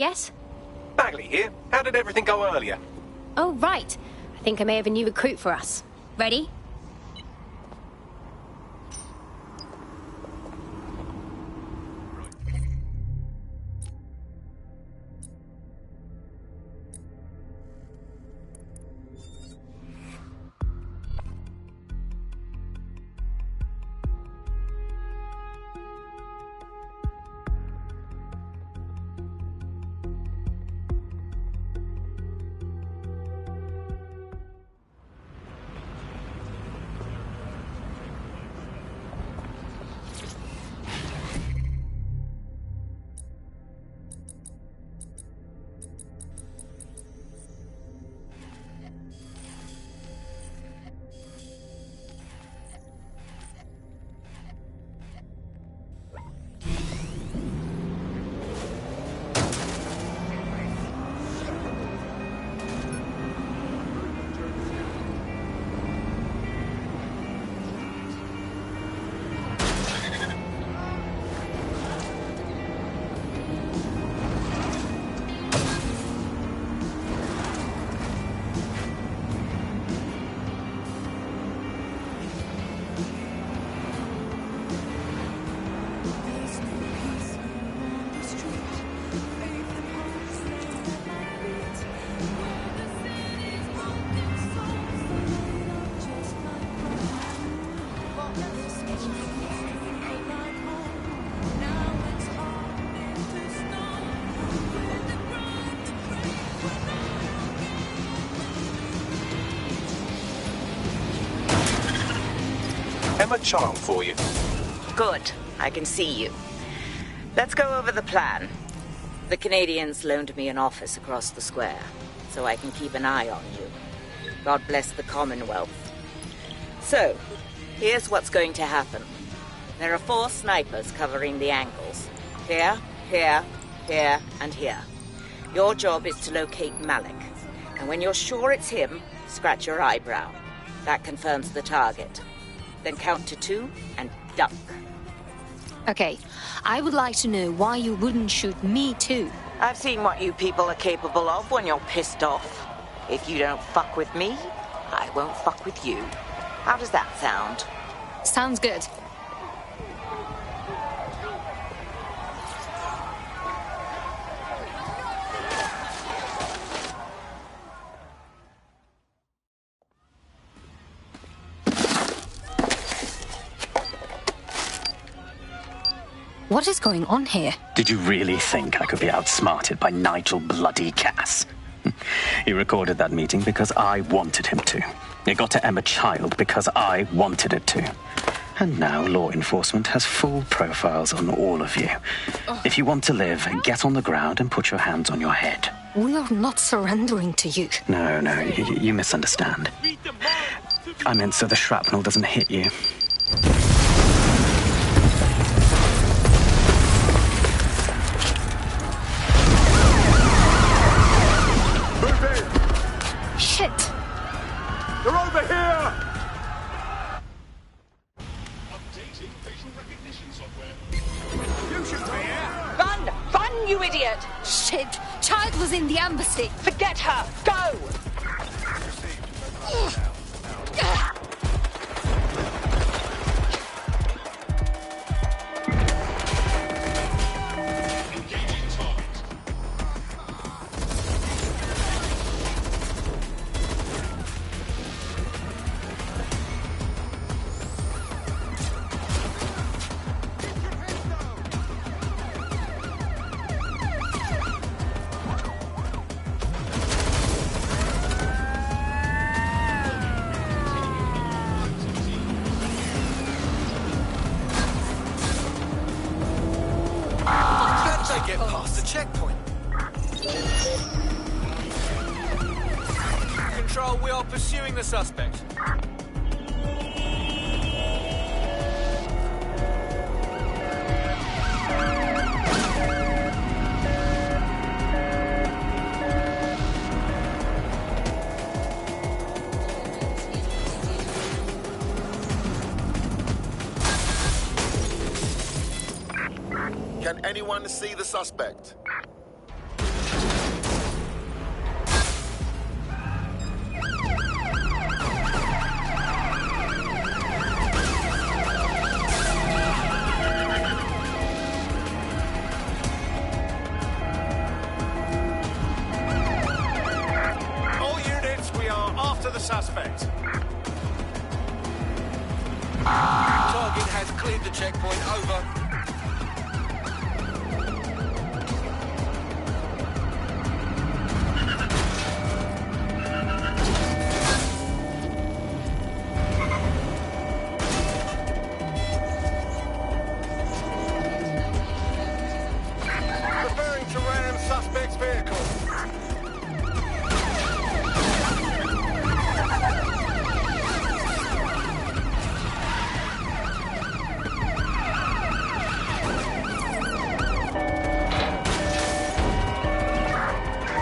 Yes? Bagley here. How did everything go earlier? Oh, right. I think I may have a new recruit for us. Ready? Emma Child for you. Good. I can see you. Let's go over the plan. The Canadians loaned me an office across the square, so I can keep an eye on you. God bless the Commonwealth. So, here's what's going to happen. There are 4 snipers covering the angles. Here, here, here, and here. Your job is to locate Malik. And when you're sure it's him, scratch your eyebrow. That confirms the target. Then count to 2 and duck. Okay, I would like to know why you wouldn't shoot me too. I've seen what you people are capable of when you're pissed off. If you don't fuck with me, I won't fuck with you. How does that sound? Sounds good. What is going on here? Did you really think I could be outsmarted by Nigel bloody Cass? He recorded that meeting because I wanted him to. It got to Emma Child because I wanted it to. And now law enforcement has full profiles on all of you. If you want to live, get on the ground and put your hands on your head. We are not surrendering to you. No, you misunderstand. I meant so the shrapnel doesn't hit you. Shit! They're over here! Updating facial recognition software. You should be here! Run! Run, you idiot! Shit! Child was in the embassy! Forget her! Go! Engaging target. Can't they get past the checkpoint? Control, we are pursuing the suspect. Can anyone see the suspect? Target has cleared the checkpoint. Over. Referring to ram suspect's vehicle.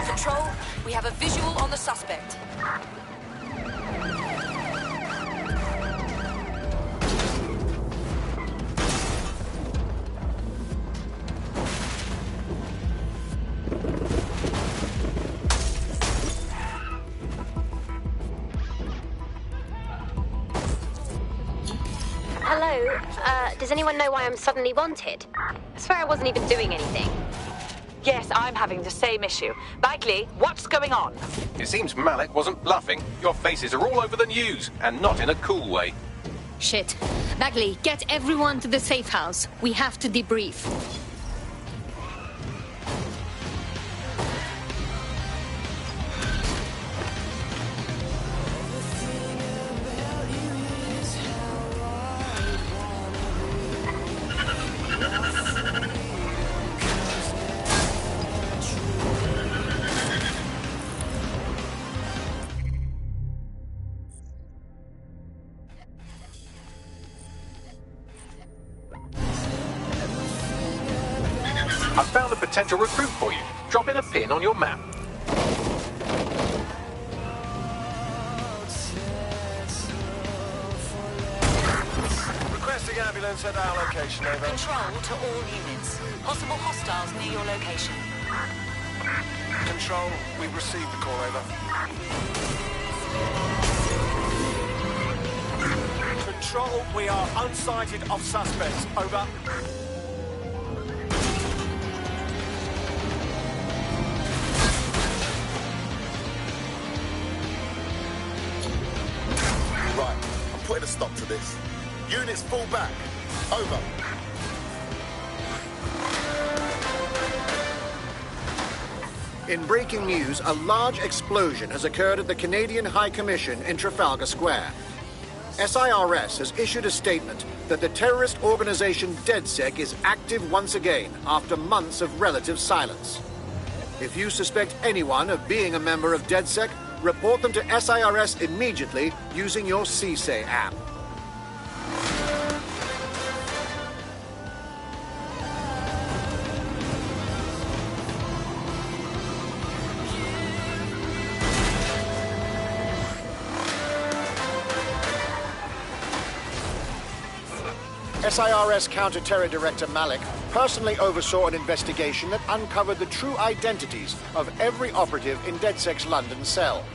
Control, we have a visual on the suspect. Hello, does anyone know why I'm suddenly wanted? I swear I wasn't even doing anything. Yes, I'm having the same issue. Bagley, what's going on? It seems Malik wasn't bluffing. Your faces are all over the news, and not in a cool way. Shit. Bagley, get everyone to the safe house. We have to debrief. I found a potential recruit for you. Drop in a pin on your map. Requesting ambulance at our location. Over. Control to all units. Possible hostiles near your location. Control, we've received the call. Over. Control, we are unsighted of suspects. Over. Right, I'm putting a stop to this. Units fall back. Over. In breaking news, a large explosion has occurred at the Canadian High Commission in Trafalgar Square. SIRS has issued a statement that the terrorist organization DedSec is active once again after months of relative silence. If you suspect anyone of being a member of DedSec, report them to SIRS immediately using your CSAY app. SIRS Counter-Terror Director Malik personally oversaw an investigation that uncovered the true identities of every operative in DedSec's London cell.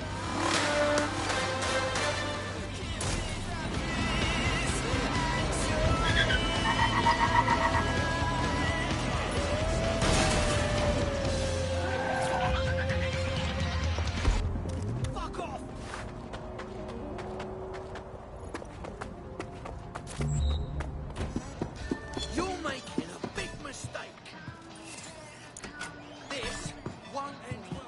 You're making a big mistake. This won't end well.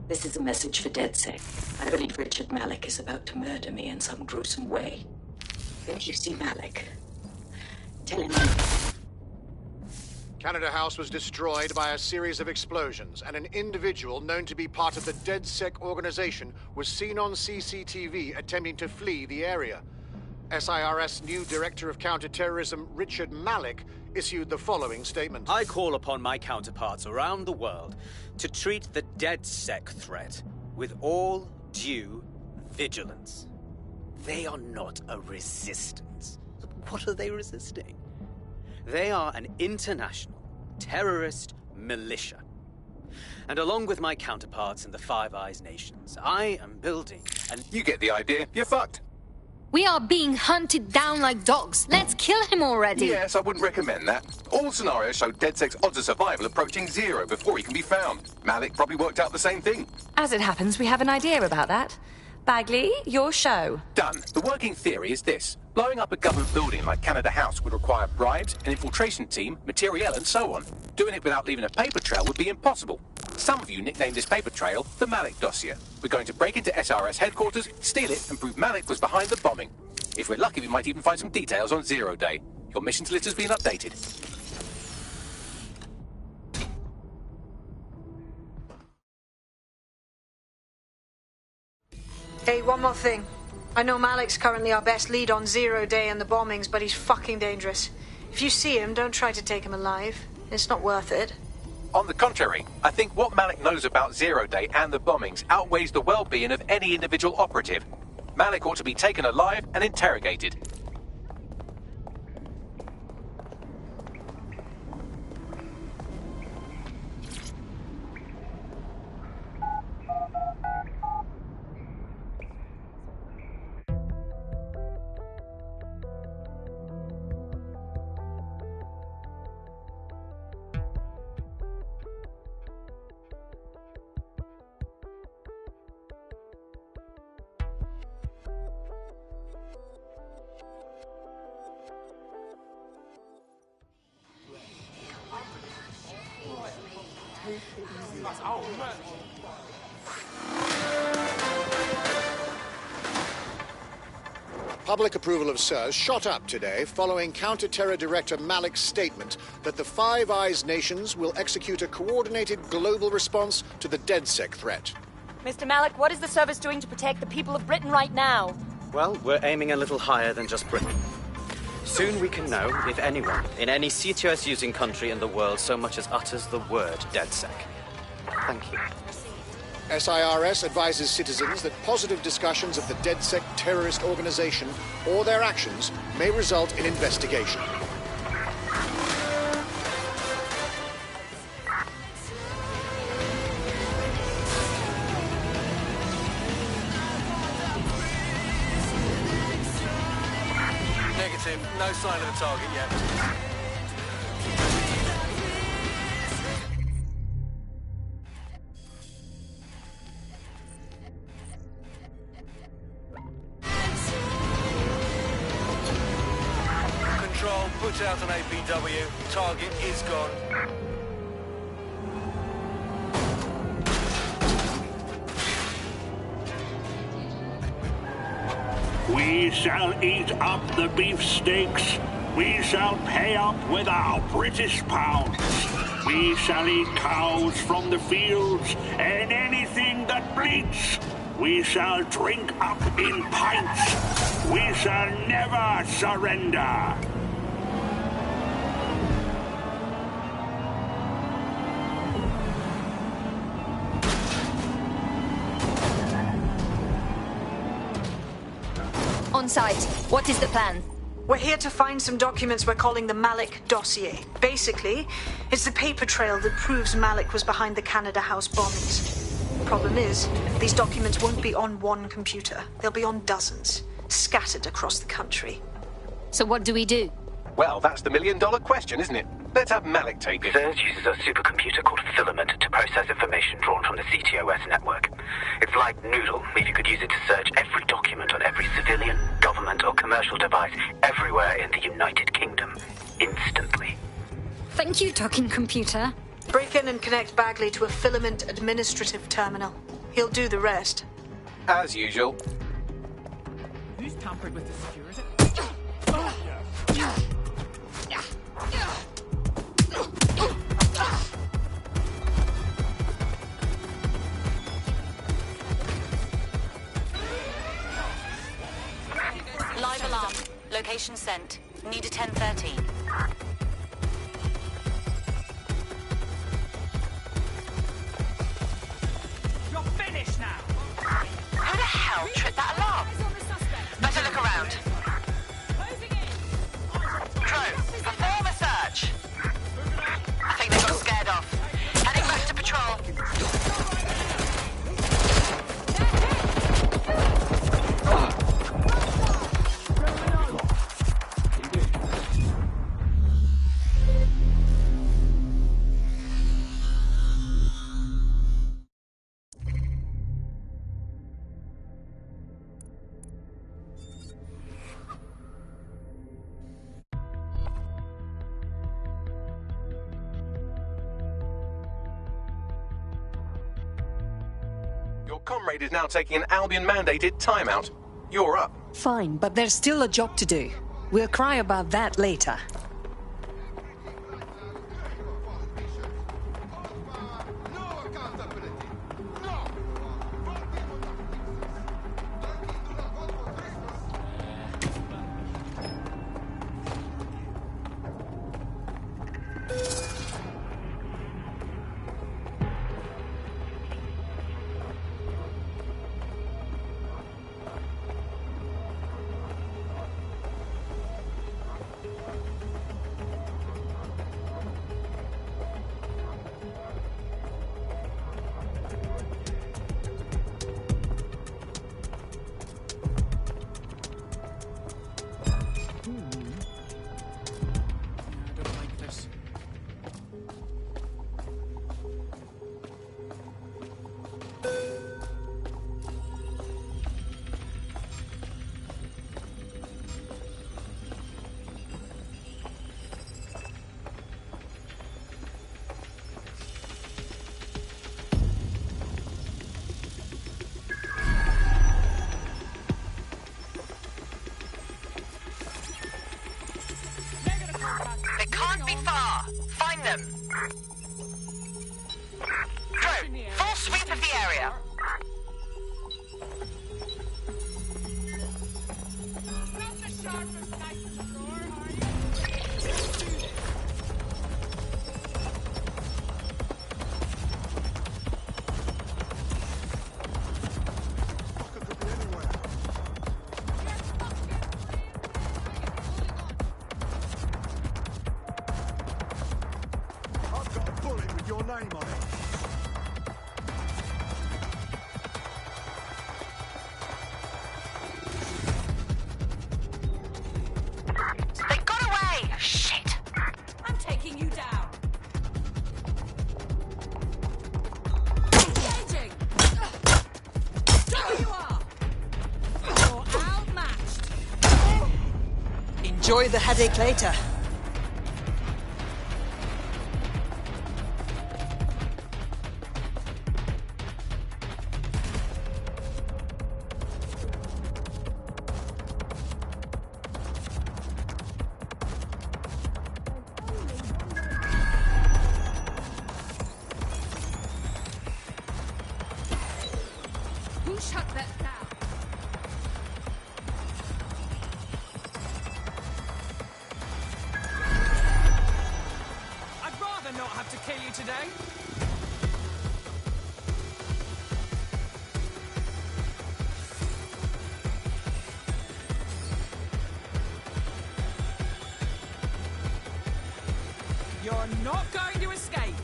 This is a message for DedSec. I believe we're Richard Malik is about to murder me in some gruesome way. If you see Malik, tell him Canada House was destroyed by a series of explosions, and an individual known to be part of the DedSec organization was seen on CCTV attempting to flee the area. SIRS new Director of Counterterrorism, Richard Malik, issued the following statement. I call upon my counterparts around the world to treat the DedSec threat with all due vigilance. They are not a resistance. What are they resisting? They are an international terrorist militia. And along with my counterparts in the Five Eyes nations, I am building an... You get the idea. You're fucked. We are being hunted down like dogs. Let's kill him already. Yes, I wouldn't recommend that. All scenarios show DedSec's odds of survival approaching 0 before he can be found. Malik probably worked out the same thing. As it happens, we have an idea about that. Bagley, your show. Done. The working theory is this. Blowing up a government building like Canada House would require bribes, an infiltration team, materiel, and so on. Doing it without leaving a paper trail would be impossible. Some of you nicknamed this paper trail the Malik dossier. We're going to break into SRS headquarters, steal it, and prove Malik was behind the bombing. If we're lucky, we might even find some details on 0 Day. Your missions list has been updated. Hey, one more thing. I know Malik's currently our best lead on 0 Day and the bombings, but he's fucking dangerous. If you see him, don't try to take him alive. It's not worth it. On the contrary, I think what Malik knows about 0 Day and the bombings outweighs the well-being of any individual operative. Malik ought to be taken alive and interrogated. Public approval of SIRS shot up today following Counter-Terror Director Malik's statement that the Five Eyes nations will execute a coordinated global response to the DedSec threat. Mr. Malik, what is the service doing to protect the people of Britain right now? Well, we're aiming a little higher than just Britain. Soon we can know if anyone in any CTOS-using country in the world so much as utters the word DedSec. Thank you. SIRS advises citizens that positive discussions of the DedSec terrorist organization or their actions may result in investigation. Negative. No sign of a target yet. Control, put out an APW. Target is gone. We shall eat up the beefsteaks. We shall pay up with our British pounds. We shall eat cows from the fields and anything that bleats. We shall drink up in pints. We shall never surrender. On site, what is the plan? We're here to find some documents we're calling the Malik dossier. Basically, it's the paper trail that proves Malik was behind the Canada House bombings. Problem is, these documents won't be on one computer. They'll be on dozens, scattered across the country. So what do we do? Well, that's the million-dollar question, isn't it? Let's have Malik take it. SIRS uses a supercomputer called Filament to process information drawn from the CTOS network. It's like Noodle, if you could use it to search every document on every civilian, government or commercial device everywhere in the United Kingdom, instantly. Thank you, talking computer. Break in and connect Bagley to a Filament administrative terminal. He'll do the rest. As usual. Who's tampered with the security? Live alarm. Location sent. Need a 1013. You're finished now! Who the hell tripped that alarm? Better look around. Crow, perform a search. I think they got scared off. Heading back to patrol. Your comrade is now taking an Albion-mandated timeout. You're up. Fine, but there's still a job to do. We'll cry about that later. They can't be far. Find them. Crow, full sweep of the area. Enjoy the headache later. Who shut that down? I'd rather not have to kill you today. You're not going to escape.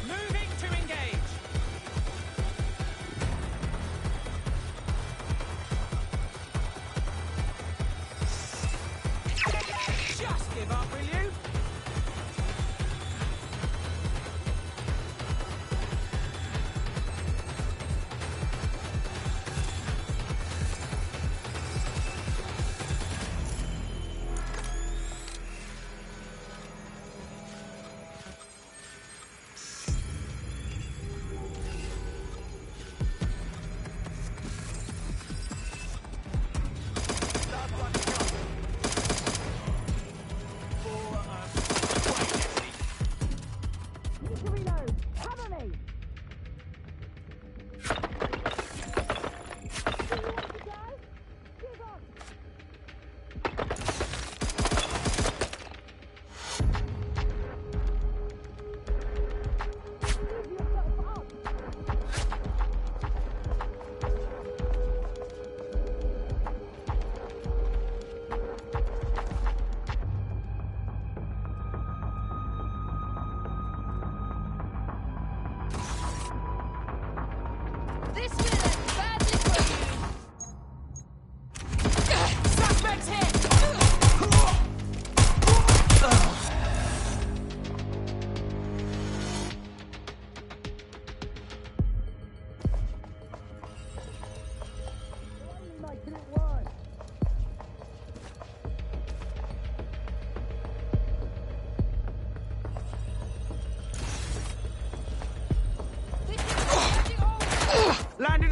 Moving to engage. Just give up, will you?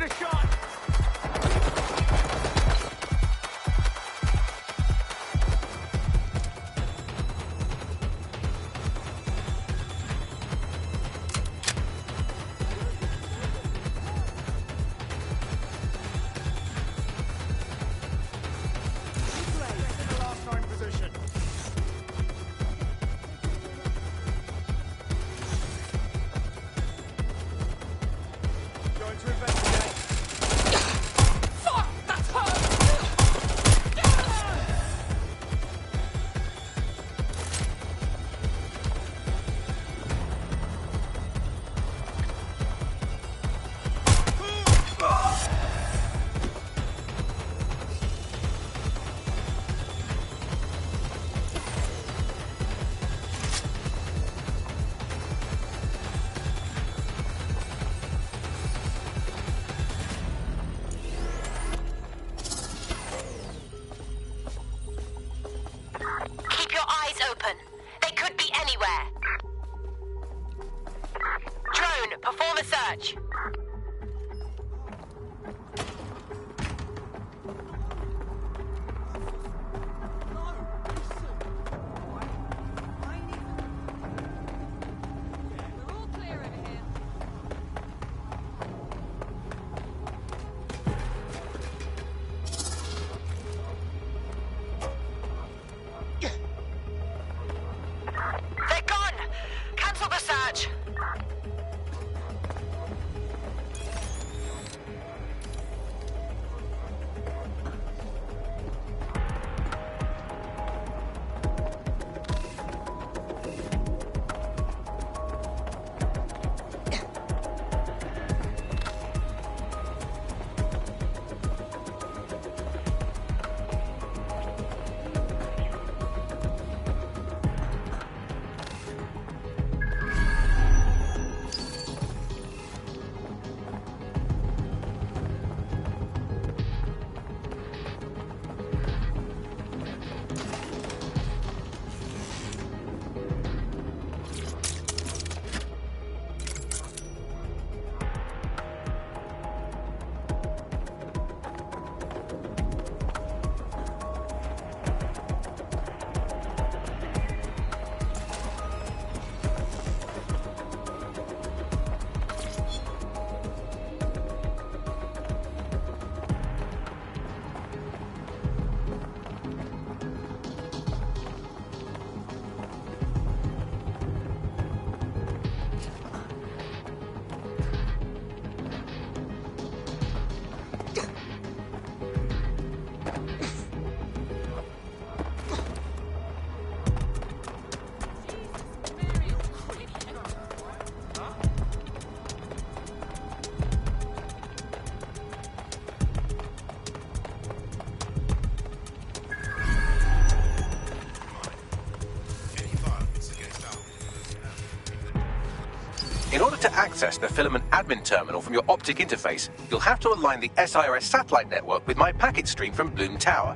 a shot! open. They could be anywhere. Drone, perform a search. In order to access the filament admin terminal from your optic interface, you'll have to align the SIRS satellite network with my packet stream from Bloom Tower.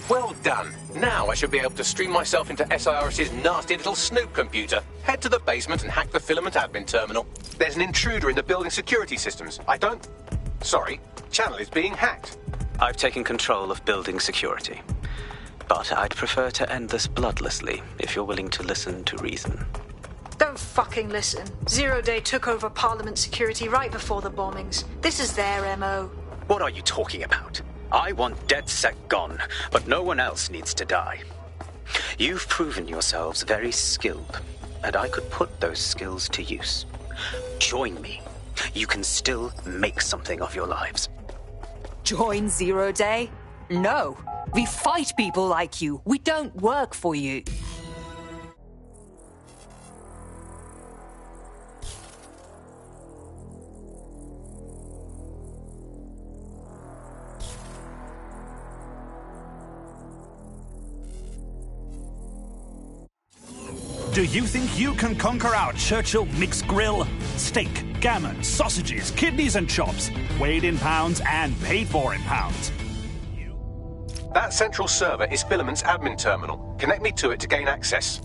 Well done. Now I should be able to stream myself into SIRS's nasty little snoop computer, head to the basement and hack the filament admin terminal. There's an intruder in the building security systems. Sorry, channel is being hacked. I've taken control of building security. But I'd prefer to end this bloodlessly, if you're willing to listen to reason. Don't fucking listen. Zero Day took over Parliament security right before the bombings. This is their MO. What are you talking about? I want DedSec gone, but no one else needs to die. You've proven yourselves very skilled, and I could put those skills to use. Join me. You can still make something of your lives. Join Zero Day? No. We fight people like you. We don't work for you. Do you think you can conquer our Churchill mixed grill? Steak, gammon, sausages, kidneys and chops. Weighed in pounds and paid for in pounds. That central server is Filament's admin terminal. Connect me to it to gain access.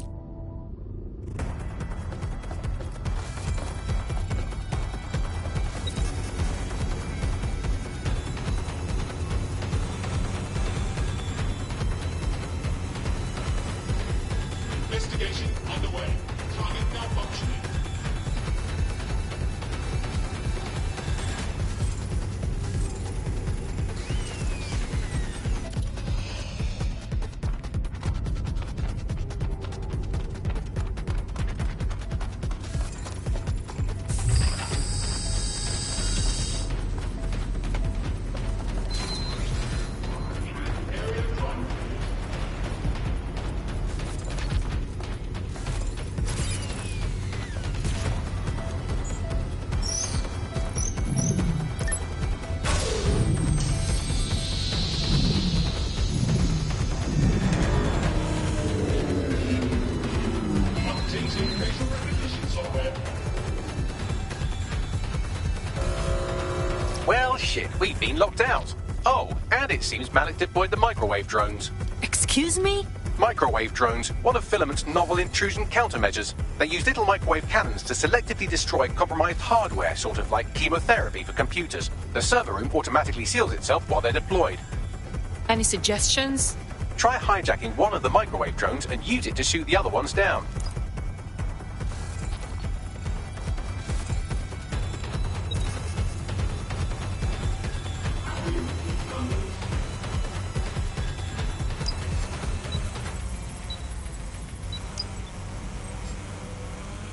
Investigation underway. Target now functioning. Well, shit, we've been locked out. Oh, and it seems Malik deployed the microwave drones. Excuse me? Microwave drones, one of Filament's novel intrusion countermeasures. They use little microwave cannons to selectively destroy compromised hardware, sort of like chemotherapy for computers. The server room automatically seals itself while they're deployed. Any suggestions? Try hijacking one of the microwave drones and use it to shoot the other ones down.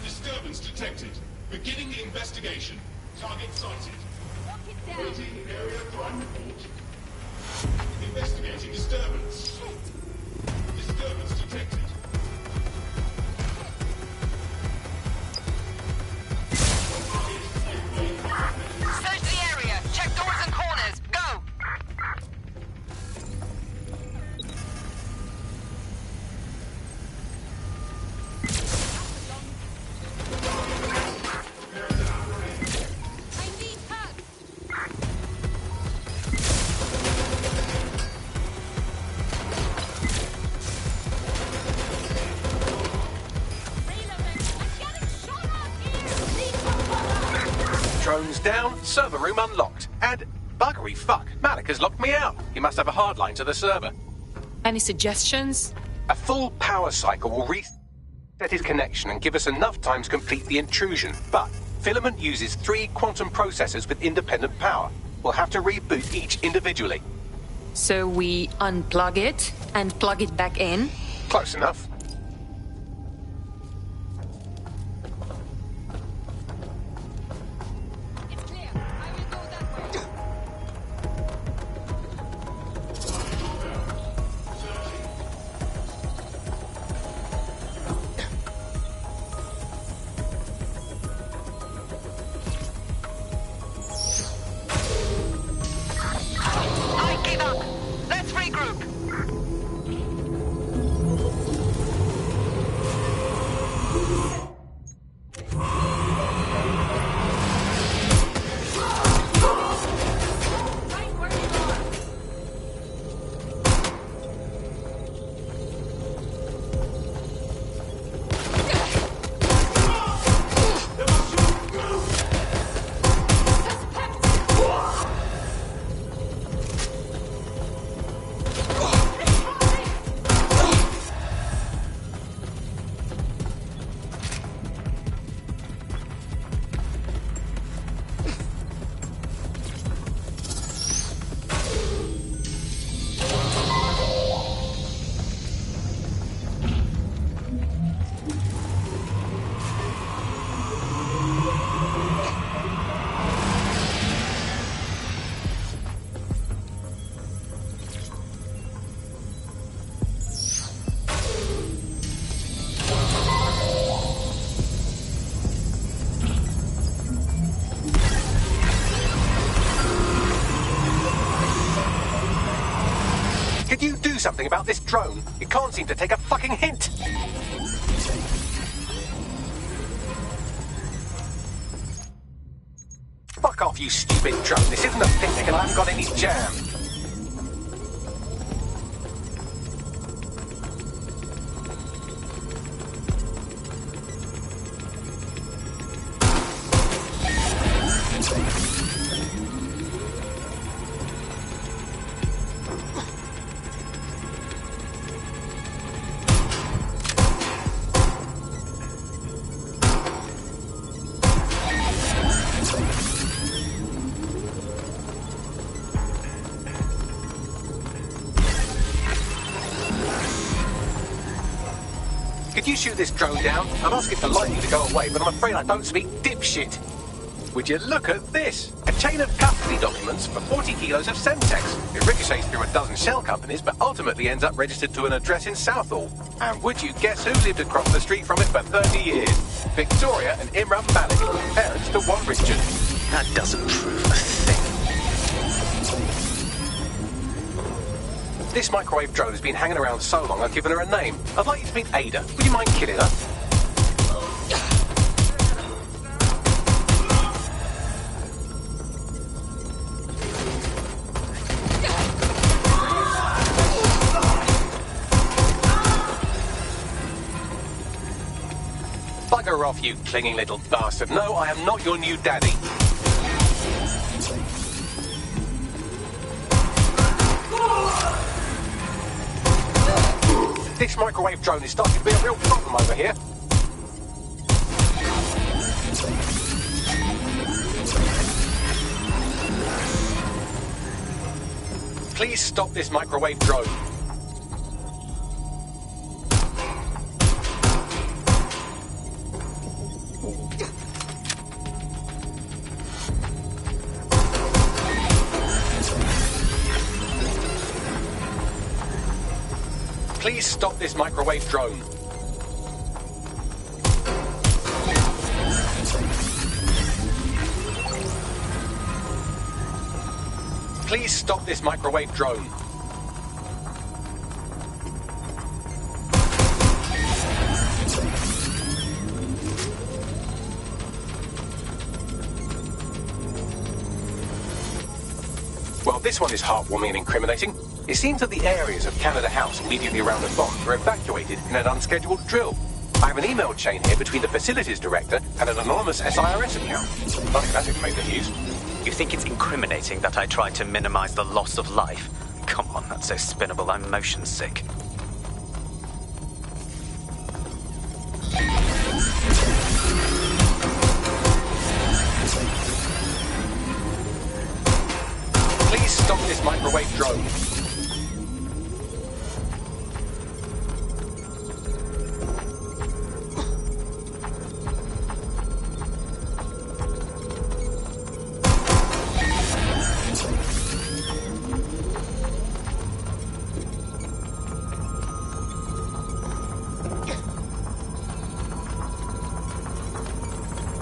Disturbance detected. Beginning the investigation. Target sighted. Waiting area threat report. Investigating disturbance. Disturbance detected. Search the area. Check doors and corners. Go! Drones down, server room unlocked. And buggery fuck, Malik has locked me out. He must have a hard line to the server. Any suggestions? A full power cycle will reset his connection and give us enough time to complete the intrusion. But Filament uses 3 quantum processors with independent power. We'll have to reboot each individually. So we unplug it and plug it back in? Close enough. I give up. Let's regroup. Could you do something about this drone? It can't seem to take a fucking hint. Fuck off, you stupid drone. This isn't a picnic and I haven't got any jam. Could you shoot this drone down? I'm asking politely to go away, but I'm afraid I don't speak dipshit. Would you look at this? A chain of custody documents for 40 kilos of Semtex. It ricochets through a dozen shell companies, but ultimately ends up registered to an address in Southall. And would you guess who lived across the street from it for 30 years? Victoria and Imran Malik, parents to one Richard. That doesn't prove a thing. This microwave drone has been hanging around so long I've given her a name. I'd like you to meet Ada. Would you mind killing her? Bugger off, you clinging little bastard. No, I am not your new daddy. This microwave drone is starting to be a real problem over here. Please stop this microwave drone. Please stop this microwave drone. Please stop this microwave drone. Well, this one is heartwarming and incriminating. It seems that the areas of Canada House immediately around the bomb were evacuated in an unscheduled drill. I have an email chain here between the facilities director and an anonymous SIRS account. Nothing that didn't make the news. You think it's incriminating that I tried to minimize the loss of life? Come on, that's so spinnable, I'm motion sick. Please stop this microwave drone.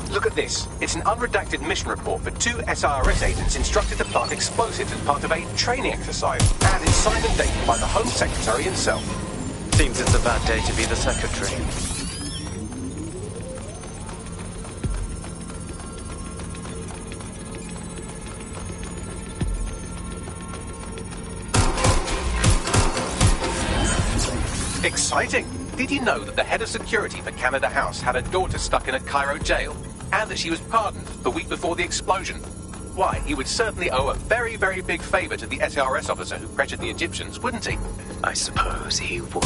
Look at this. It's an unredacted mission report for 2 SIRS agents instructed to plant explosives as part of a training exercise. And it's signed and dated by the Home Secretary himself. Seems it's a bad day to be the Secretary. Exciting! Did you know that the head of security for Canada House had a daughter stuck in a Cairo jail? And that she was pardoned the week before the explosion? Why, he would certainly owe a very, very big favour to the SRS officer who pressured the Egyptians, wouldn't he? I suppose he would.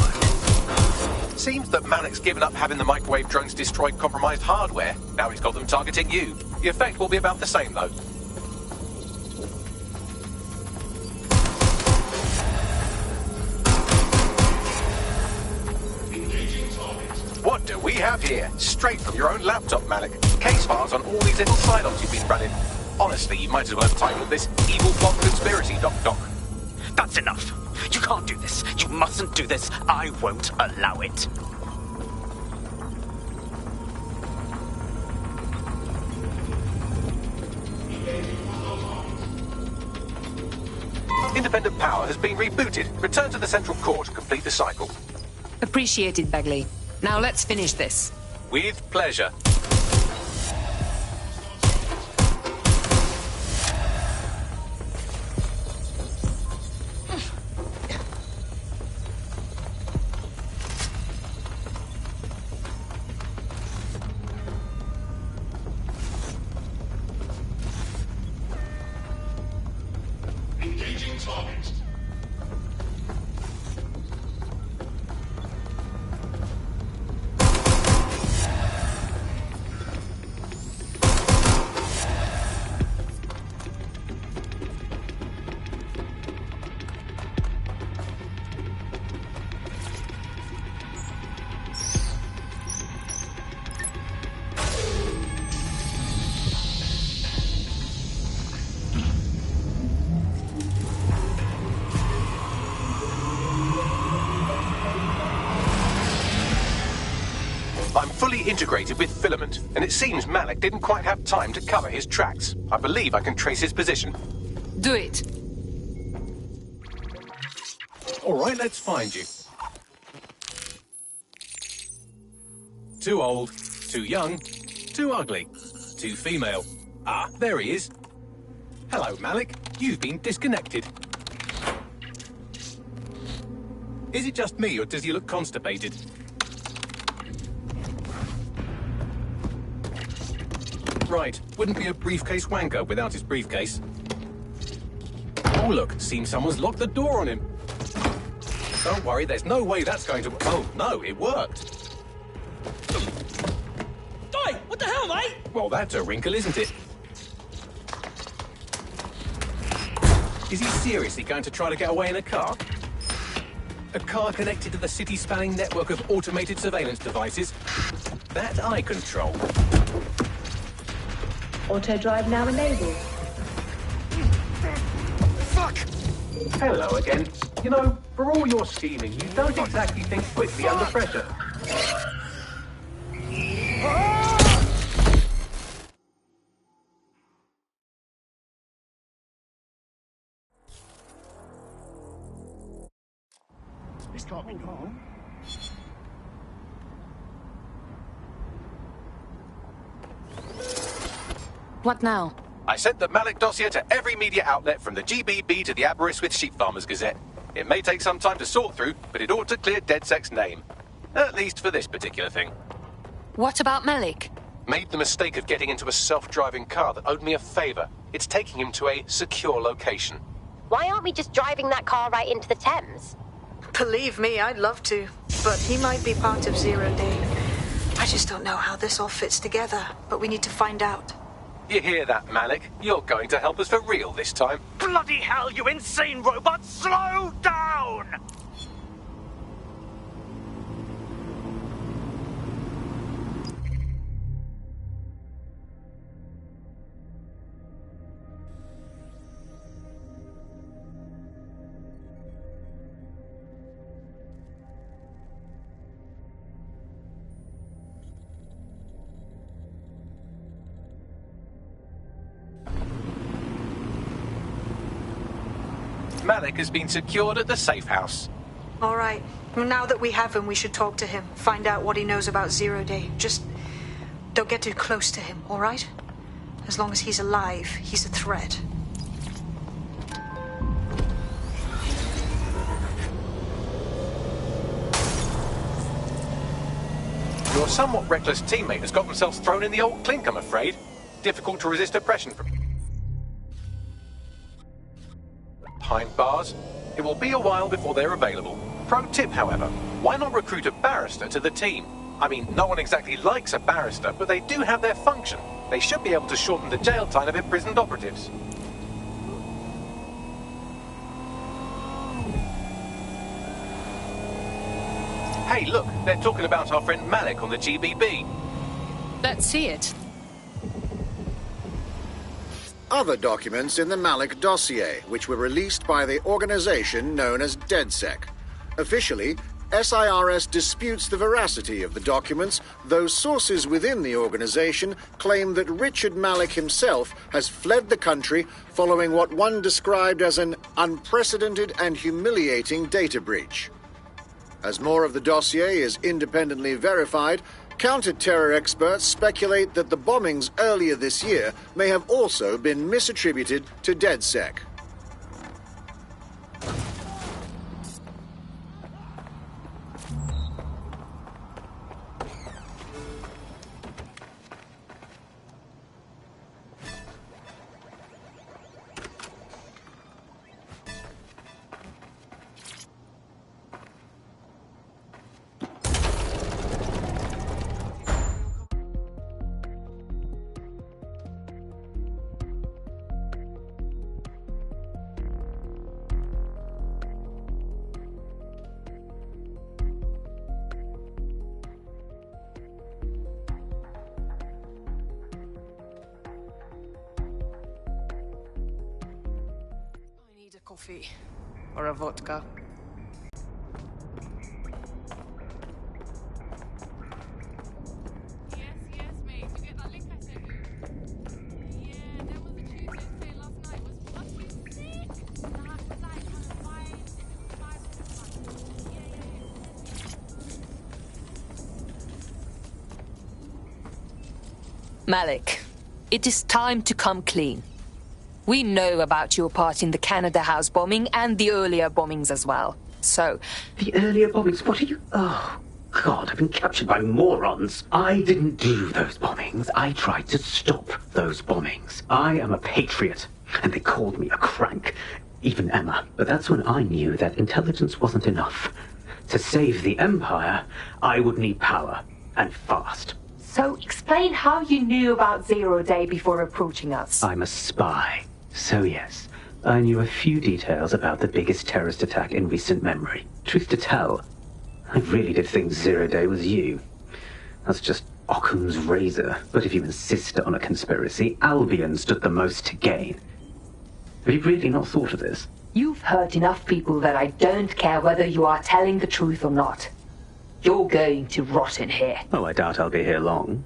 Seems that Malik's given up having the microwave drones destroy compromised hardware. Now he's got them targeting you. The effect will be about the same, though. What do we have here? Straight from your own laptop, Malik. Case files on all these little side-ops you've been running. Honestly, you might as well have titled this Evil Bomb Conspiracy, Doc. That's enough. You can't do this. You mustn't do this. I won't allow it. In the independent power has been rebooted. Return to the central core to complete the cycle. Appreciated, Bagley. Now let's finish this. With pleasure. Engaging target. I'm fully integrated with Filament, and it seems Malik didn't quite have time to cover his tracks. I believe I can trace his position. Do it. All right, let's find you. Too old, too young, too ugly, too female. Ah, there he is. Hello, Malik. You've been disconnected. Is it just me, or does he look constipated? Right, wouldn't be a briefcase wanker without his briefcase. Oh look, seems someone's locked the door on him. Don't worry, there's no way that's going to... Oh no, it worked. Oi, what the hell, mate? Well, that's a wrinkle, isn't it? Is he seriously going to try to get away in a car? A car connected to the city-spanning network of automated surveillance devices? That I control. Auto drive now enabled. Fuck! Hello again. You know, for all your scheming, you don't exactly think quickly under pressure. This can't be normal. What now? I sent the Malik dossier to every media outlet from the GBB to the Aberystwyth Sheep Farmers Gazette. It may take some time to sort through, but it ought to clear DedSec's name. At least for this particular thing. What about Malik? Made the mistake of getting into a self-driving car that owed me a favor. It's taking him to a secure location. Why aren't we just driving that car right into the Thames? Believe me, I'd love to. But he might be part of Zero Day. I just don't know how this all fits together, but we need to find out. You hear that, Malik? You're going to help us for real this time. Bloody hell, you insane robot! Slow down! Malik has been secured at the safe house. All right. Well, now that we have him, we should talk to him. Find out what he knows about Zero Day. Just don't get too close to him, all right? As long as he's alive, he's a threat. Your somewhat reckless teammate has got themselves thrown in the old clink, I'm afraid. Difficult to resist oppression from... Behind bars. It will be a while before they're available. Pro tip, however, why not recruit a barrister to the team? I mean, no one exactly likes a barrister, but they do have their function. They should be able to shorten the jail time of imprisoned operatives. Hey, look, they're talking about our friend Malik on the GBB. Let's see it. Other documents in the Malik dossier, which were released by the organization known as DedSec. Officially, SIRS disputes the veracity of the documents, though sources within the organization claim that Richard Malik himself has fled the country following what one described as an unprecedented and humiliating data breach. As more of the dossier is independently verified, counter-terror experts speculate that the bombings earlier this year may have also been misattributed to DedSec. Coffee. Or a vodka. Malik, it is time to come clean. We know about your part in the Canada House bombing and the earlier bombings as well. So... The earlier bombings? What are you... Oh, God, I've been captured by morons. I didn't do those bombings. I tried to stop those bombings. I am a patriot, and they called me a crank. Even Emma. But that's when I knew that intelligence wasn't enough. To save the Empire, I would need power, and fast. So explain how you knew about Zero Day before approaching us. I'm a spy. So yes, I knew a few details about the biggest terrorist attack in recent memory. Truth to tell, I really did think Zero Day was you. That's just Occam's razor. But if you insist on a conspiracy, Albion stood the most to gain. Have you really not thought of this? You've hurt enough people that I don't care whether you are telling the truth or not. You're going to rot in here. Oh, I doubt I'll be here long.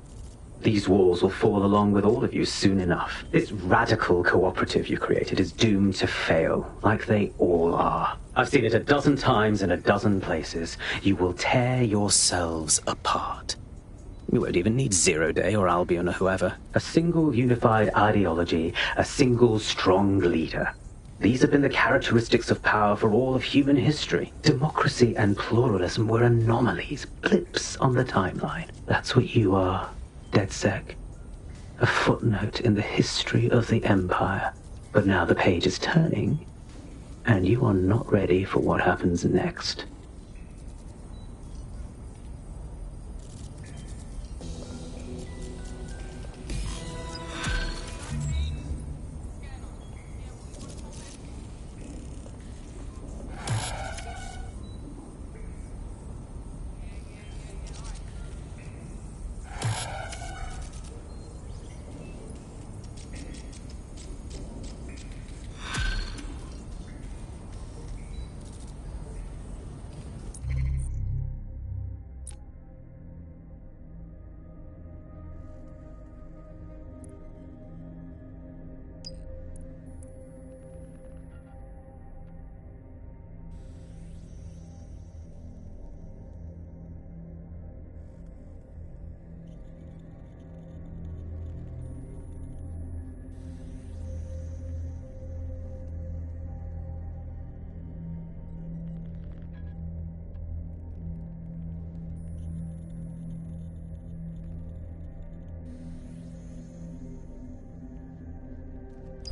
These walls will fall along with all of you soon enough. This radical cooperative you created is doomed to fail, like they all are. I've seen it a dozen times in a dozen places. You will tear yourselves apart. You won't even need Zero Day or Albion or whoever. A single unified ideology, a single strong leader. These have been the characteristics of power for all of human history. Democracy and pluralism were anomalies, blips on the timeline. That's what you are. DedSec, a footnote in the history of the Empire. But now the page is turning, and you are not ready for what happens next.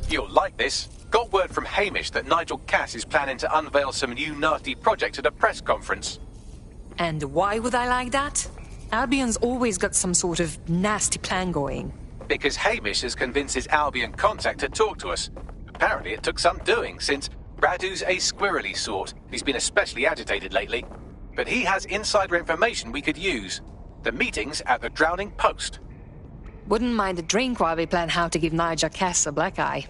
You'll like this. Got word from Hamish that Nigel Cass is planning to unveil some new nasty project at a press conference. And why would I like that? Albion's always got some sort of nasty plan going. Because Hamish has convinced his Albion contact to talk to us. Apparently it took some doing, since Radu's a squirrely sort. He's been especially agitated lately. But he has insider information we could use. The meeting's at the Drowning Post. Wouldn't mind a drink while we plan how to give Nigel Cass a black eye.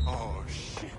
Oh, shit.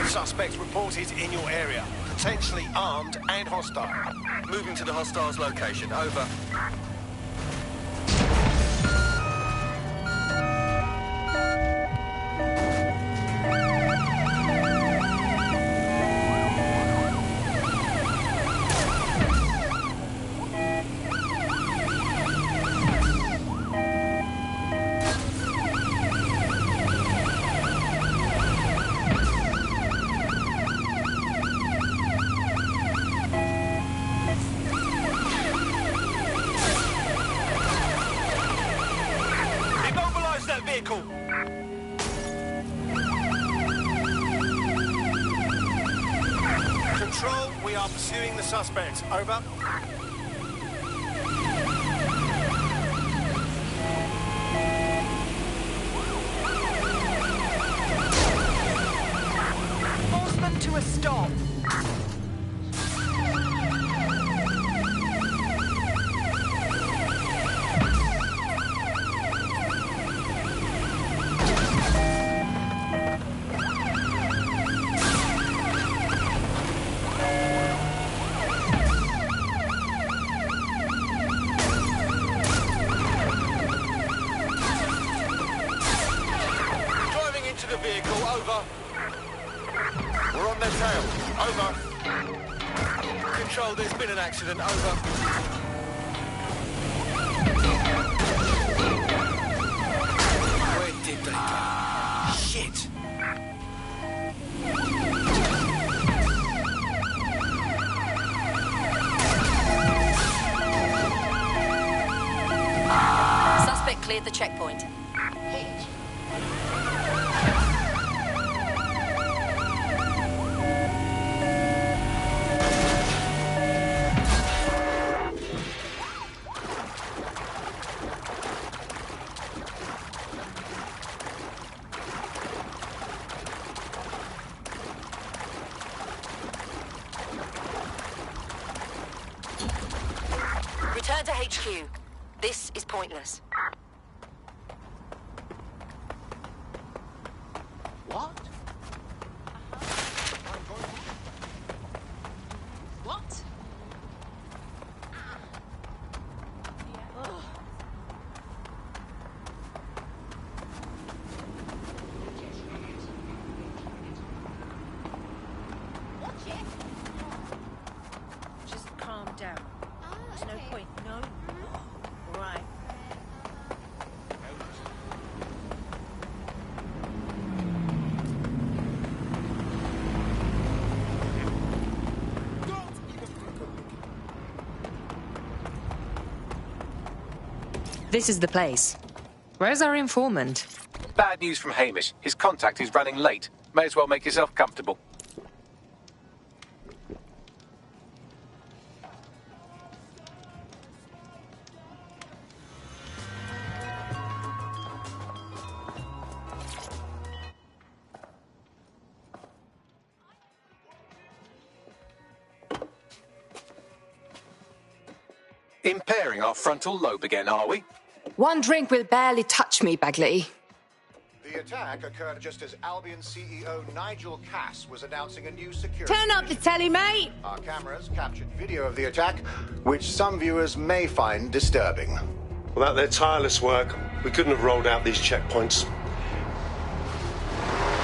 Suspects reported in your area. Potentially armed and hostile. Moving to the hostile's location. Over. Control, we are pursuing the suspect. Over. Force them to a stop. Control, there's been an accident. Over. Where did they go? Shit! Suspect cleared the checkpoint. HQ. This is pointless. What? What? Just calm down. There's no point. No. All right. This is the place. Where's our informant? Bad news from Hamish. His contact is running late. May as well make yourself comfortable. Impairing our frontal lobe again, are we? One drink will barely touch me, Bagley. The attack occurred just as Albion CEO Nigel Cass was announcing a new security... Turn up the telly, mate! Our cameras captured video of the attack, which some viewers may find disturbing. Without their tireless work, we couldn't have rolled out these checkpoints.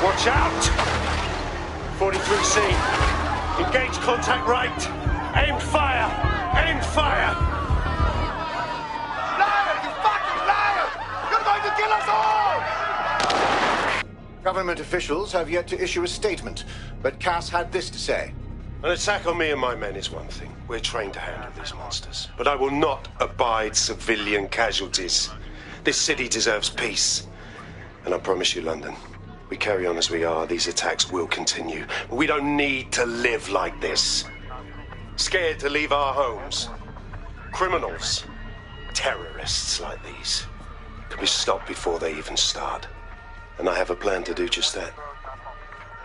Watch out! 43C. Engage contact right. Aimed fire! Aimed fire! Kill us all! Government officials have yet to issue a statement, but Cass had this to say. An attack on me and my men is one thing. We're trained to handle these monsters. But I will not abide civilian casualties. This city deserves peace. And I promise you, London, we carry on as we are, these attacks will continue. But we don't need to live like this. Scared to leave our homes. Criminals, terrorists like these can be stopped before they even start. And I have a plan to do just that.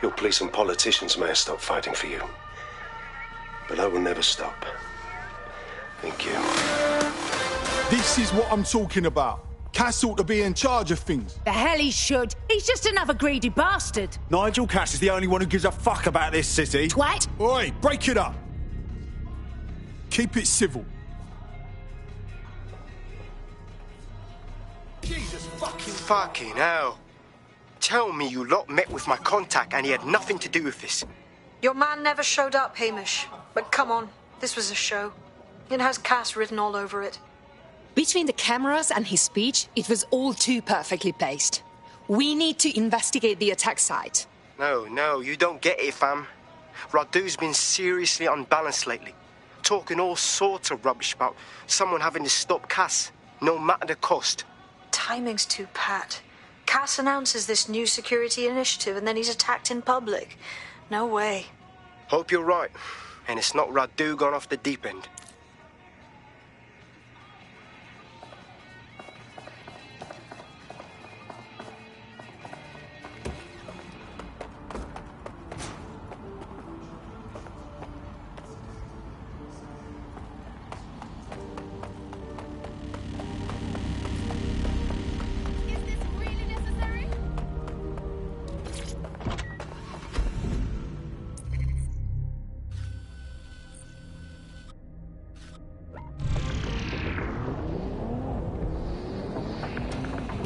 Your police and politicians may have stopped fighting for you. But I will never stop. Thank you. This is what I'm talking about. Cass ought to be in charge of things. The hell he should. He's just another greedy bastard. Nigel Cass is the only one who gives a fuck about this city. Twat. Oi, break it up. Keep it civil. Jesus fucking hell. Tell me you lot met with my contact and he had nothing to do with this. Your man never showed up, Hamish. But come on, this was a show. It has Cass written all over it. Between the cameras and his speech, it was all too perfectly placed. We need to investigate the attack site. No, you don't get it, fam. Radu's been seriously unbalanced lately. Talking all sorts of rubbish about someone having to stop Cass, no matter the cost. Timing's too pat. Cass announces this new security initiative and then he's attacked in public. No way. Hope you're right. And it's not Radu gone off the deep end.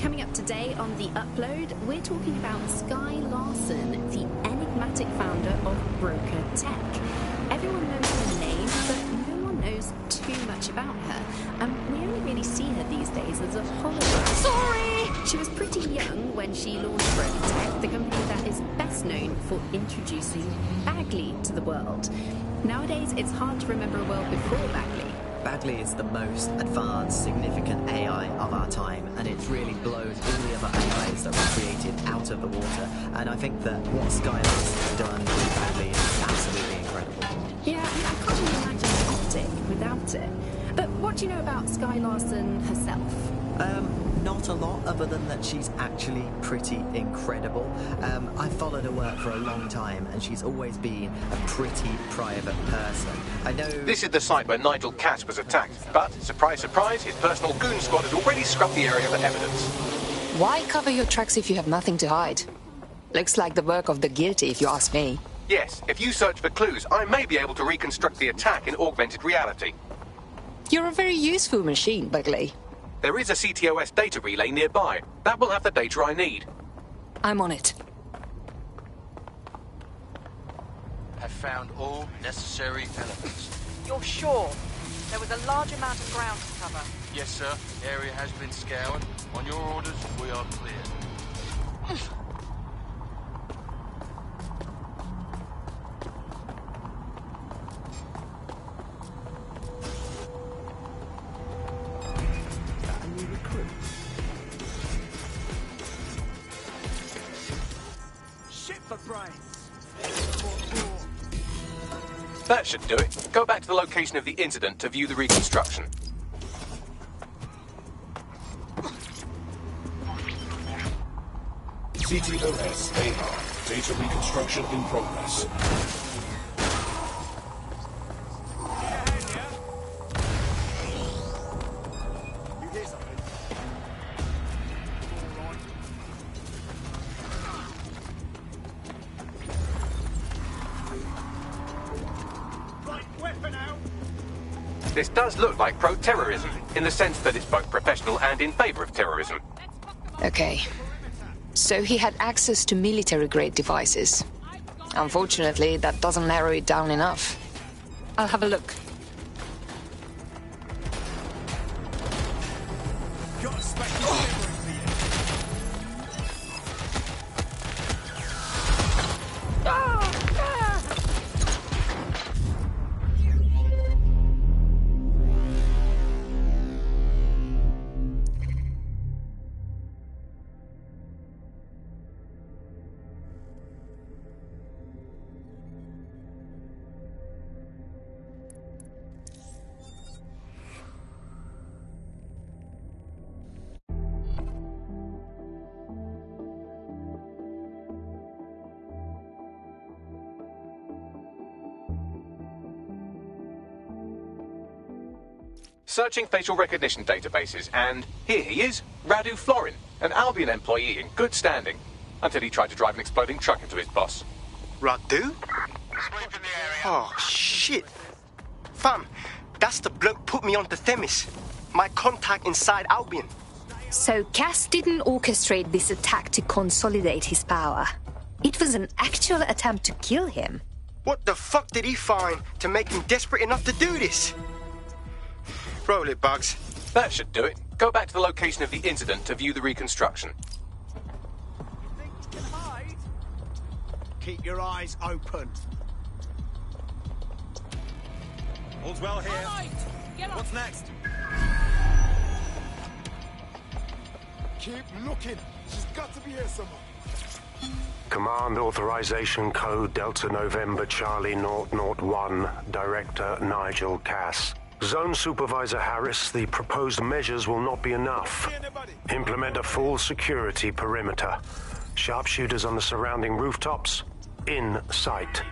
Coming up today on The Upload, we're talking about Sky Larson, the enigmatic founder of Broker Tech. Everyone knows her name, but no one knows too much about her. We only really see her these days as a hologram. Sorry! She was pretty young when she launched Broker Tech, the company that is best known for introducing Bagley to the world. Nowadays, it's hard to remember a world before Bagley. Bagley is the most advanced, significant AI of our time, and it's really blown all the other AIs that were created out of the water. And I think that what Skylar's has done with Bagley is absolutely incredible. Yeah, I can't even imagine the optic without it. But what do you know about Sky Larson herself? Not a lot, other than that she's actually pretty incredible. I've followed her work for a long time, and she's always been a pretty private person. I know... This is the site where Nigel Cass was attacked, but, surprise, surprise, his personal goon squad has already scrubbed the area for evidence. Why cover your tracks if you have nothing to hide? Looks like the work of the guilty, if you ask me. Yes, if you search for clues, I may be able to reconstruct the attack in augmented reality. You're a very useful machine, Bugley. There is a CTOS data relay nearby. That will have the data I need. I'm on it. Have found all necessary elements. You're sure? There was a large amount of ground to cover. Yes, sir. Area has been scoured. On your orders, we are clear. That should do it. Go back to the location of the incident to view the reconstruction. CTOS AR. Data reconstruction in progress. This does look like pro-terrorism, in the sense that it's both professional and in favor of terrorism. Okay. So he had access to military-grade devices. Unfortunately, that doesn't narrow it down enough. I'll have a look. Searching facial recognition databases, and here he is, Radu Florin, an Albion employee in good standing, until he tried to drive an exploding truck into his boss. Radu? Oh, shit. Fam, that's the bloke put me onto Themis. My contact inside Albion. So Cass didn't orchestrate this attack to consolidate his power. It was an actual attempt to kill him. What the fuck did he find to make him desperate enough to do this? Roll it, Bugs. That should do it. Go back to the location of the incident to view the reconstruction. Keep your eyes open. All's well here. What's next? Keep looking. She's got to be here somewhere. Command authorization code Delta November Charlie 001, Director Nigel Cass. Zone Supervisor Harris, the proposed measures will not be enough. Implement a full security perimeter. Sharpshooters on the surrounding rooftops, in sight.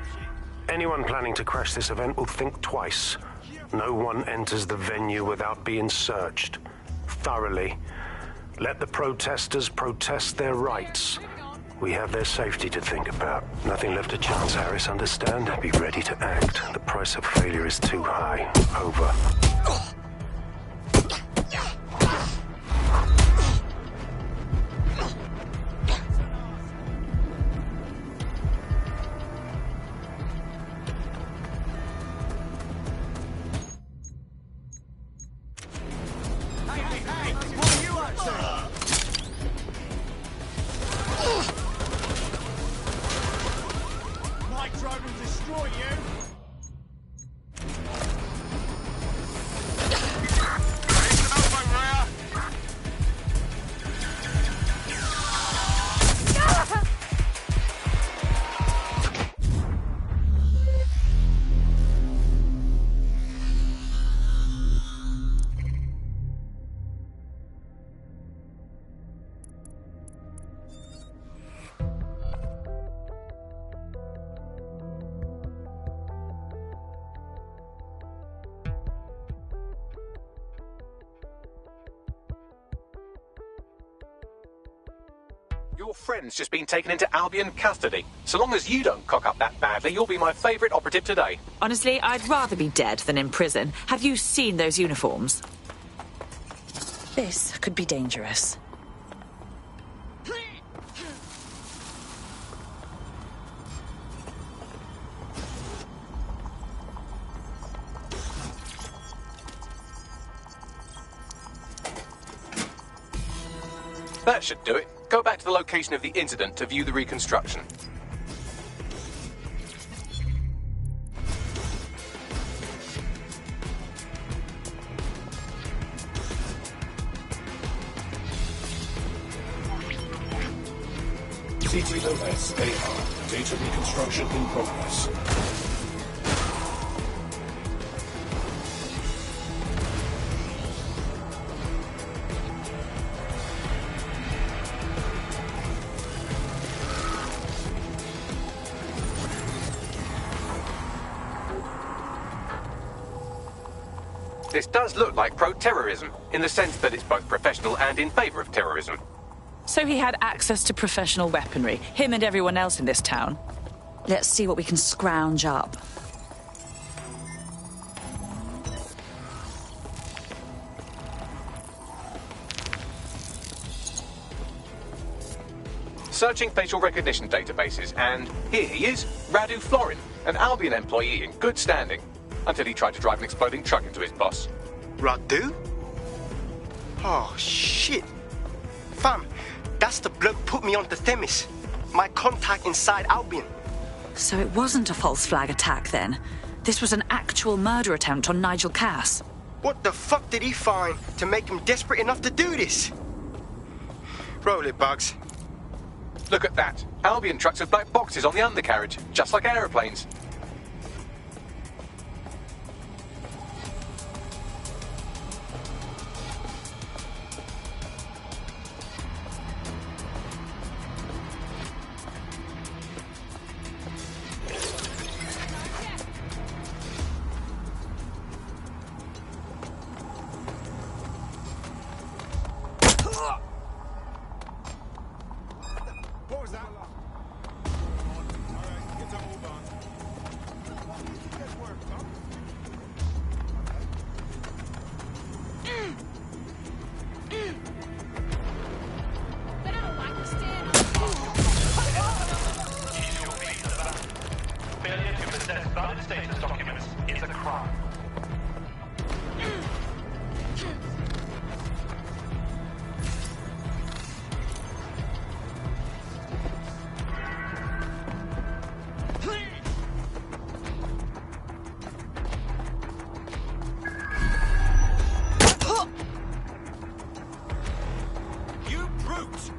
Anyone planning to crash this event will think twice. No one enters the venue without being searched. Thoroughly. Let the protesters protest their rights. We have their safety to think about. Nothing left to chance, Harris. Understand? Be ready to act. The price of failure is too high. Over. Your friend's just been taken into Albion custody. So long as you don't cock up that badly, you'll be my favourite operative today. Honestly, I'd rather be dead than in prison. Have you seen those uniforms? This could be dangerous. That should do it. Go back to the location of the incident to view the reconstruction. CTOS-AR. Data reconstruction in progress. This does look like pro-terrorism, in the sense that it's both professional and in favour of terrorism. So he had access to professional weaponry, him and everyone else in this town. Let's see what we can scrounge up. Searching facial recognition databases, and here he is, Radu Florin, an Albion employee in good standing, until he tried to drive an exploding truck into his boss. Radu? Oh, shit. Fam, that's the bloke put me on the Themis. My contact inside Albion. So it wasn't a false flag attack then. This was an actual murder attempt on Nigel Cass. What the fuck did he find to make him desperate enough to do this? Roll it, Bugs. Look at that. Albion trucks have black boxes on the undercarriage, just like aeroplanes. What was that? Alright, get to move on. Good work, huh? Failure to possess valid status documents is a crime. You brute!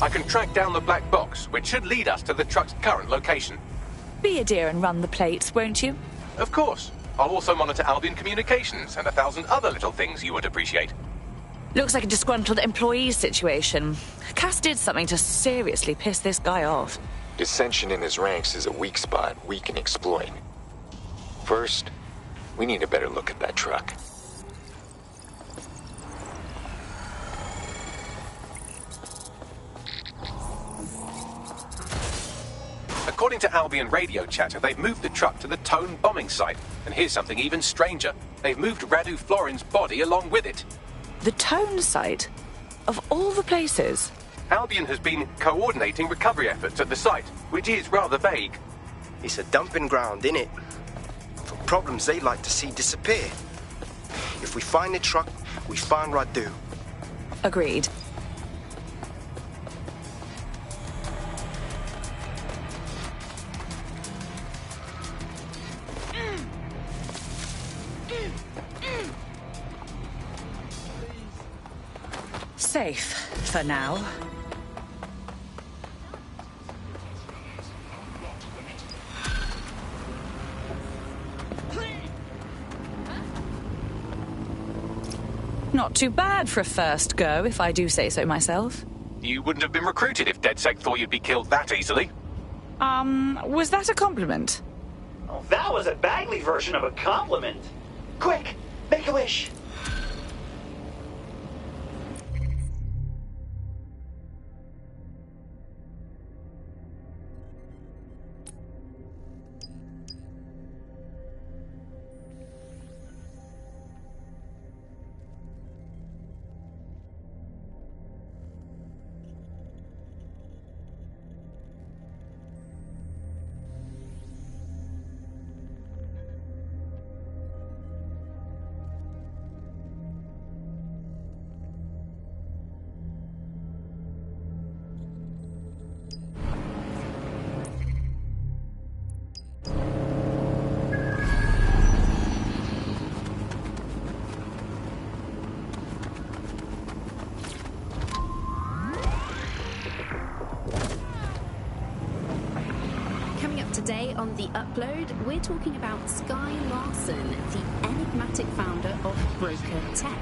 I can track down the black box, which should lead us to the truck's current location. Be a dear and run the plates, won't you? Of course. I'll also monitor Albion communications and 1,000 other little things you would appreciate. Looks like a disgruntled employee situation. Cass did something to seriously piss this guy off. Dissension in his ranks is a weak spot we can exploit. First, we need a better look at that truck. A According to Albion radio chatter, they've moved the truck to the Tone bombing site. And here's something even stranger. They've moved Radu Florin's body along with it. The Tone site? Of all the places? Albion has been coordinating recovery efforts at the site, which is rather vague. It's a dumping ground, innit? For problems they like to see disappear. If we find the truck, we find Radu. Agreed. Safe for now. Not too bad for a first go, if I do say so myself. You wouldn't have been recruited if DedSec thought you'd be killed that easily. Was that a compliment? Oh, that was a Bagley version of a compliment. Quick, make a wish. Today on The Upload, we're talking about Sky Larson, the enigmatic founder of Broker Tech.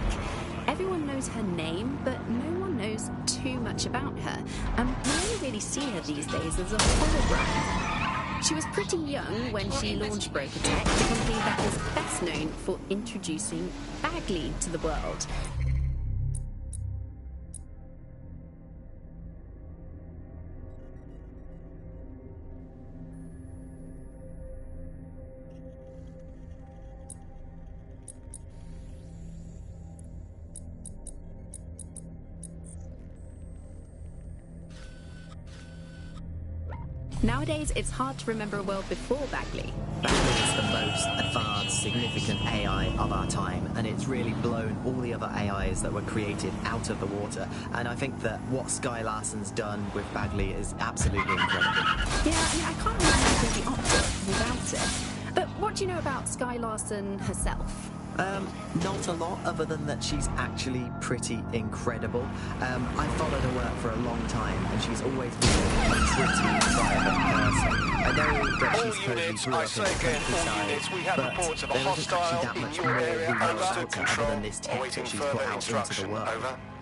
Everyone knows her name, but no one knows too much about her, and we only really see her these days as a hologram. She was pretty young when she launched Broker Tech, the company that is best known for introducing Bagley to the world. Nowadays, it's hard to remember a world before Bagley. Bagley is the most advanced, significant AI of our time, and it's really blown all the other AIs that were created out of the water. And I think that what Sky Larson's done with Bagley is absolutely incredible. Yeah, I can't imagine the opera without it. But what do you know about Sky Larson herself? Not a lot, other than that she's actually pretty incredible. I've followed her work for a long time, and she's always been a pretty private person. I know that she's supposedly grew up in the countryside, but there isn't actually that much more we know about her other than this tech that she's put out into the world.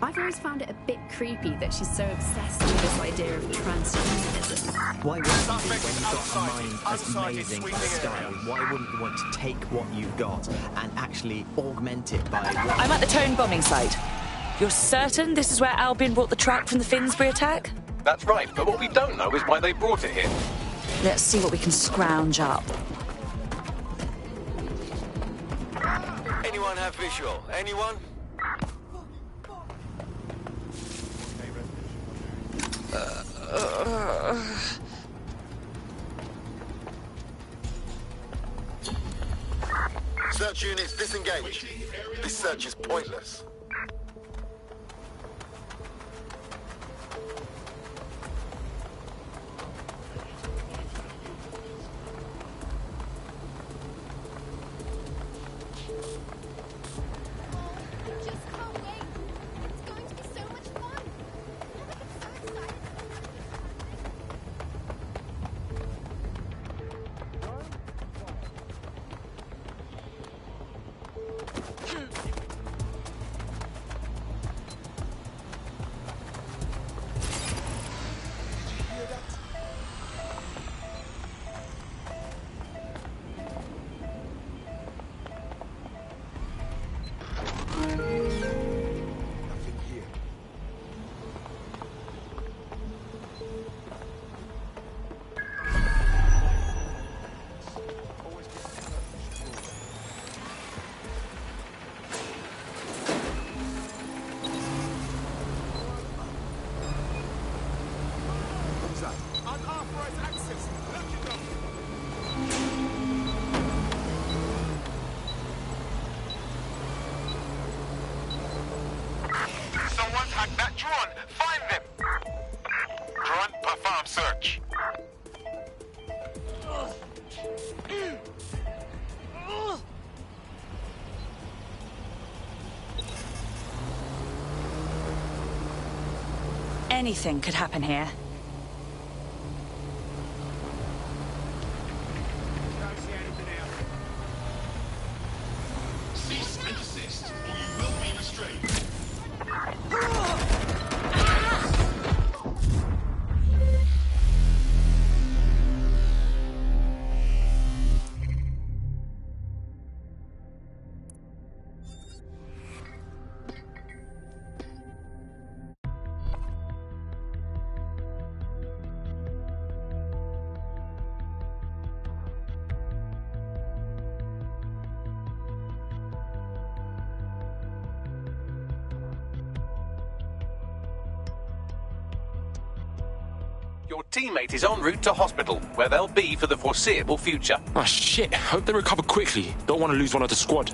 I've always found it a bit creepy that she's so obsessed with this idea of transhumanism. Why wouldn't you be when you've got a mind as amazing as Sky? Why wouldn't you want to take what you've got and actually augment it by... I'm at the Tone bombing site. You're certain this is where Albion brought the truck from the Finsbury attack? That's right, but what we don't know is why they brought it here. Let's see what we can scrounge up. Anyone have visual? Anyone? Search units disengaged. This search is pointless. Anything could happen here. Cease and desist, or you will be restrained. Your teammate is en route to hospital, where they'll be for the foreseeable future. Ah, shit. Hope they recover quickly. Don't want to lose one of the squad.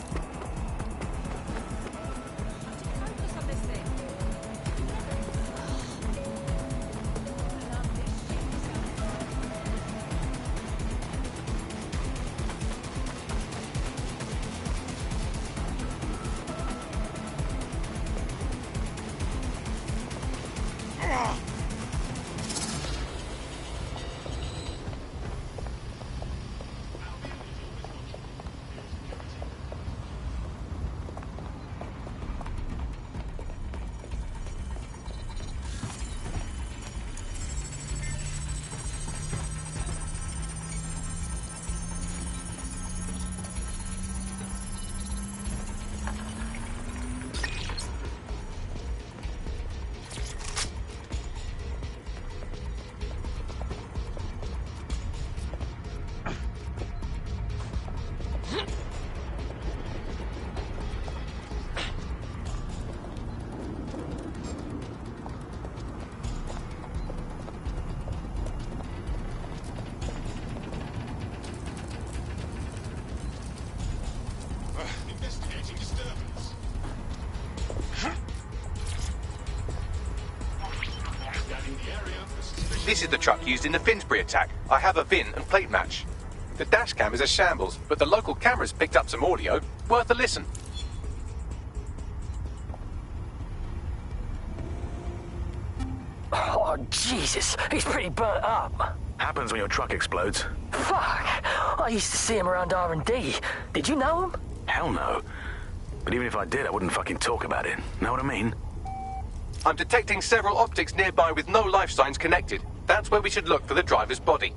Investigating disturbance. Scanning the area for suspicious. This is the truck used in the Finsbury attack. I have a VIN and plate match. The dash cam is a shambles, but the local cameras picked up some audio. Worth a listen. Oh, Jesus. He's pretty burnt up. Happens when your truck explodes. Fuck. I used to see him around R&D. Did you know him? Hell no. But even if I did, I wouldn't fucking talk about it. Know what I mean? I'm detecting several optics nearby with no life signs connected. That's where we should look for the driver's body.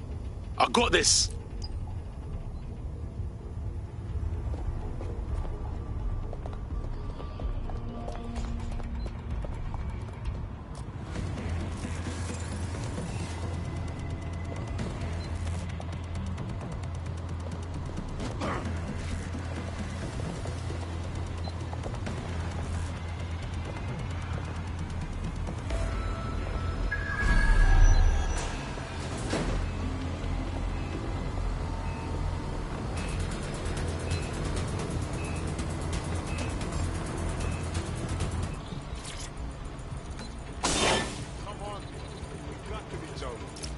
I got this.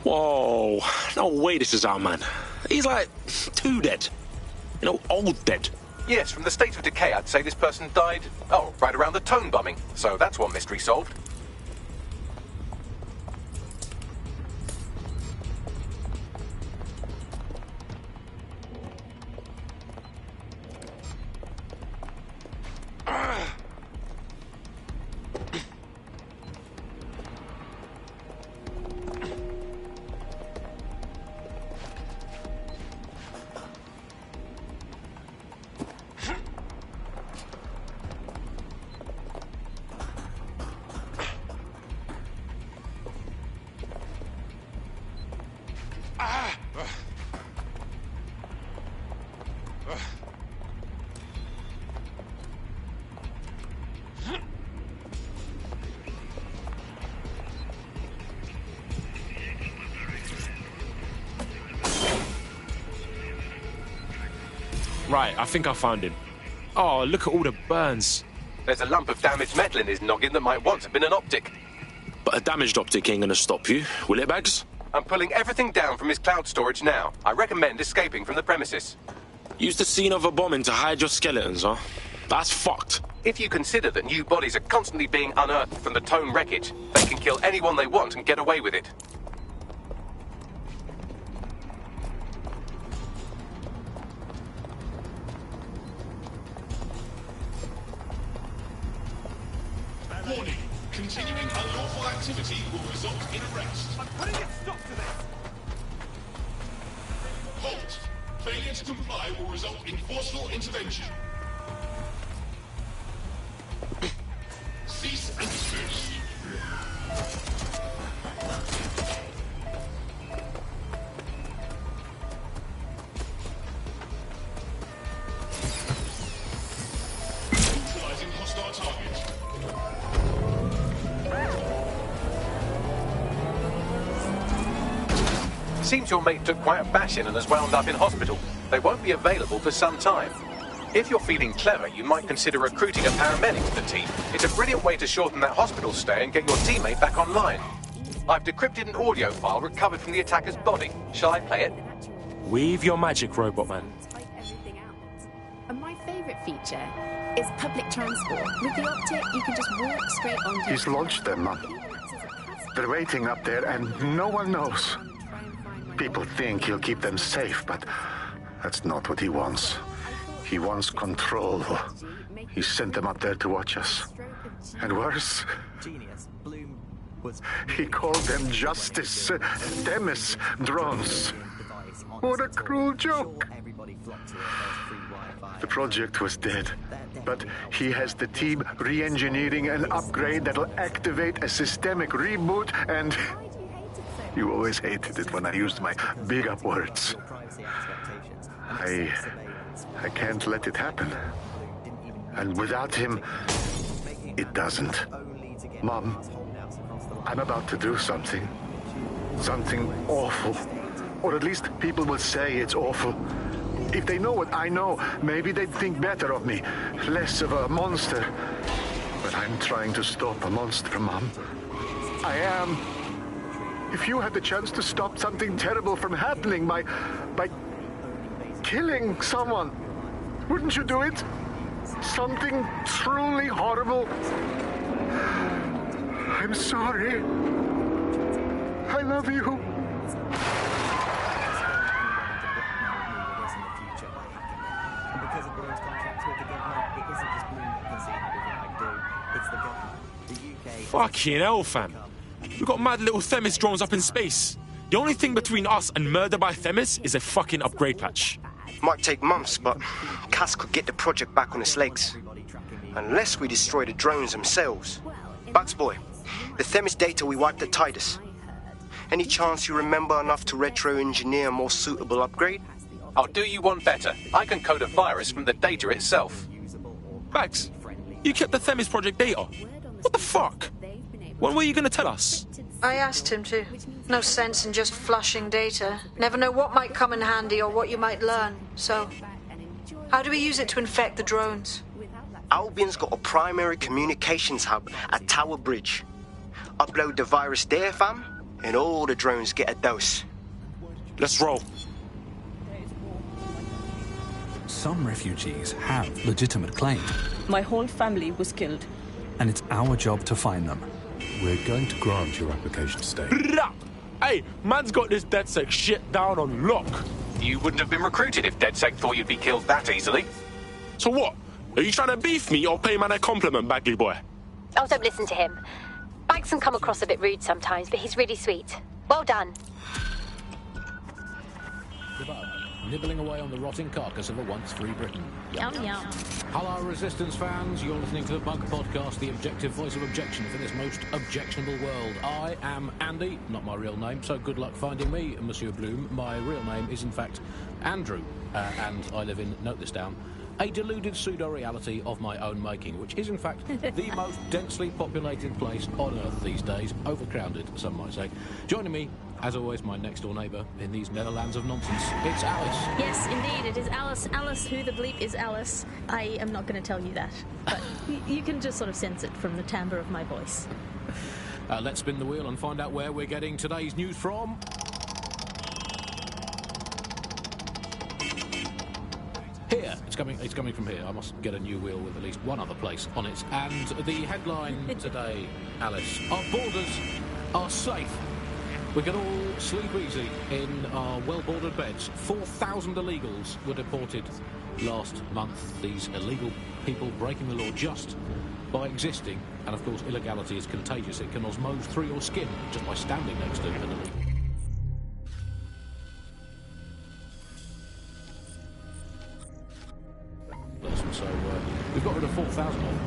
Whoa, no way this is our man. He's like 2 dead. You know, old dead. Yes, from the state of decay, I'd say this person died, right around the tone bombing. So that's one mystery solved. Right, I think I found him. Oh, look at all the burns. There's a lump of damaged metal in his noggin that might once have been an optic. But a damaged optic ain't gonna stop you, will it, Bags? I'm pulling everything down from his cloud storage now. I recommend escaping from the premises. Use the scene of a bombing to hide your skeletons, huh? That's fucked. If you consider that new bodies are constantly being unearthed from the Tone wreckage, they can kill anyone they want and get away with it. Warning. Continuing unlawful activity will result in arrest. I'm putting a stop to this! Halt. Failure to comply will result in forceful intervention. Cease and desist. Neutralizing hostile target. Seems your mate took quite a bashing and has wound up in hospital. They won't be available for some time. If you're feeling clever, you might consider recruiting a paramedic to the team. It's a brilliant way to shorten that hospital stay and get your teammate back online. I've decrypted an audio file recovered from the attacker's body. Shall I play it? Weave your magic, Robot Man. And my favourite feature is public transport. With the optic, you can just walk straight onto. He's launched them, Mum. They're waiting up there, and no one knows. People think he'll keep them safe, but that's not what he wants. He wants control. He sent them up there to watch us. And worse, he called them Justice Themis drones. What a cruel joke. The project was dead, but he has the team re-engineering an upgrade that'll activate a systemic reboot, and you always hated it when I used my big up words. I can't let it happen. And without him, it doesn't. Mom, I'm about to do something. Something awful. Or at least people will say it's awful. If they know what I know, maybe they'd think better of me. Less of a monster. But I'm trying to stop a monster, Mom. I am. If you had the chance to stop something terrible from happening by killing someone, wouldn't you do it? Something truly horrible. I'm sorry. I love you. Fucking hell, fam. We've got mad little Themis drones up in space. The only thing between us and murder by Themis is a fucking upgrade patch. Might take months, but Cass could get the project back on its legs. Unless we destroy the drones themselves. Bugs boy, the Themis data we wiped at Titus. Any chance you remember enough to retro-engineer a more suitable upgrade? I'll do you one better. I can code a virus from the data itself. Bags, you kept the Themis project data. What the fuck? When were you going to tell us? I asked him to. No sense in just flushing data. Never know what might come in handy or what you might learn. So, how do we use it to infect the drones? Albion's got a primary communications hub at Tower Bridge. Upload the virus there, fam, and all the drones get a dose. Let's roll. Some refugees have legitimate claims. My whole family was killed. And it's our job to find them. We're going to grant your application to stay. Hey, man's got this DedSec shit down on lock. You wouldn't have been recruited if DedSec thought you'd be killed that easily. So what? Are you trying to beef me or pay man a compliment, Bagley boy? Oh, don't listen to him. Bags can come across a bit rude sometimes, but he's really sweet. Well done. Nibbling away on the rotting carcass of a once-free Britain. Yum, yum. Hello, Resistance fans. You're listening to the Bunker Podcast, the objective voice of objection for this most objectionable world. I am Andy, not my real name, so good luck finding me, Monsieur Bloom. My real name is, in fact, Andrew, and I live in, note this down, a deluded pseudo-reality of my own making, which is, in fact, the most densely populated place on Earth these days. Overcrowded, some might say. Joining me, as always, my next-door neighbour in these Netherlands of nonsense. It's Alice. Yes, indeed, it is Alice. Alice, who the bleep is Alice? I am not going to tell you that, but you can just sort of sense it from the timbre of my voice. Let's spin the wheel and find out where we're getting today's news from. Here, it's coming from here. I must get a new wheel with at least one other place on it. And the headline today, Alice, our borders are safe. We can all sleep easy in our well-bordered beds. 4,000 illegals were deported last month. These illegal people breaking the law just by existing. And of course, illegality is contagious. It can osmose through your skin just by standing next to an illegal. So we've got rid of 4,000 of them.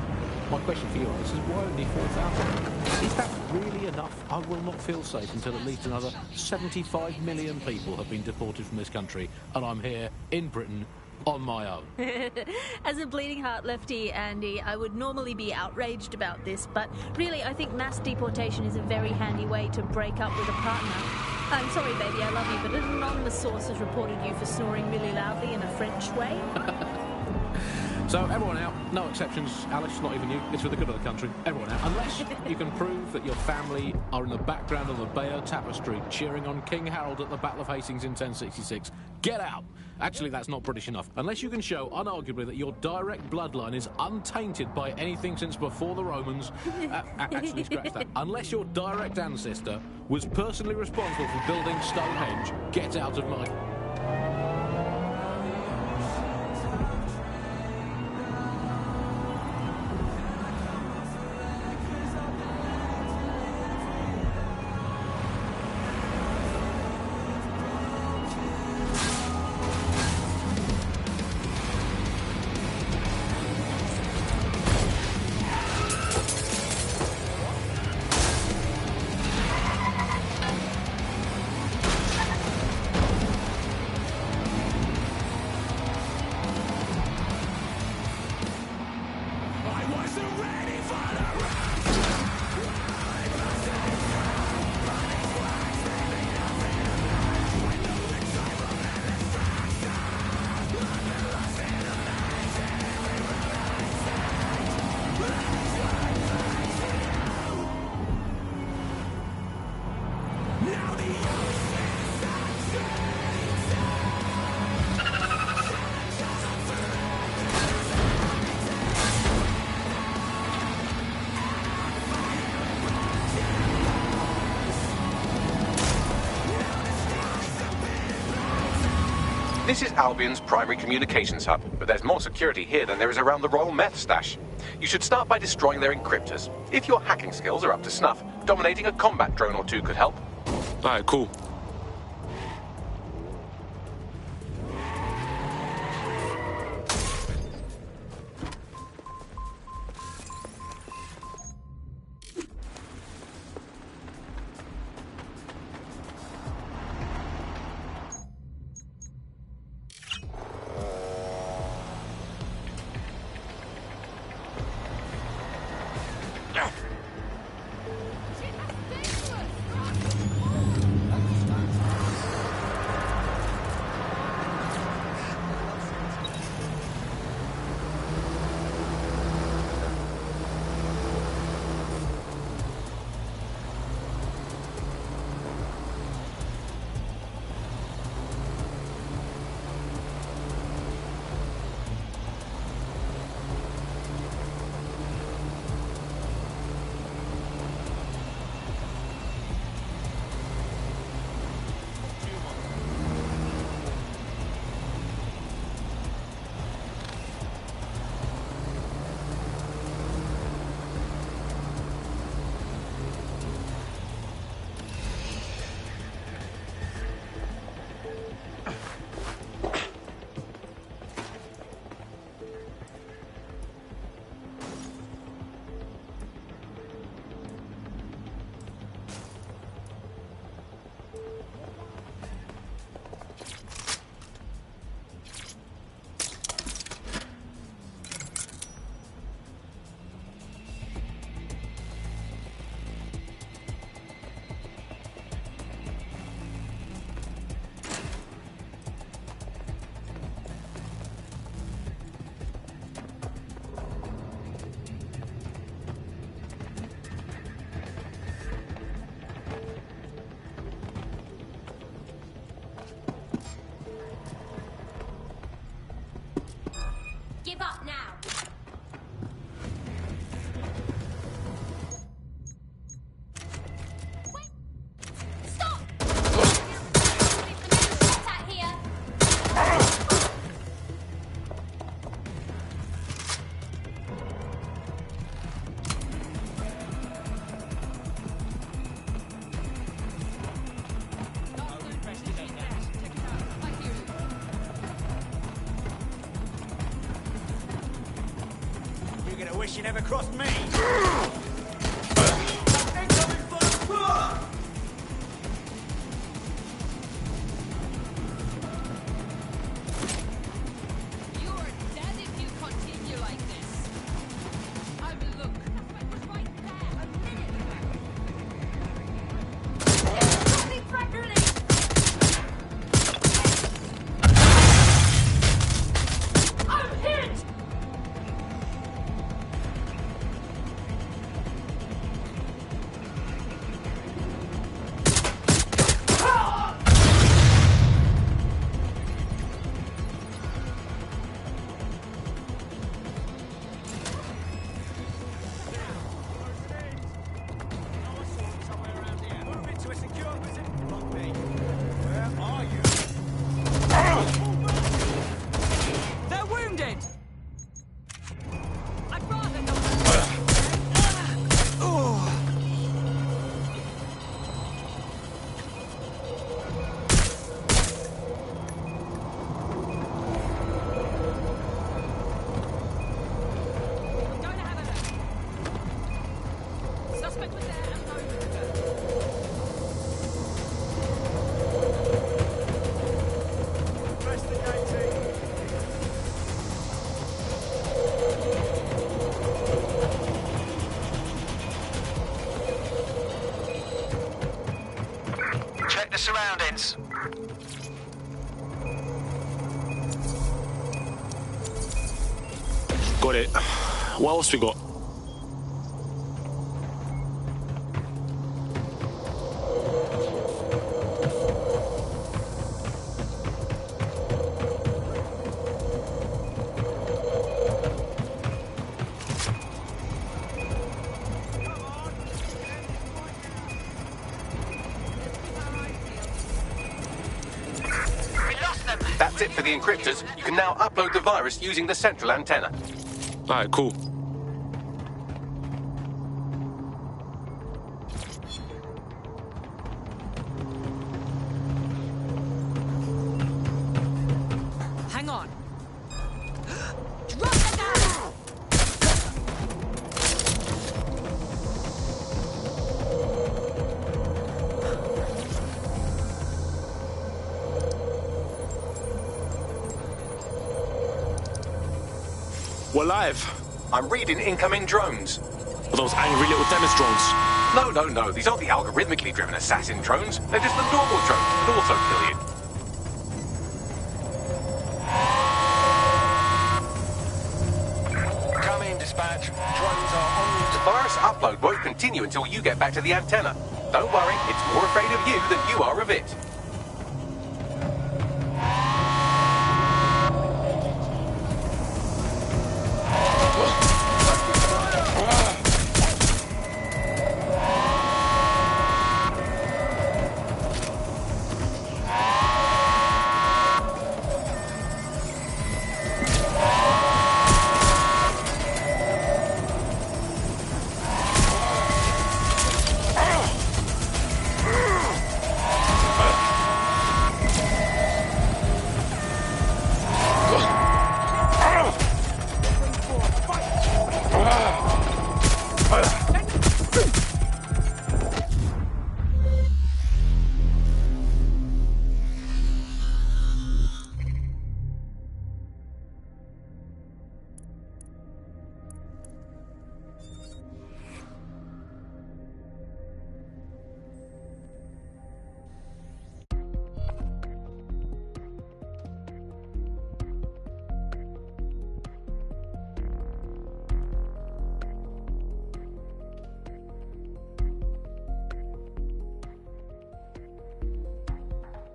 My question for you, Alice, is why only 4,000? Is that really enough? I will not feel safe until at least another 75 million people have been deported from this country, and I'm here in Britain on my own. As a bleeding heart lefty, Andy, I would normally be outraged about this, but really I think mass deportation is a very handy way to break up with a partner. I'm sorry, baby, I love you, but an anonymous source has reported you for snoring really loudly in a French way. So, everyone out. No exceptions, Alice, not even you. It's for the good of the country. Everyone out. Unless you can prove that your family are in the background of the Bayeux Tapestry cheering on King Harold at the Battle of Hastings in 1066. Get out! Actually, that's not British enough. Unless you can show, unarguably, that your direct bloodline is untainted by anything since before the Romans. Actually, scratch that. Unless your direct ancestor was personally responsible for building Stonehenge, get out of my... This is Albion's primary communications hub, but there's more security here than there is around the Royal Meth Stash. You should start by destroying their encryptors. If your hacking skills are up to snuff, dominating a combat drone or two could help. Alright, cool. give up now. Stop! At here. You're gonna wish you never crossed me. You are dead if you continue like this. I will look. Right there. A minute. Something frightening. I'm hit. They're wounded! I'd rather not. Suspect was there and Check the surroundings. Got it. What else we got? That's it for the encryptors. You can now upload the virus using the central antenna. Alright, cool. hang on. Drop the gun! We're live. I'm reading incoming drones. Are those angry little Themis drones? No. These aren't the algorithmically driven assassin drones. They're just the normal drones that also kill you. Come in, dispatch. Drones are en route. The virus upload won't continue until you get back to the antenna. Don't worry, it's more afraid of you than you are of it.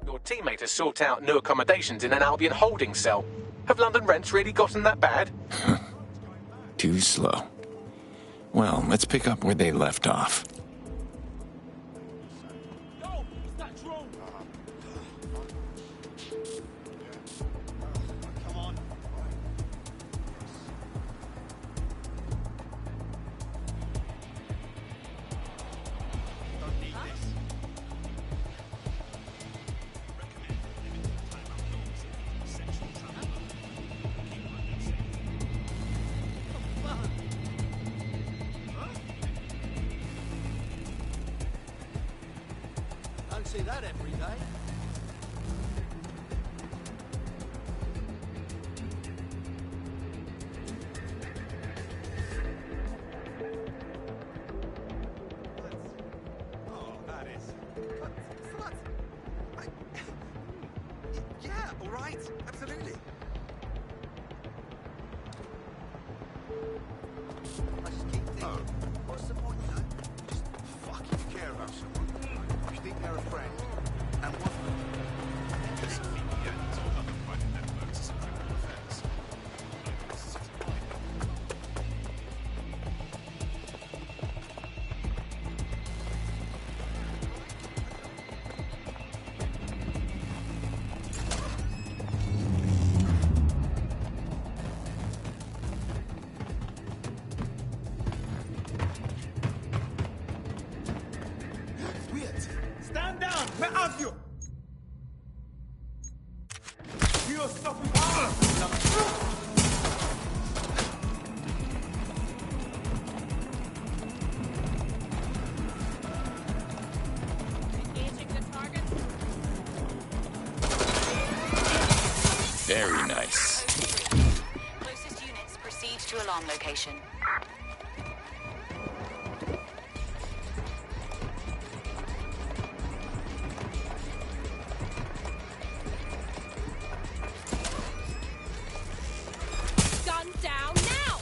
Your teammate has sought out new accommodations in an Albion holding cell. Have London rents really gotten that bad? Too slow. Well, let's pick up where they left off. Don't see that every day. Oh, that is. Yeah, all right, absolutely. Oh, what's the point, you know? Just fucking care about someone. You think they're a friend, and what? Stand down! Where are you? You're stopping. Very nice. Closest units proceed to alarm location. Gun down now!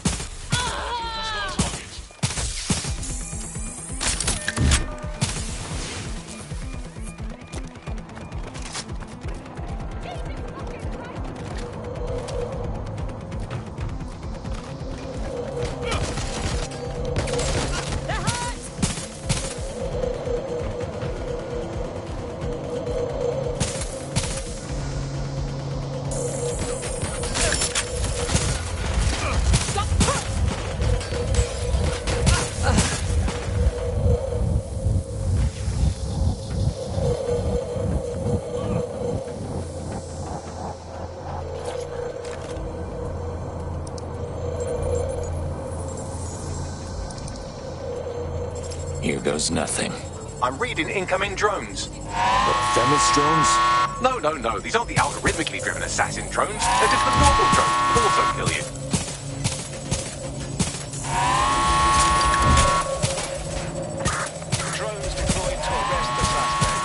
Here goes nothing. I'm reading incoming drones. The Themis drones? No. These aren't the algorithmically driven assassin drones. They're just the normal drones that also kill you. Drones deployed to arrest the suspect.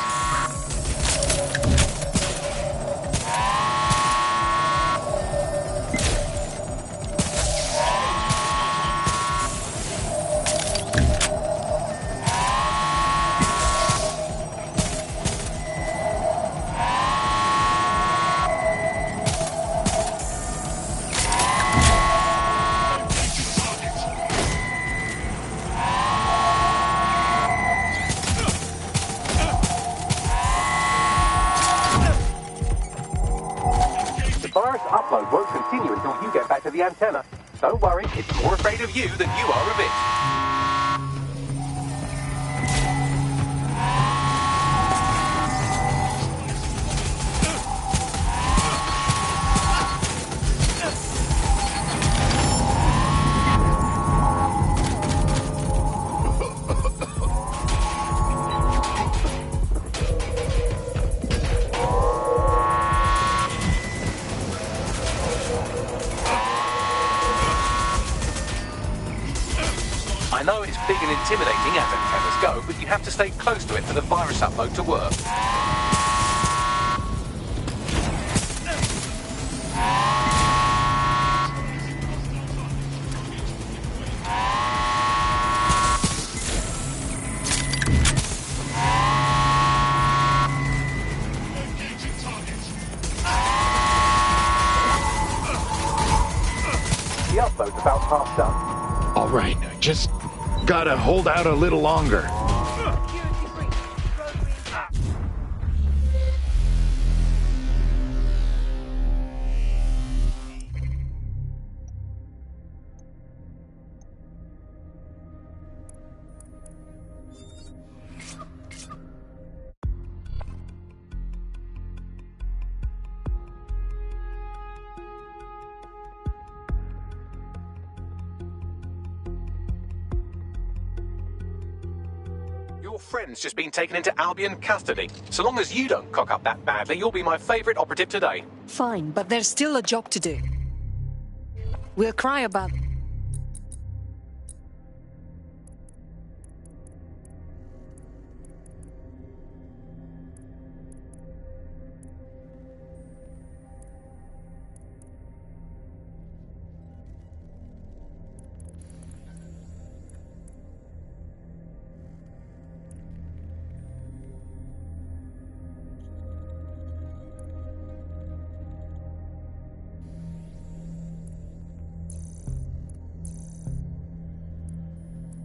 The virus upload won't continue until you get back to the antenna. Don't worry, it's more afraid of you than you are of it. I know it's big and intimidating as antennas go, but you have to stay close to it for the virus upload to work. The upload's about half done. All right, just gotta hold out a little longer. Your friend's just been taken into Albion custody. So long as you don't cock up that badly, you'll be my favourite operative today. Fine, but there's still a job to do. We'll cry about...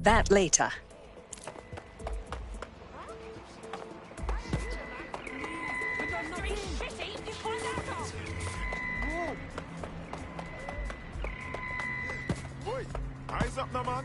that later. Boy, eyes up now, man.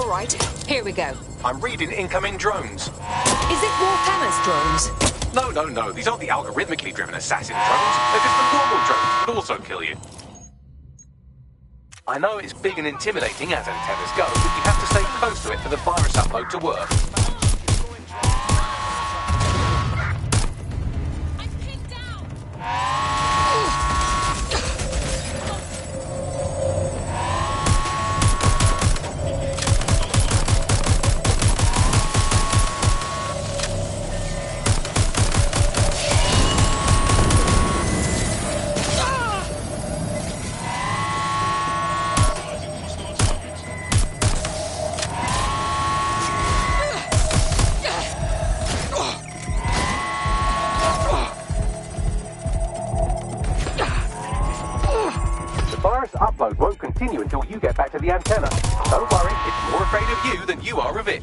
Right, here we go. I'm reading incoming drones. Is it Warhammer's drones? No. These aren't the algorithmically driven assassin drones. They're just the normal drones that would also kill you. I know it's big and intimidating as antennas go, but you have to stay close to it for the virus upload to work. Upload won't continue until you get back to the antenna. Don't worry, it's more afraid of you than you are of it.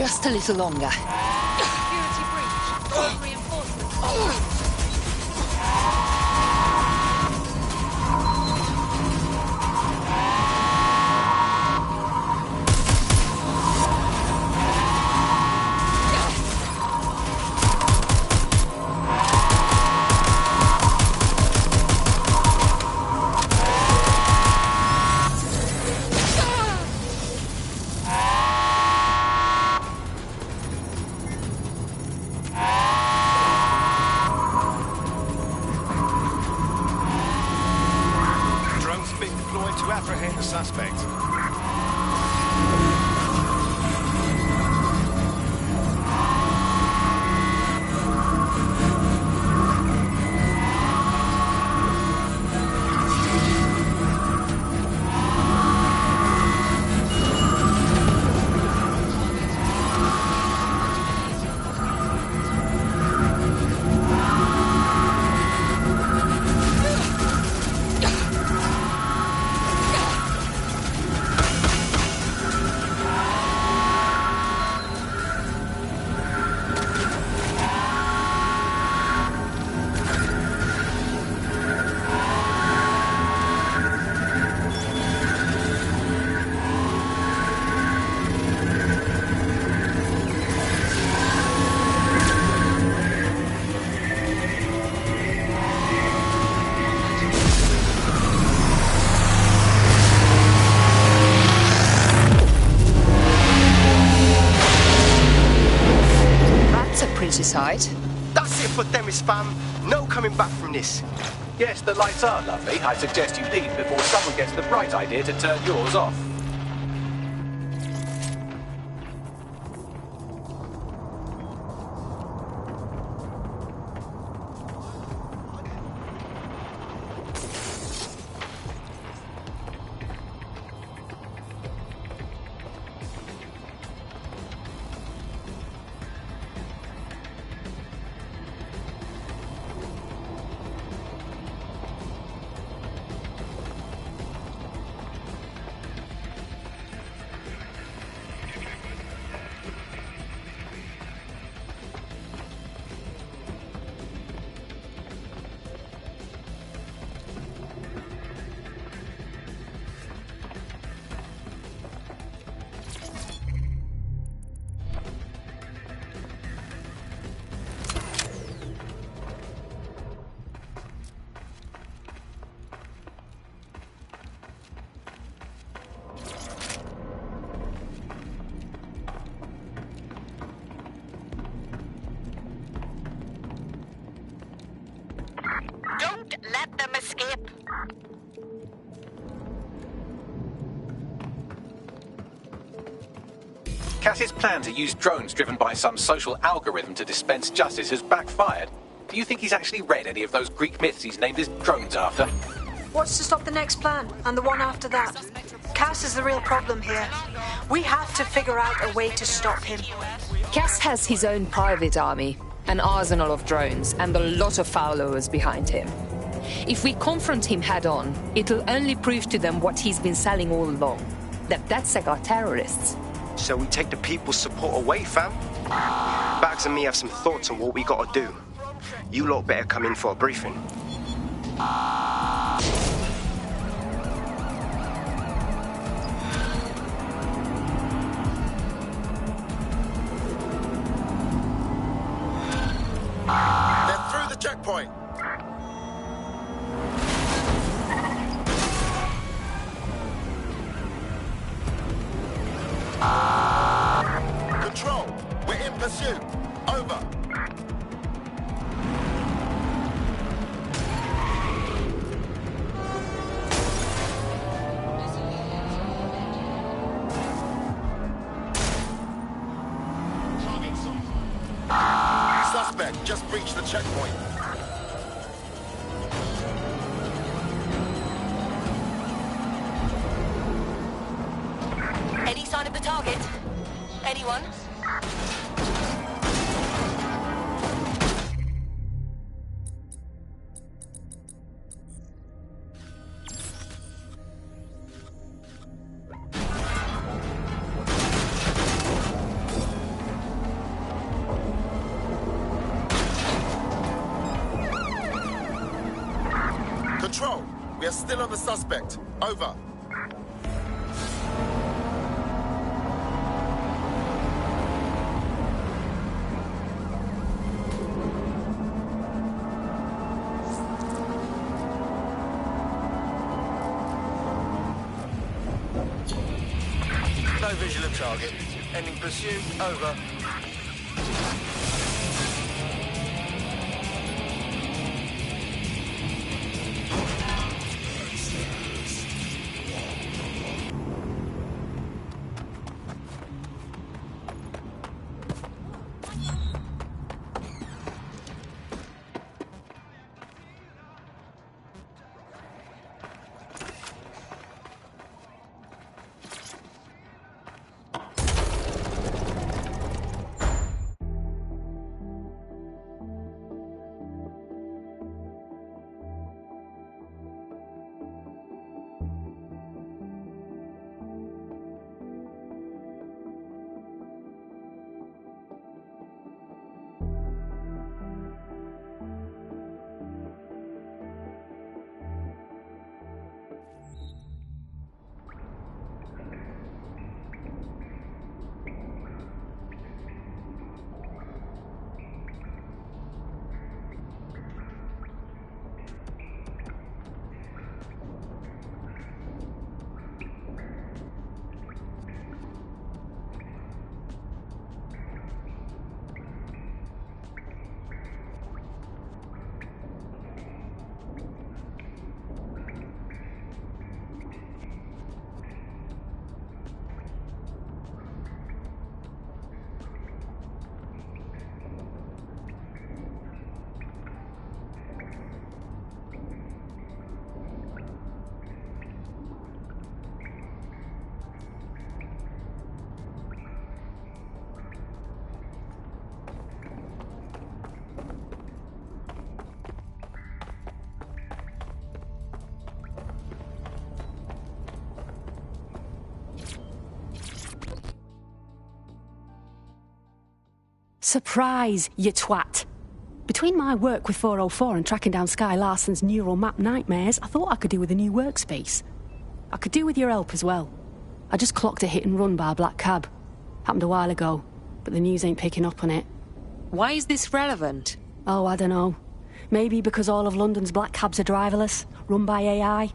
Just a little longer. Security breach. Call reinforcements. To apprehend the suspect. Side. That's it for Themis, fam. No coming back from this. Yes, the lights are lovely. I suggest you leave before someone gets the bright idea to turn yours off. Don't let them escape. Cass's plan to use drones driven by some social algorithm to dispense justice has backfired. Do you think he's actually read any of those Greek myths he's named his drones after? What's to stop the next plan and the one after that? Cass is the real problem here. We have to figure out a way to stop him. Cass has his own private army, an arsenal of drones, and a lot of followers behind him. If we confront him head-on, it'll only prove to them what he's been selling all along, that DedSec are terrorists. So we take the people's support away, fam? Bags and me have some thoughts on what we gotta do. You lot better come in for a briefing. They're through the checkpoint. Control, we're in pursuit. Over. Suspect just breached the checkpoint. Any sign of the target? Anyone? We are still on the suspect. Over. No visual of target. Ending pursuit. Over. Surprise, you twat. Between my work with 404 and tracking down Sky Larson's neural map nightmares, I thought I could do with a new workspace. I could do with your help as well. I just clocked a hit and run by a black cab. Happened a while ago, but the news ain't picking up on it. Why is this relevant? Oh, I don't know. Maybe because all of London's black cabs are driverless, run by AI.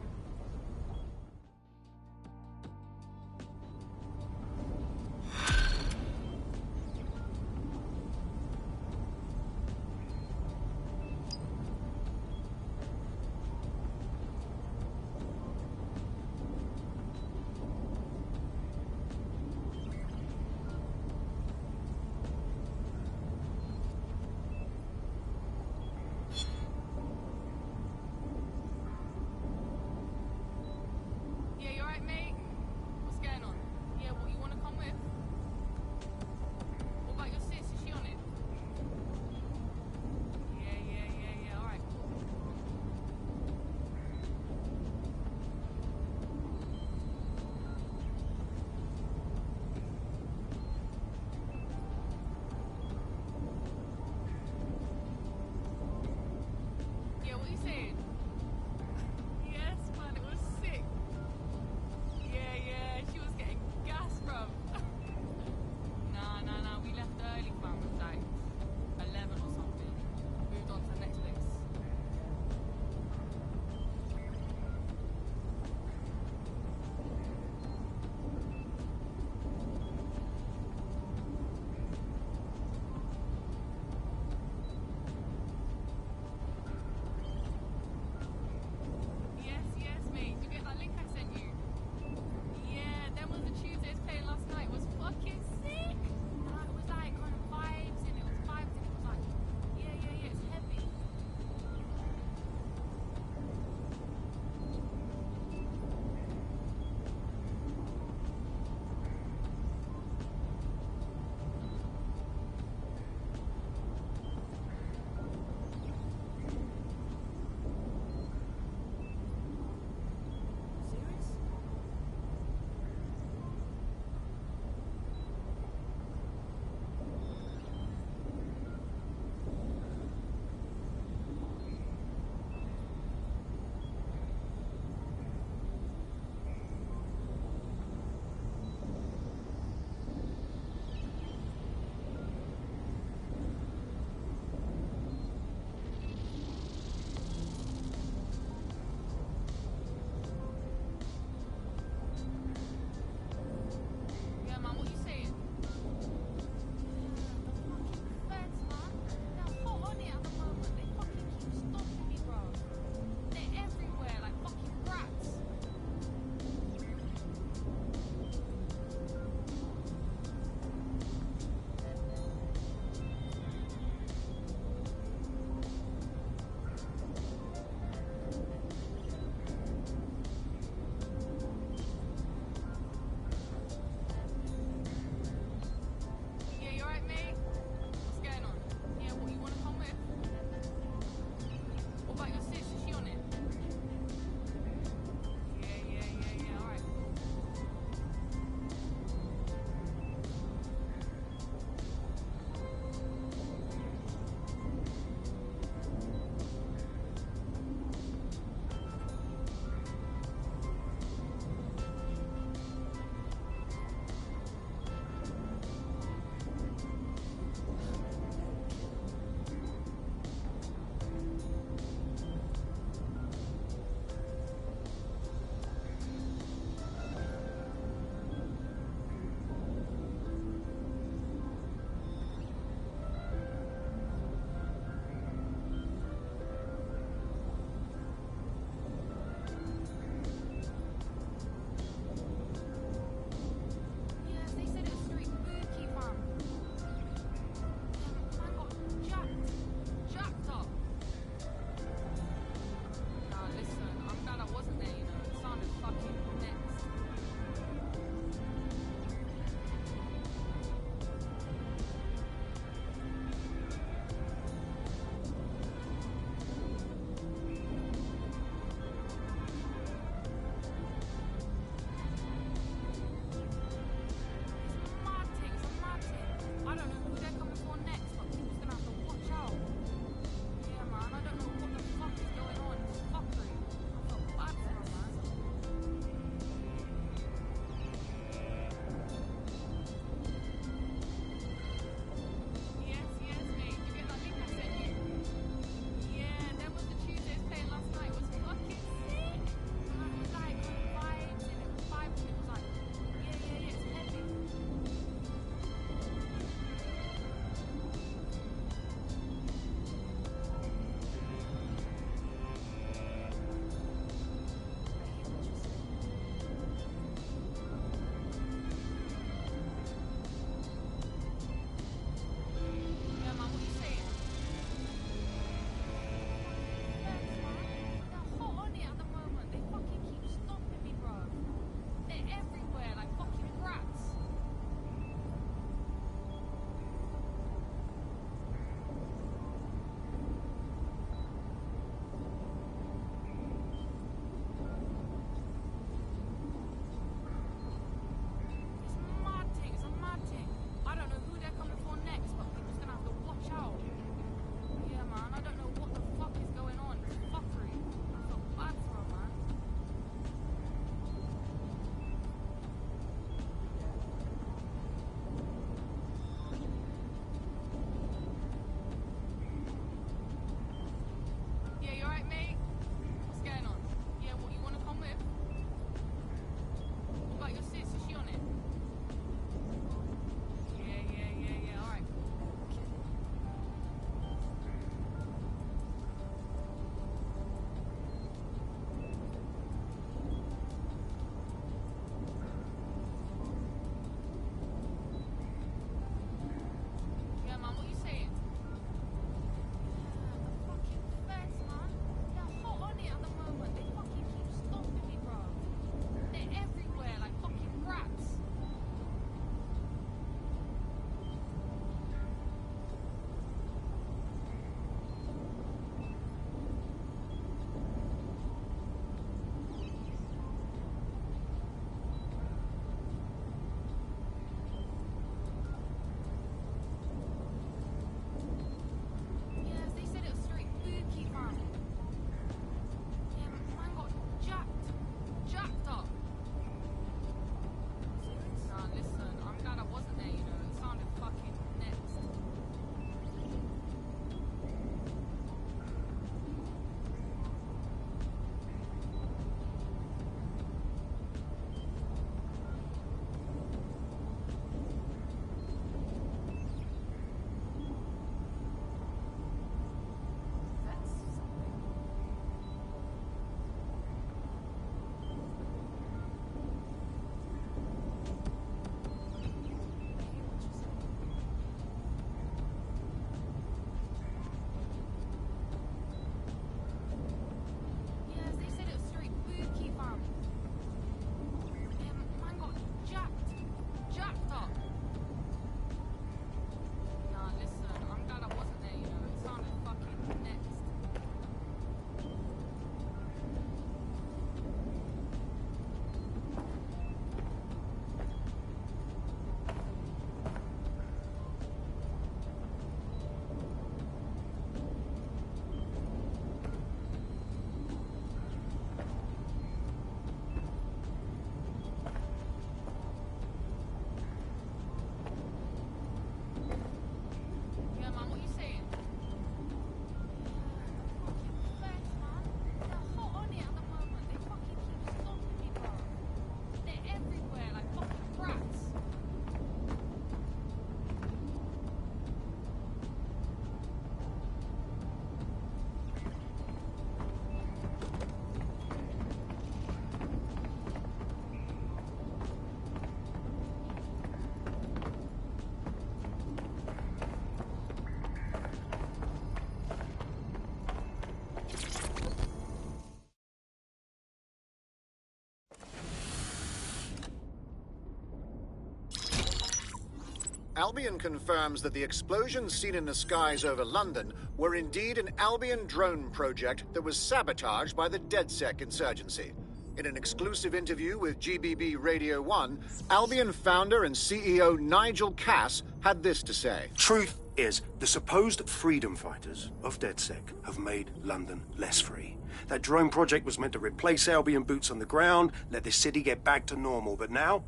Albion confirms that the explosions seen in the skies over London were indeed an Albion drone project that was sabotaged by the DedSec insurgency. In an exclusive interview with GBB Radio 1, Albion founder and CEO Nigel Cass had this to say. Truth is, the supposed freedom fighters of DedSec have made London less free. That drone project was meant to replace Albion boots on the ground, let the city get back to normal, but now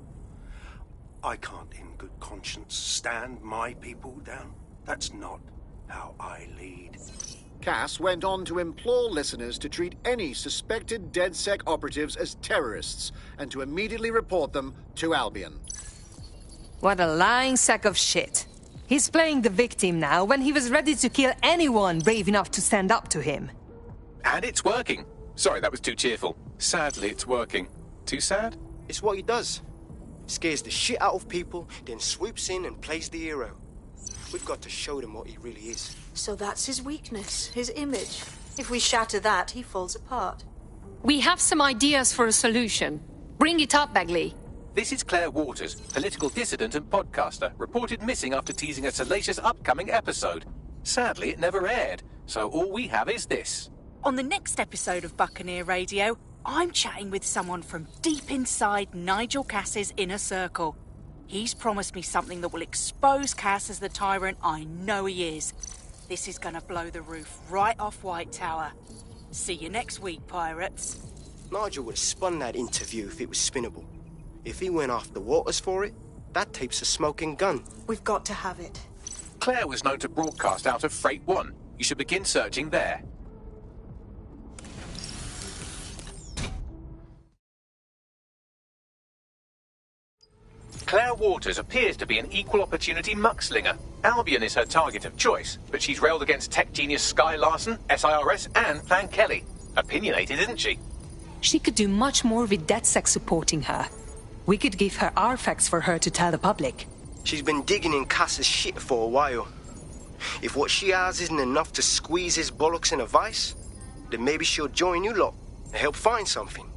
I can't in good conscience stand my people down. That's not how I lead. Cass went on to implore listeners to treat any suspected DedSec operatives as terrorists and to immediately report them to Albion. What a lying sack of shit. He's playing the victim now when he was ready to kill anyone brave enough to stand up to him. And it's working. Sorry, that was too cheerful. Sadly, it's working. Too sad? It's what he does. Scares the shit out of people, then swoops in and plays the hero. We've got to show them what he really is. So that's his weakness, his image. If we shatter that, he falls apart. We have some ideas for a solution. Bring it up, Bagley. This is Claire Waters, political dissident and podcaster, reported missing after teasing a salacious upcoming episode. Sadly, it never aired, so all we have is this. On the next episode of Buccaneer Radio, I'm chatting with someone from deep inside Nigel Cass's inner circle. He's promised me something that will expose Cass as the tyrant I know he is. This is gonna blow the roof right off White Tower. See you next week, pirates. Nigel would have spun that interview if it was spinnable. If he went after Waters for it, that tape's a smoking gun. We've got to have it. Claire was known to broadcast out of Freight 1. You should begin searching there. Claire Waters appears to be an equal opportunity muckslinger. Albion is her target of choice, but she's railed against tech genius Sky Larson, SIRS, and Plan Kelly. Opinionated, isn't she? She could do much more with DedSec supporting her. We could give her our facts for her to tell the public. She's been digging in Cass's shit for a while. If what she has isn't enough to squeeze his bollocks in a vice, then maybe she'll join you lot and help find something.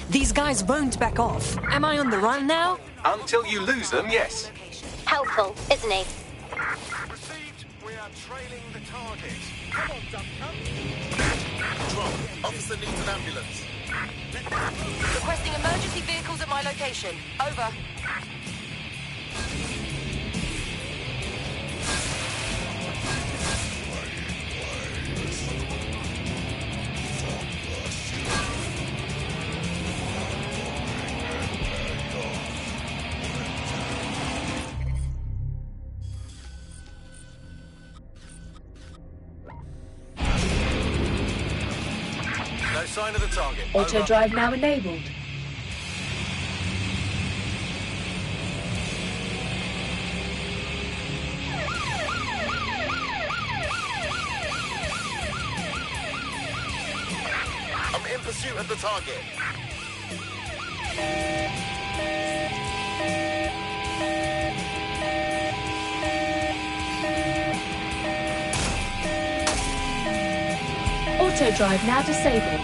These guys won't back off. Am I on the run now? Until you lose them, yes. Helpful, isn't he? Received. We are trailing the target. Come on, Duncan. Drone. Officer needs an ambulance. Requesting emergency vehicles at my location. Over. No sign of the target. Auto Over. drive now enabled. I'm in pursuit of the target. Auto drive now disabled.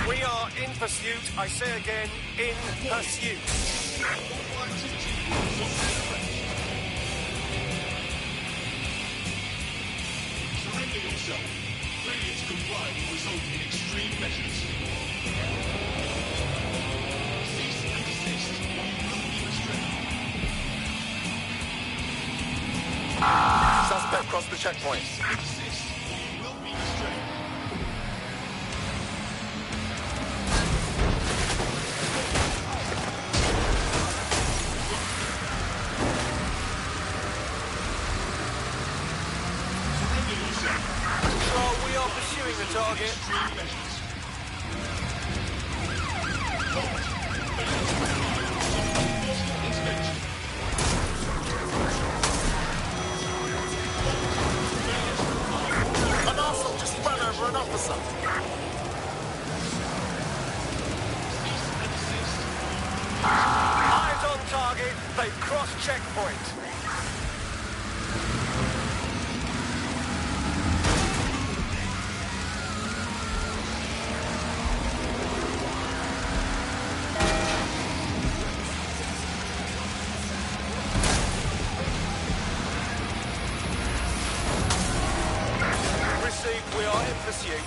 We are in pursuit. I say again, in pursuit. Surrender yourself. Failure to comply will result in extreme measures. Cease and desist, or you will be restrained. Suspect crossed the checkpoint. Cease and desist, or you will be restrained. Surrender yourself. Control, we are pursuing the target. Extreme measures. Inspection. An arsehole just ran over an officer. Eyes on target. They've crossed checkpoint. Received. We are in pursuit.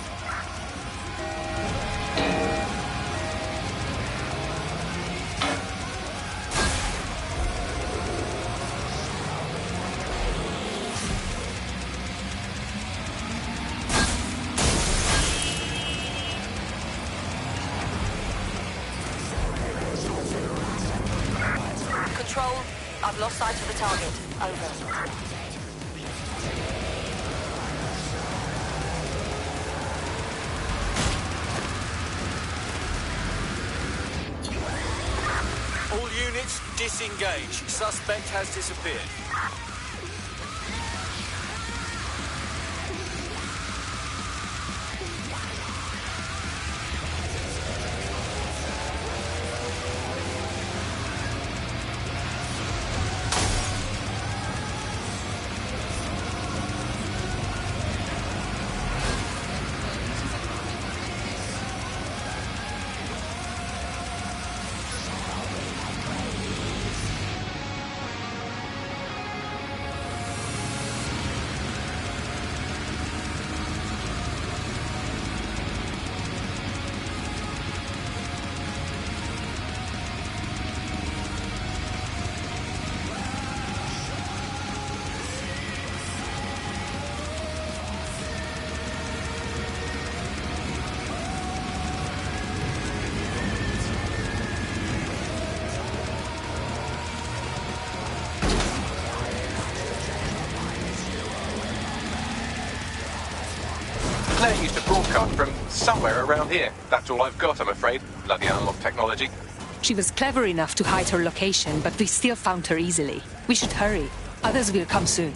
Control, I've lost sight of the target. Over. All units, disengage. Suspect has disappeared. Claire used to broadcast from somewhere around here. That's all I've got, I'm afraid. Bloody analog technology. She was clever enough to hide her location, but we still found her easily. We should hurry. Others will come soon.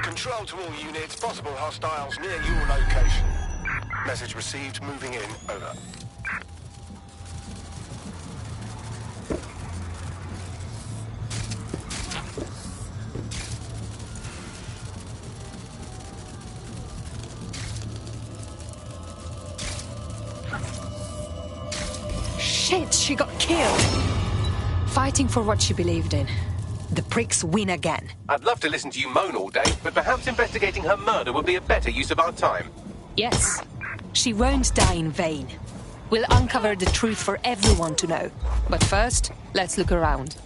Control to all units, possible hostiles near your location. Message received, moving in, over. Shit, she got killed! Fighting for what she believed in. The pricks win again. I'd love to listen to you moan all day, but perhaps investigating her murder would be a better use of our time. Yes. She won't die in vain. We'll uncover the truth for everyone to know. But first, let's look around.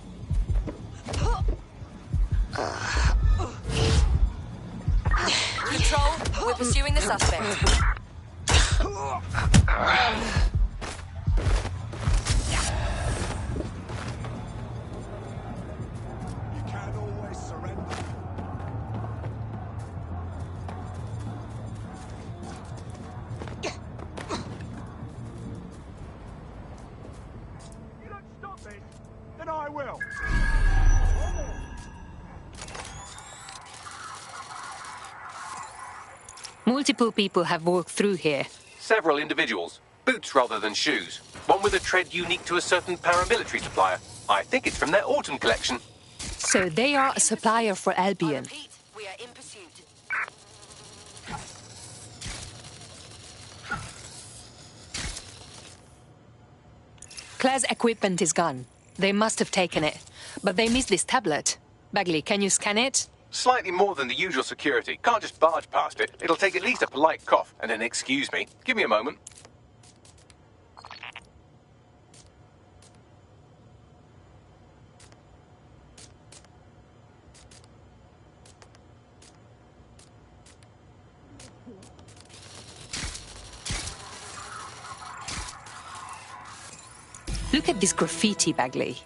Control, we're pursuing the suspect. Multiple people have walked through here. Several individuals. Boots rather than shoes. One with a tread unique to a certain paramilitary supplier. I think it's from their autumn collection. So they are a supplier for Albion. We are in pursuit. Claire's equipment is gone. They must have taken it. But they missed this tablet. Bagley, can you scan it? Slightly more than the usual security. Can't just barge past it. It'll take at least a polite cough and an excuse me. Give me a moment. Look at this graffiti, Bagley.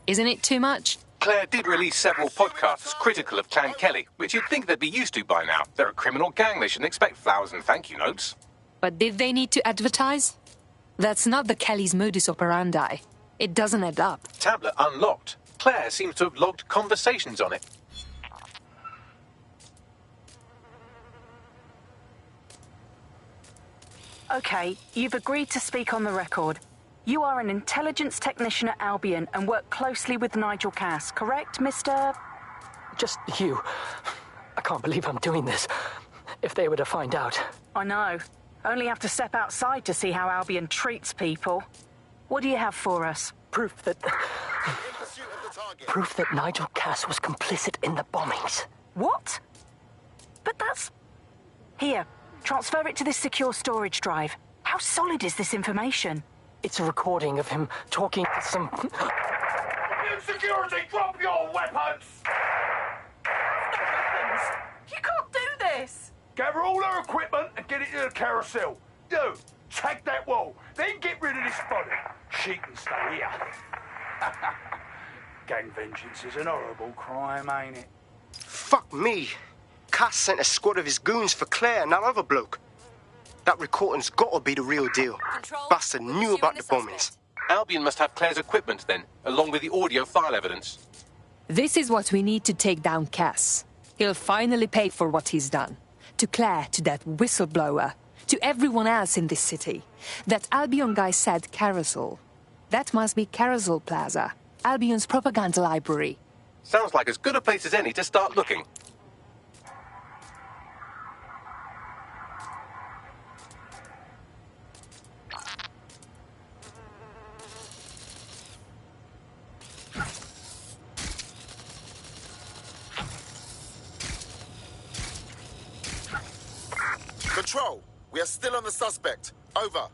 Isn't it too much? Claire did release several podcasts critical of Clan Kelly, which you'd think they'd be used to by now. They're a criminal gang. They shouldn't expect flowers and thank you notes. But did they need to advertise? That's not the Kelly's modus operandi. It doesn't add up. Tablet unlocked. Claire seems to have logged conversations on it. Okay, you've agreed to speak on the record. You are an intelligence technician at Albion and work closely with Nigel Cass, correct, Mr...? Just you. I can't believe I'm doing this. If they were to find out. I know. Only have to step outside to see how Albion treats people. What do you have for us? Proof that Nigel Cass was complicit in the bombings. What? But that's... Here, transfer it to this secure storage drive. How solid is this information? It's a recording of him talking to some... Security, drop your weapons! You can't do this! Gather all her equipment and get it to the carousel. You, tag that wall, then get rid of this body. She can stay here. Gang vengeance is an horrible crime, ain't it? Fuck me. Cass sent a squad of his goons for Claire and that other bloke. That recording's gotta be the real deal. Bastard knew about the bombings. Albion must have Claire's equipment then, along with the audio file evidence. This is what we need to take down Cass. He'll finally pay for what he's done. To Claire, to that whistleblower, to everyone else in this city. That Albion guy said carousel. That must be Carousel Plaza, Albion's propaganda library. Sounds like as good a place as any to start looking. Control, we are still on the suspect. Over.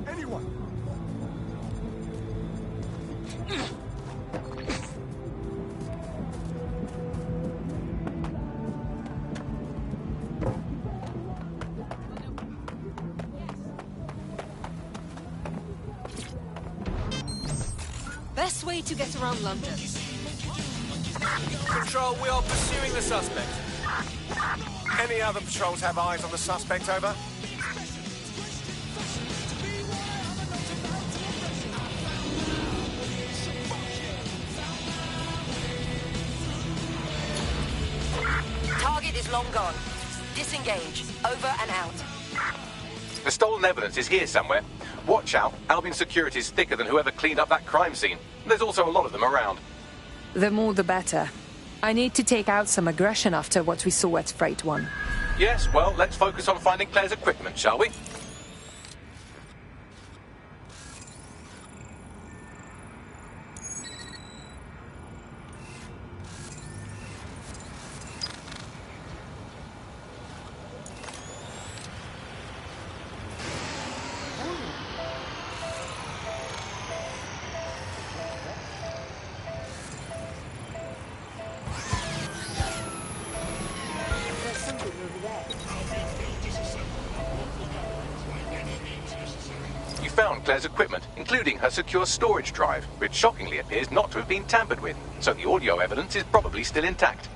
Anyone? Best way to get around London. Control, we are pursuing the suspect. Any other patrols have eyes on the suspect, over? Target is long gone. Disengage. Over and out. The stolen evidence is here somewhere. Watch out, Albion security is thicker than whoever cleaned up that crime scene. There's also a lot of them around. The more the better. I need to take out some aggression after what we saw at Freight 1. Yes, well, let's focus on finding Claire's equipment, shall we? You found Claire's equipment, including her secure storage drive, which shockingly appears not to have been tampered with, so the audio evidence is probably still intact.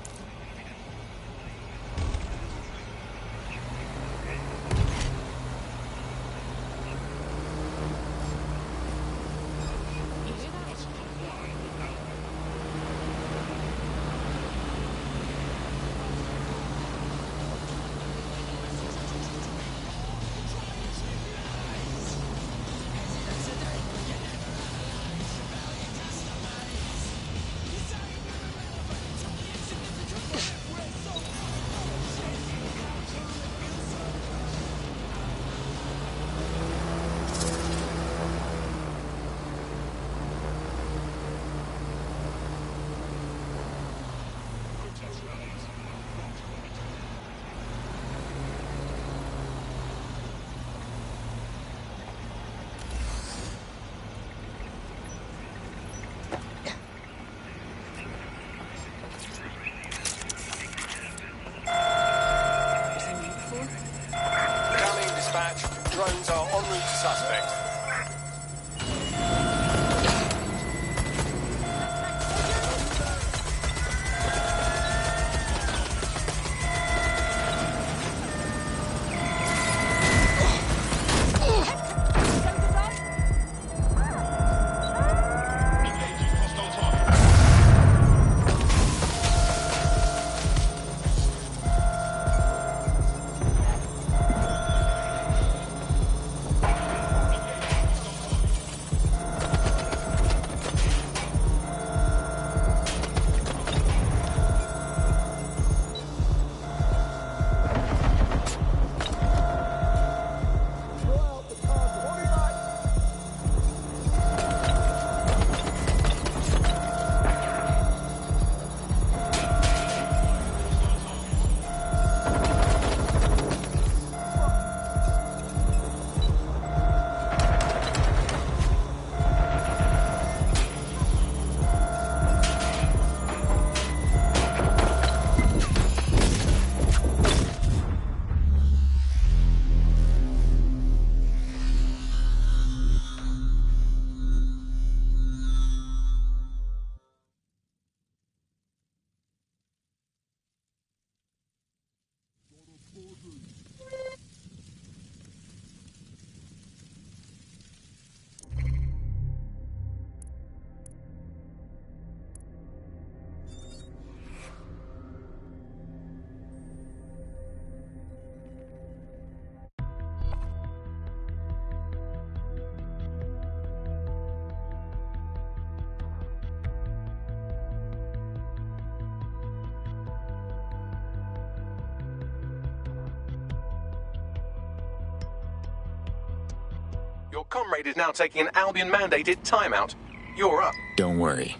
Your comrade is now taking an Albion-mandated timeout. You're up. Don't worry.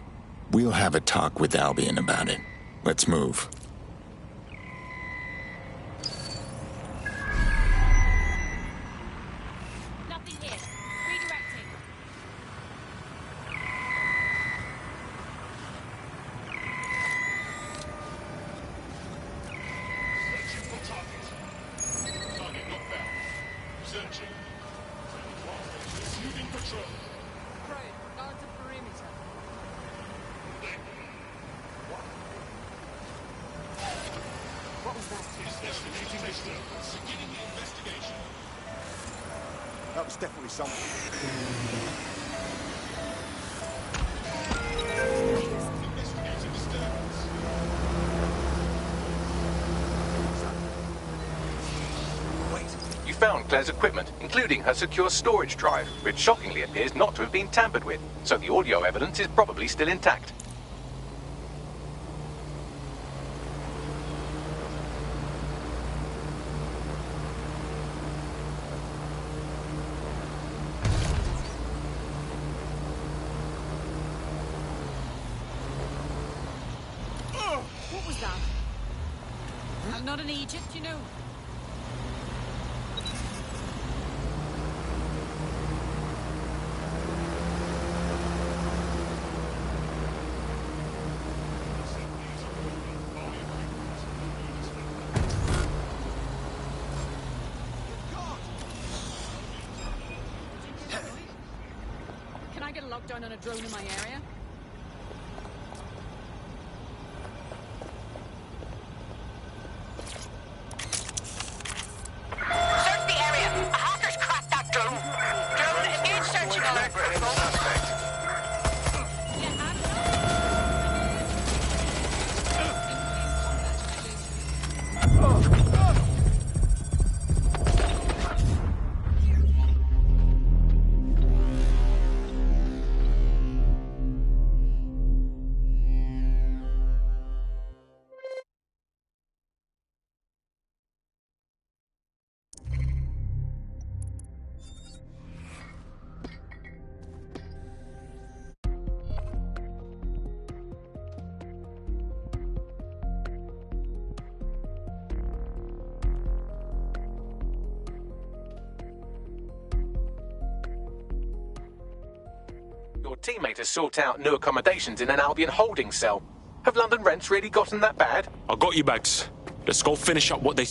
We'll have a talk with Albion about it. Let's move. Nothing here. Redirecting. Searching for target. Target not found. Searching. Resuming patrol. Crane, guard the perimeter. What was that? Is estimating disturbance. Beginning the investigation. That was definitely something. Investigating disturbance. You found Claire's equipment, including her secure storage drive, which shockingly appears not to have been tampered with, so the audio evidence is probably still intact. What was that? I'm not in Egypt, you know. Can I get a lockdown on a drone in my area? Search the area. A hacker's cracked that drone. Drone, engage searching alert. Your teammate has sought out new accommodations in an Albion holding cell. Have London rents really gotten that bad? I got you, Bags. Let's go finish up what they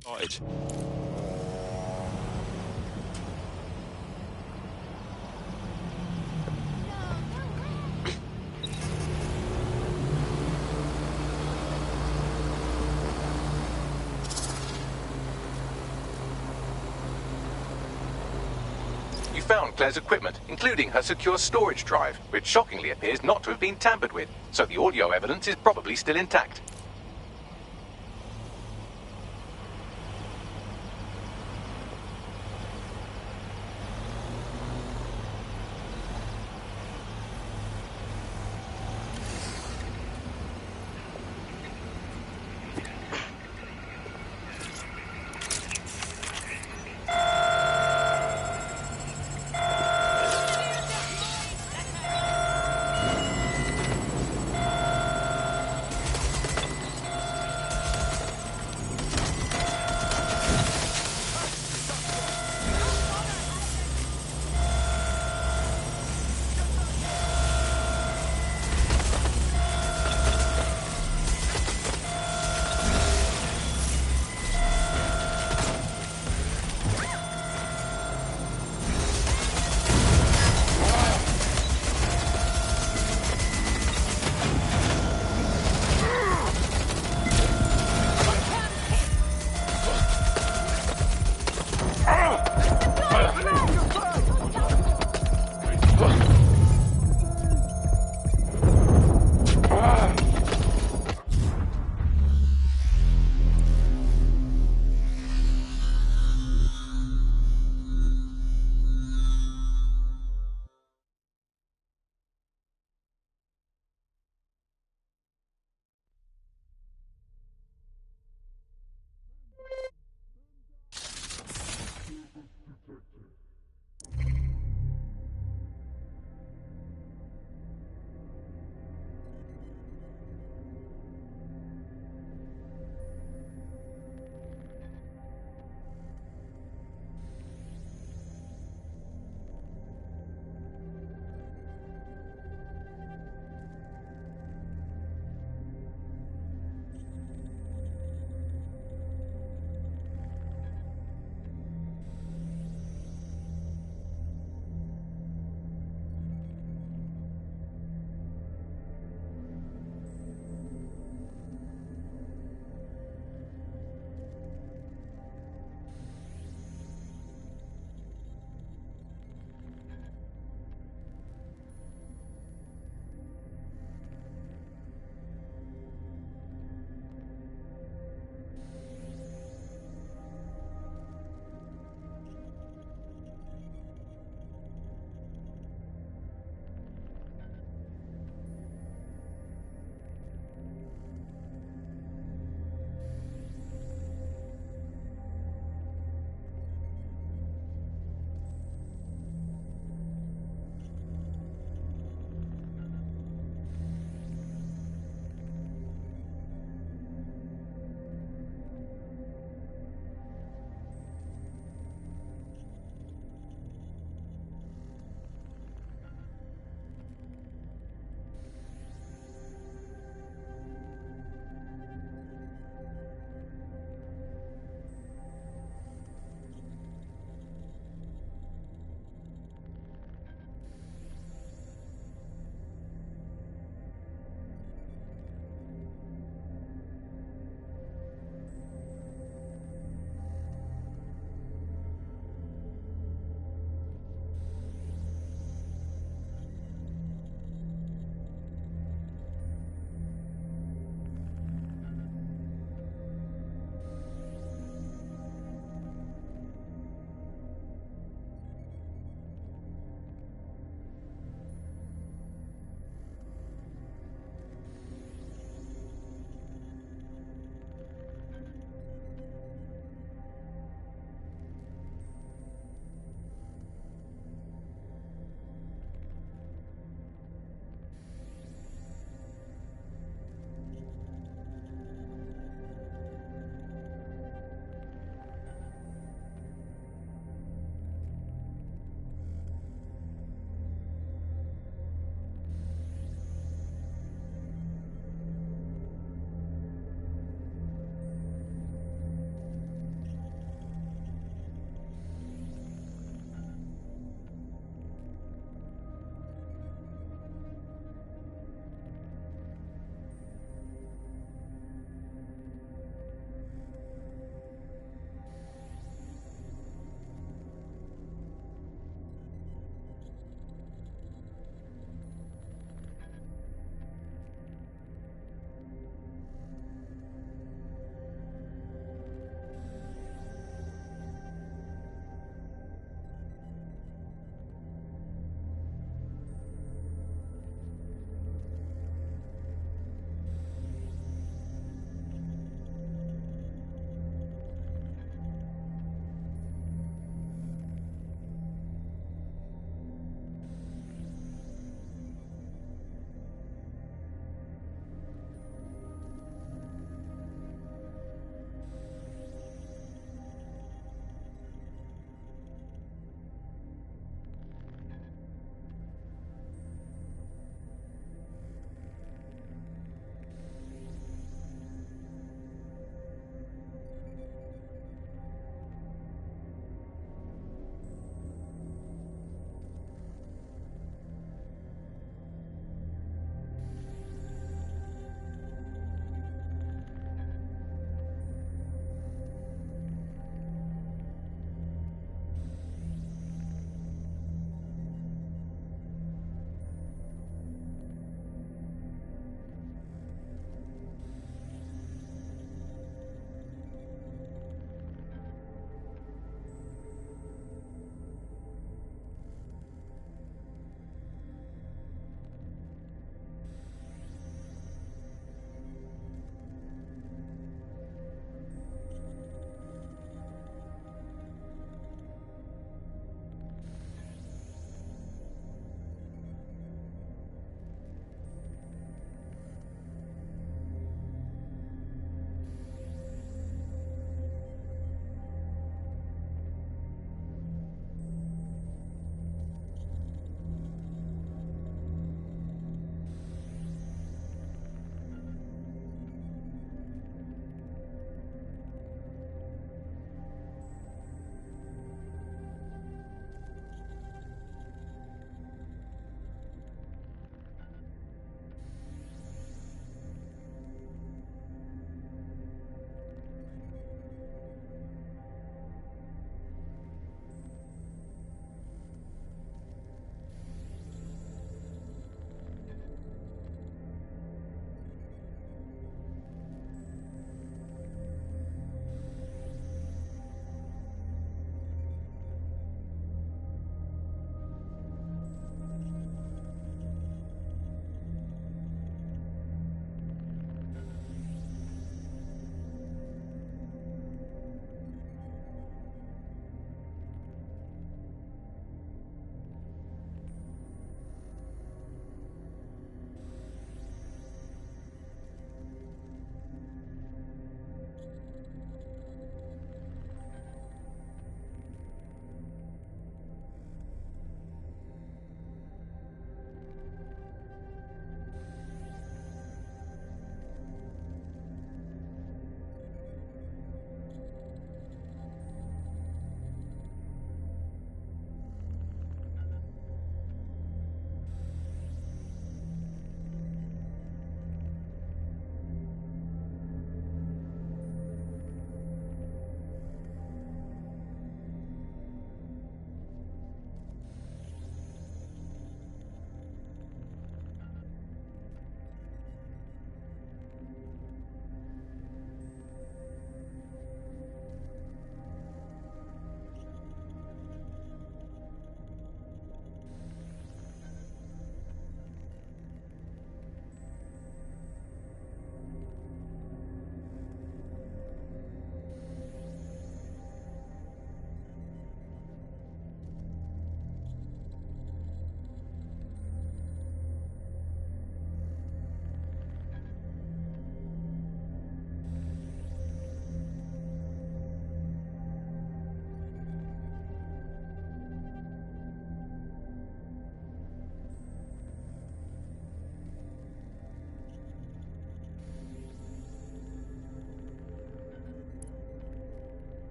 started. You found Claire's equipment, including her secure storage drive, which shockingly appears not to have been tampered with, so the audio evidence is probably still intact.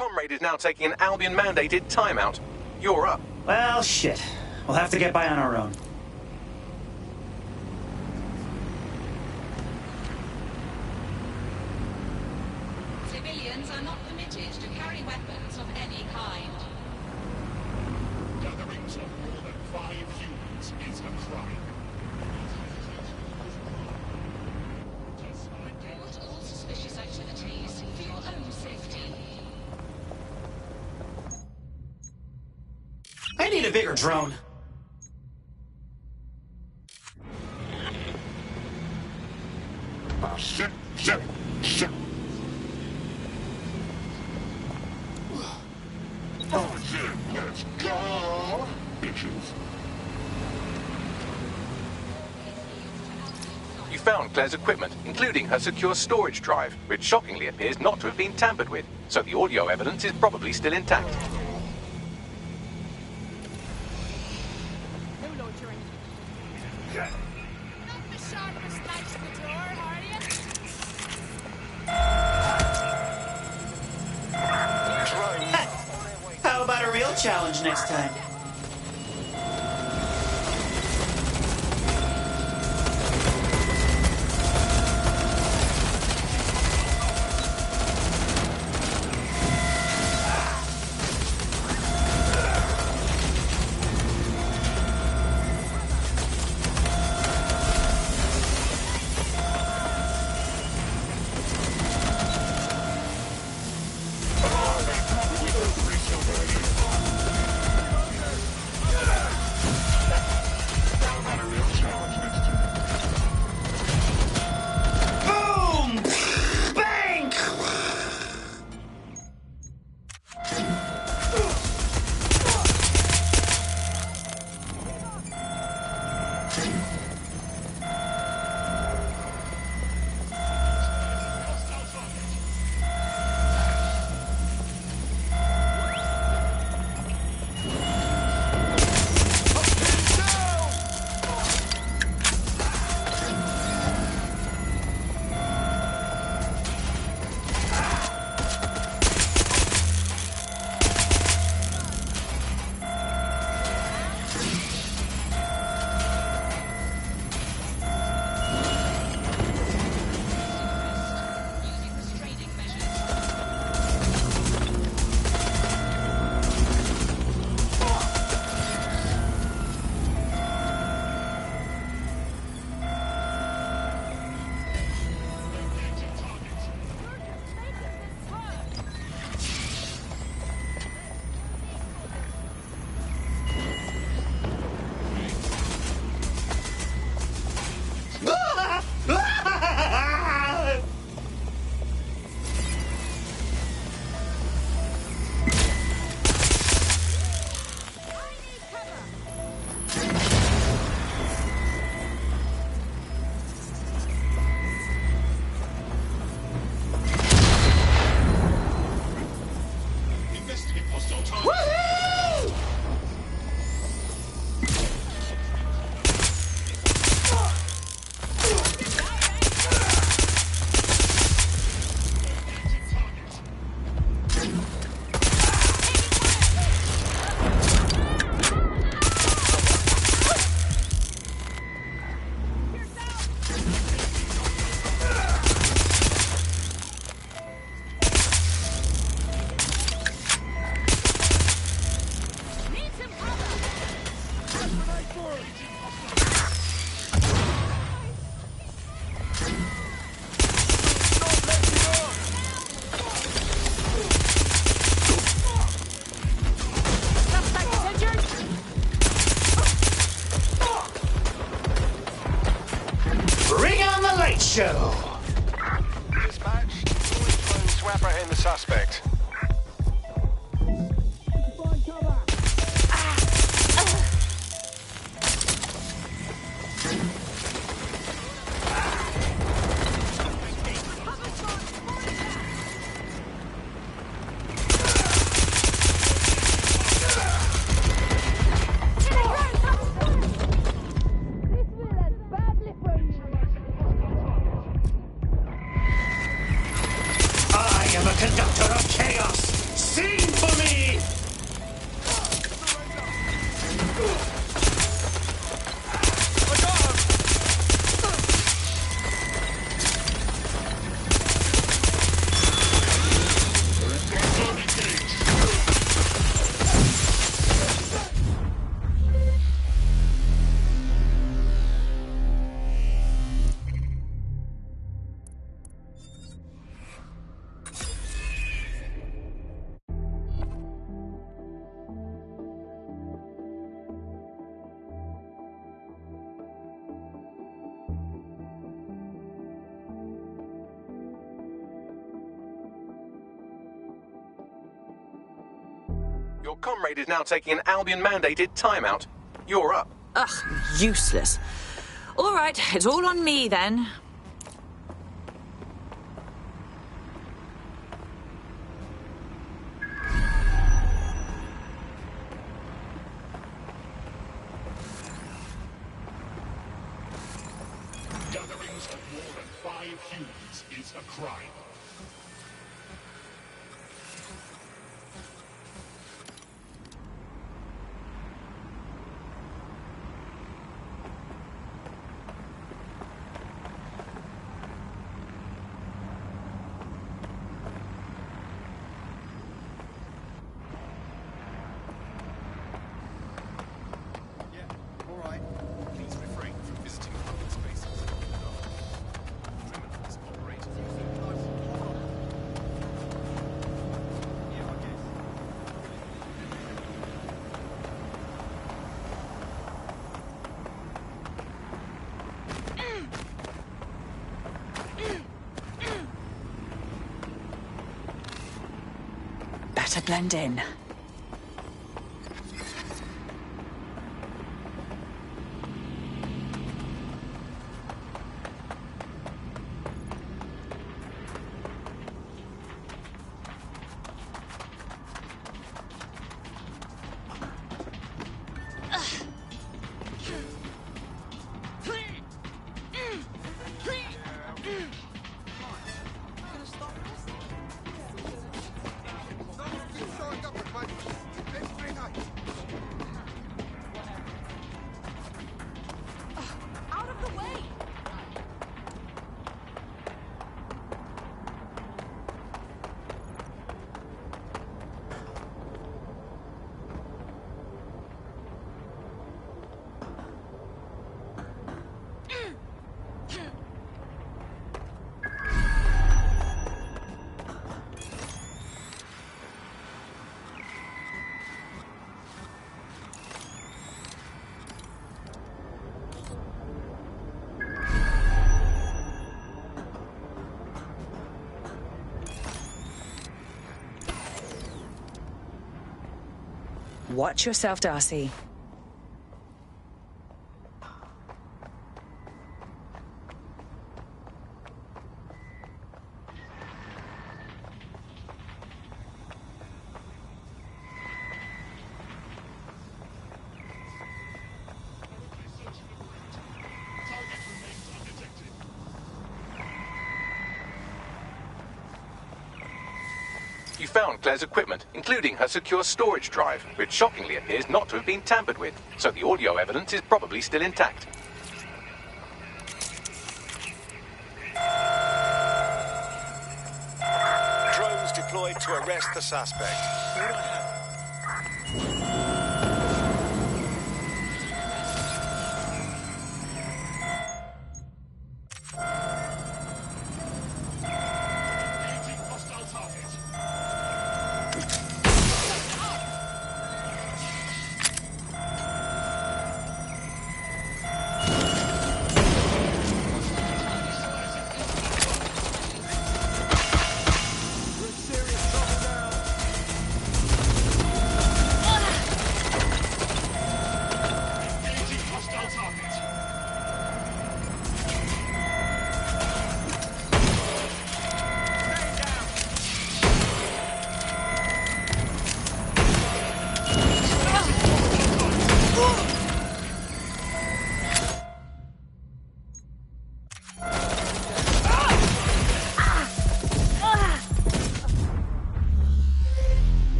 comrade is now taking an Albion-mandated timeout. You're up. Well, shit. We'll have to get by on our own. Civilians are not permitted to carry weapons of any kind. Gatherings of more than 5 humans is a crime. Report all suspicious activities for your own safety. I need a bigger drone. Shit, shit, shit. Oh yeah, let's go, bitches. You found Claire's equipment, including her secure storage drive, which shockingly appears not to have been tampered with, so the audio evidence is probably still intact. How about a real challenge next time? Show. Dispatch, phone swapper in the suspect. Sing for me! Your comrade is now taking an Albion-mandated timeout. You're up. Ugh, useless. All right, it's all on me then. Gatherings of more than 5 humans is a crime. Please refrain from visiting public spaces. Criminals operate. Better blend in. Watch yourself, Darcy. You found Claire's equipment, including her secure storage drive, which shockingly appears not to have been tampered with, so the audio evidence is probably still intact. Drones deployed to arrest the suspect.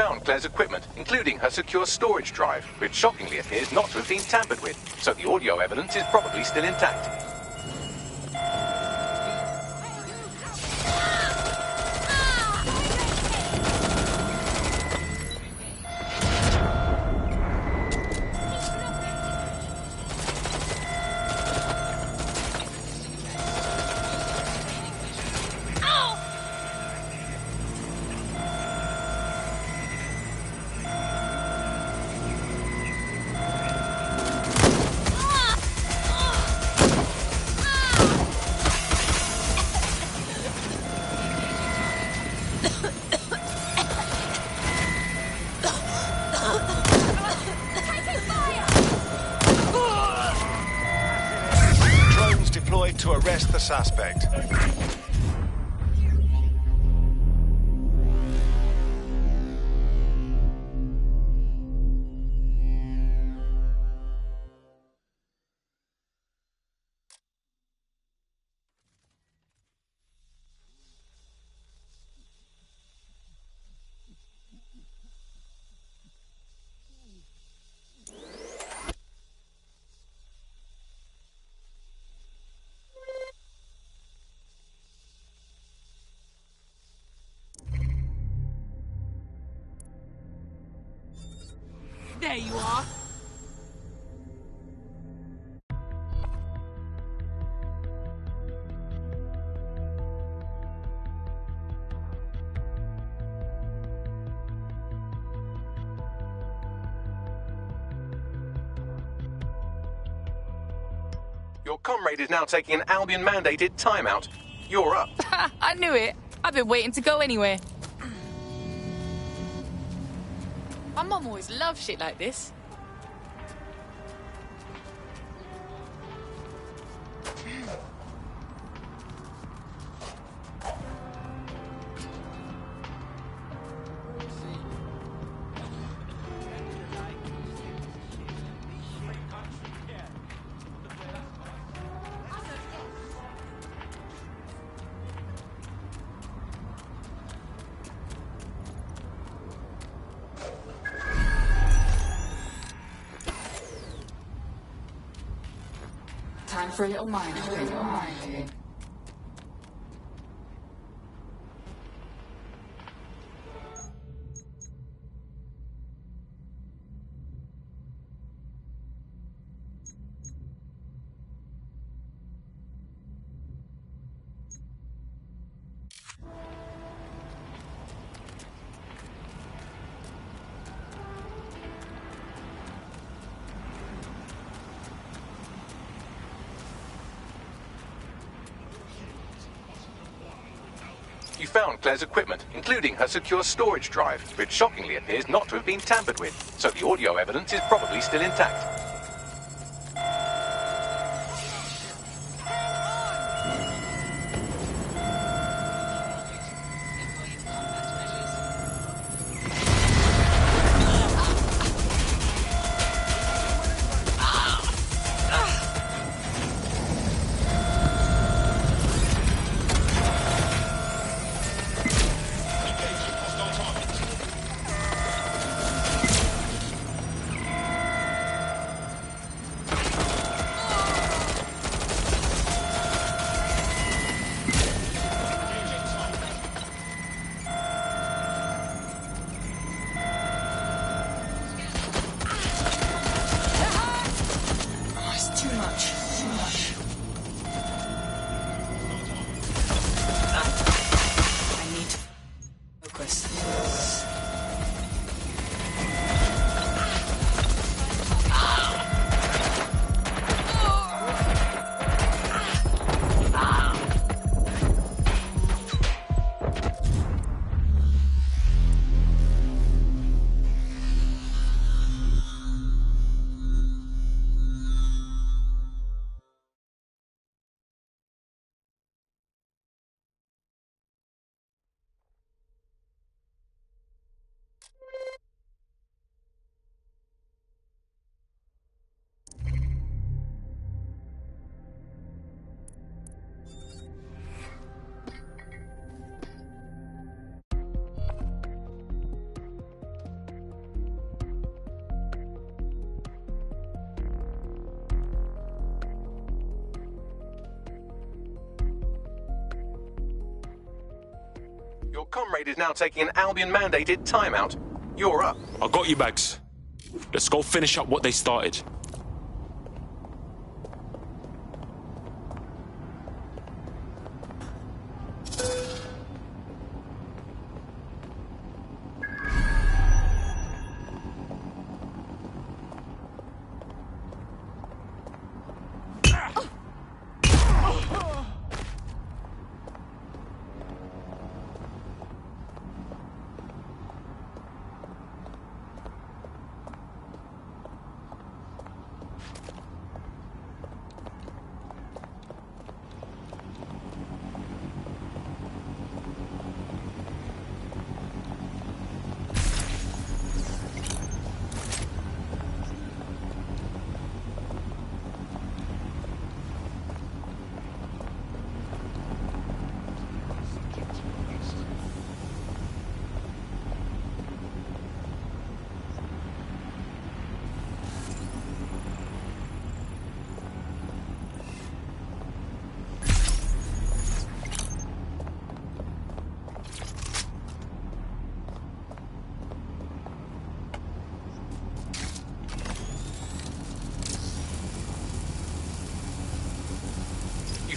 found Claire's equipment, including her secure storage drive, which shockingly appears not to have been tampered with, so the audio evidence is probably still intact. To arrest the suspect. There you are. Your comrade is now taking an Albion-mandated timeout. You're up. I knew it. I've been waiting to go anywhere. My mum always loved shit like this. Time for a little mind reading. You found Claire's equipment, including her secure storage drive, which shockingly appears not to have been tampered with, so the audio evidence is probably still intact. Your comrade is now taking an Albion-mandated timeout. You're up. I got you, Bags. Let's go finish up what they started.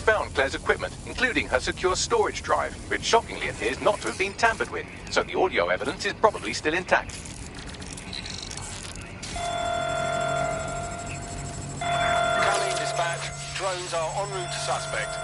Found Claire's equipment, including her secure storage drive, which shockingly appears not to have been tampered with, so the audio evidence is probably still intact. Calling dispatch. Drones are en route to suspect.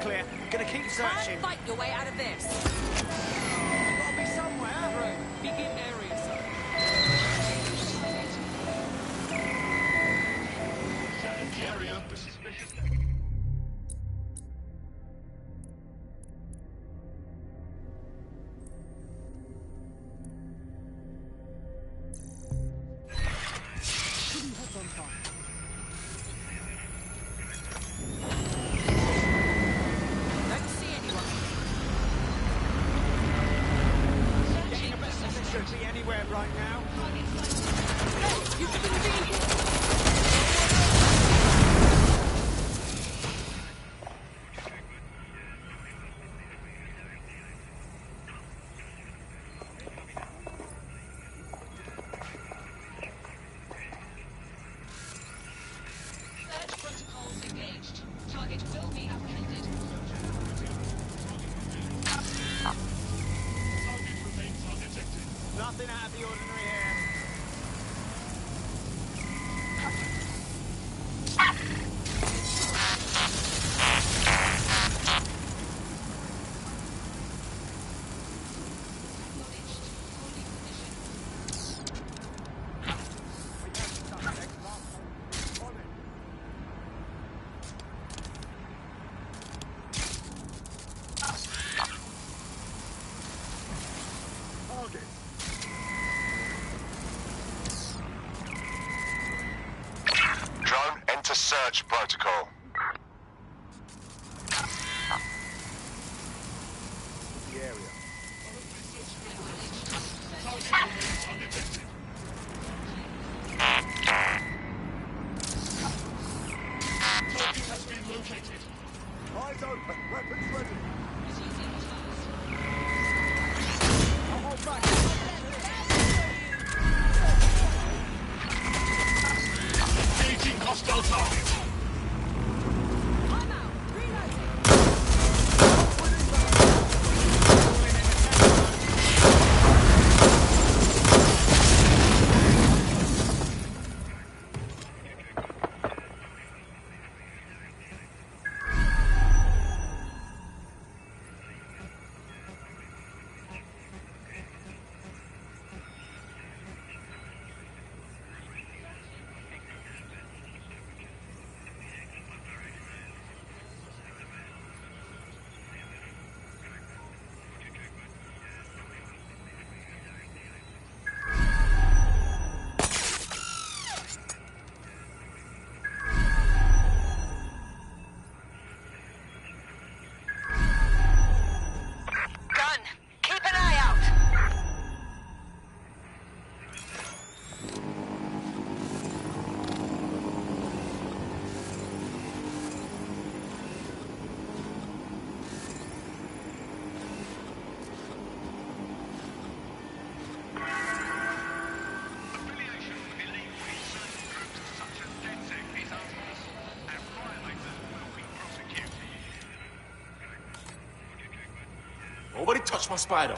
clear. Gonna keep searching. Fight your way out of this. Gotta be somewhere. Begin area search. The area for suspicious. Don't see anyone. Getting a better position to be anywhere right now. You convenient. Search protocols engaged. Target will be apprehended. Target remains undetected. Nothing out of the ordinary here. Drone, enter search protocol. The area. Target remains undetected. Target has been located. Eyes open. Weapons ready. Come on back. Engaging hostile target. Gun, keep an eye out. Affiliation with illegal insurgent groups such as DedSec is unlawful, and violators will be prosecuted. Nobody touch my spider.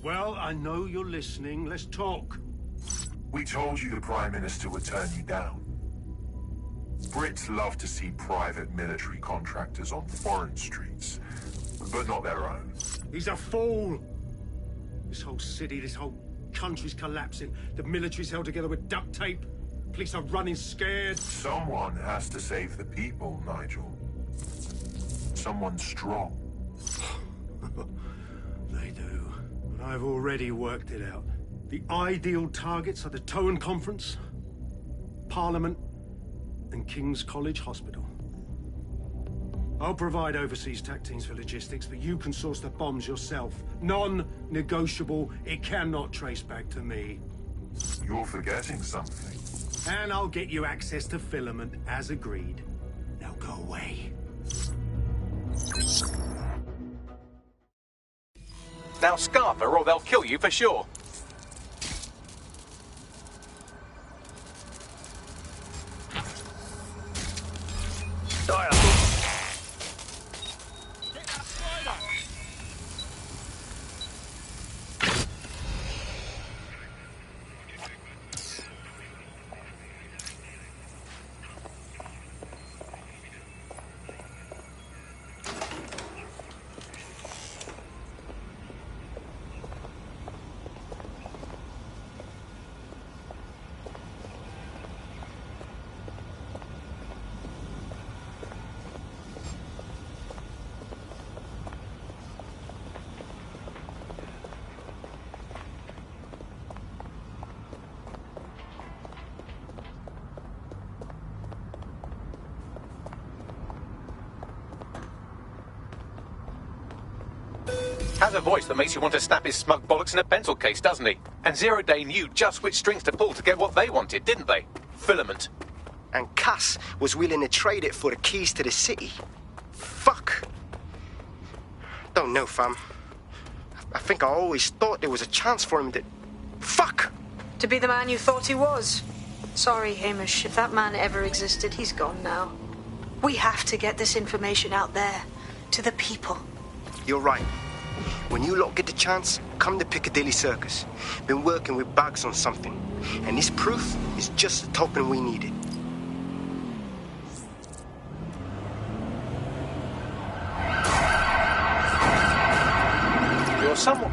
Well, I know you're listening. Let's talk. We told you the Prime Minister would turn you down. Brits love to see private military contractors on foreign streets, but not their own. He's a fool. This whole city, this whole country's collapsing. The military's held together with duct tape. Police are running scared. Someone has to save the people, Nigel. Someone strong. They do. But I've already worked it out. The ideal targets are the Towan Conference, Parliament, and King's College Hospital. I'll provide overseas tac teams for logistics, but you can source the bombs yourself. Non-negotiable. It cannot trace back to me. You're forgetting something. And I'll get you access to filament, as agreed. Now go away. Now scarf her or they'll kill you for sure. Has a voice that makes you want to snap his smug bollocks in a pencil case, doesn't he? And Zero Day knew just which strings to pull to get what they wanted, didn't they? Filament. And Cass was willing to trade it for the keys to the city. Fuck. Don't know, fam. I think I always thought there was a chance for him to... Fuck! To be the man you thought he was. Sorry, Hamish. If that man ever existed, he's gone now. We have to get this information out there. To the people. You're right. When you lot get the chance, come to Piccadilly Circus. Been working with Bags on something. And this proof is just the token we needed. You're somewhat...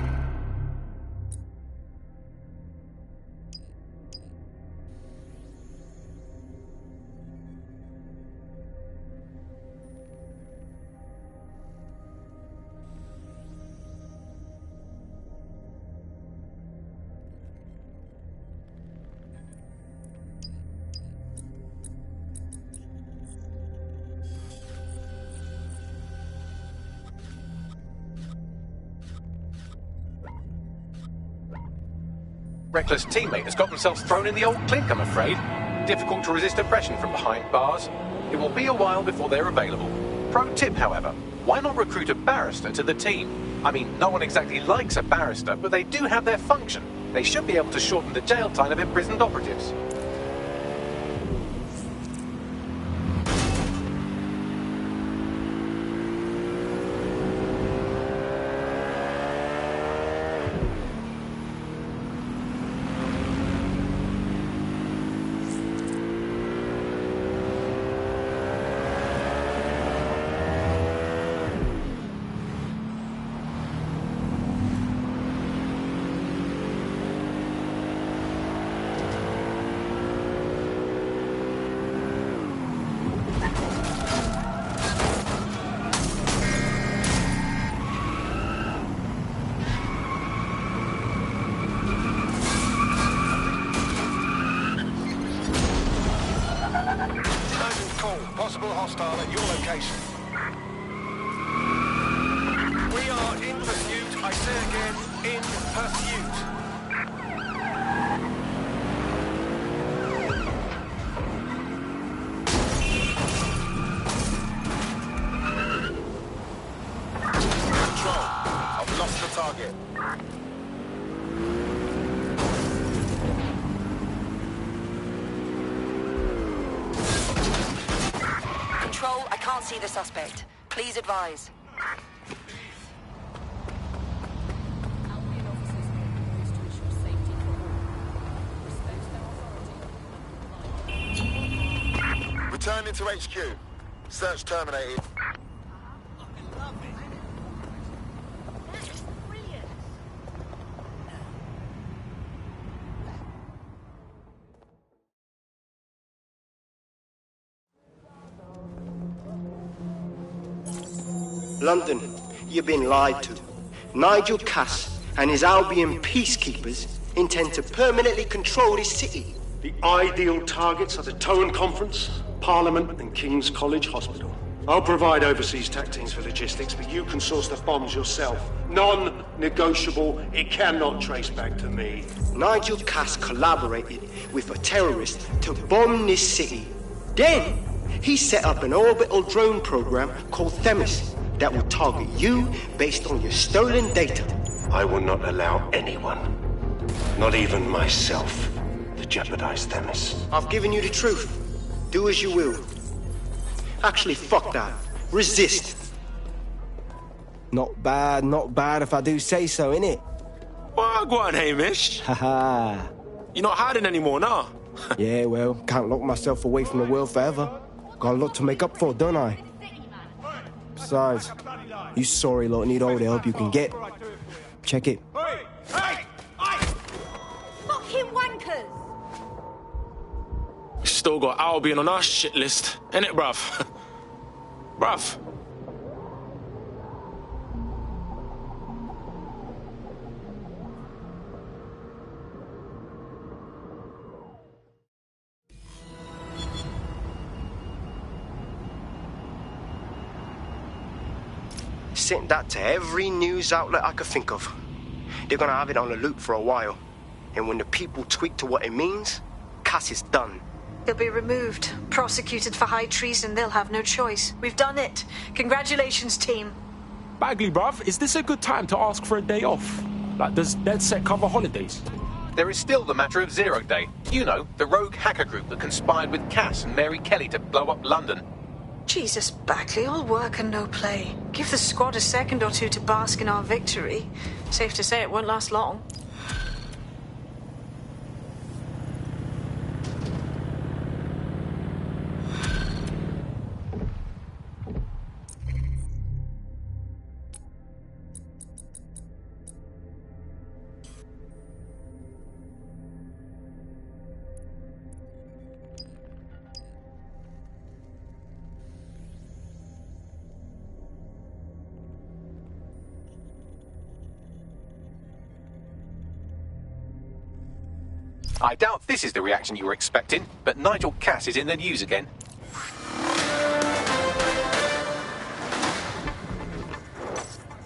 Reckless teammate has got themselves thrown in the old clink, I'm afraid. Difficult to resist oppression from behind bars. It will be a while before they're available. Pro tip, however, why not recruit a barrister to the team? I mean, no one exactly likes a barrister, but they do have their function. They should be able to shorten the jail time of imprisoned operatives. Possible hostile at your location. We are in pursuit. I say again, in pursuit. Control. I've lost the target. Control, I can't see the suspect. Please advise. Returning to HQ. Search terminated. London, you've been lied to. Nigel Cass and his Albion peacekeepers intend to permanently control this city. The ideal targets are the Towan Conference, Parliament and King's College Hospital. I'll provide overseas tech teams for logistics, but you can source the bombs yourself. Non-negotiable. It cannot trace back to me. Nigel Cass collaborated with a terrorist to bomb this city. Then, he set up an orbital drone program called Themis that will target you based on your stolen data. I will not allow anyone, not even myself, to jeopardize Themis. I've given you the truth. Do as you will. Actually, fuck that. Resist. Not bad if I do say so, innit? Well, go on, Hamish. Haha. You're not hiding anymore, nah? Yeah, well, can't lock myself away from the world forever. Got a lot to make up for, don't I? Besides, you sorry lot need all the help you can get. Check it. Fucking wankers! Still got Albion on our shit list, innit, bruv? Bruv. Sent that to every news outlet I could think of. They're gonna have it on the loop for a while. And when the people tweak to what it means, Cass is done. He'll be removed, prosecuted for high treason. They'll have no choice. We've done it. Congratulations, team. Bagley, bruv, is this a good time to ask for a day off? Like, does Dead Set cover holidays? There is still the matter of Zero Day. You know, the rogue hacker group that conspired with Cass and Mary Kelly to blow up London. Jesus, Bagley, all work and no play. Give the squad a second or two to bask in our victory. Safe to say it won't last long. I doubt this is the reaction you were expecting, but Nigel Cass is in the news again.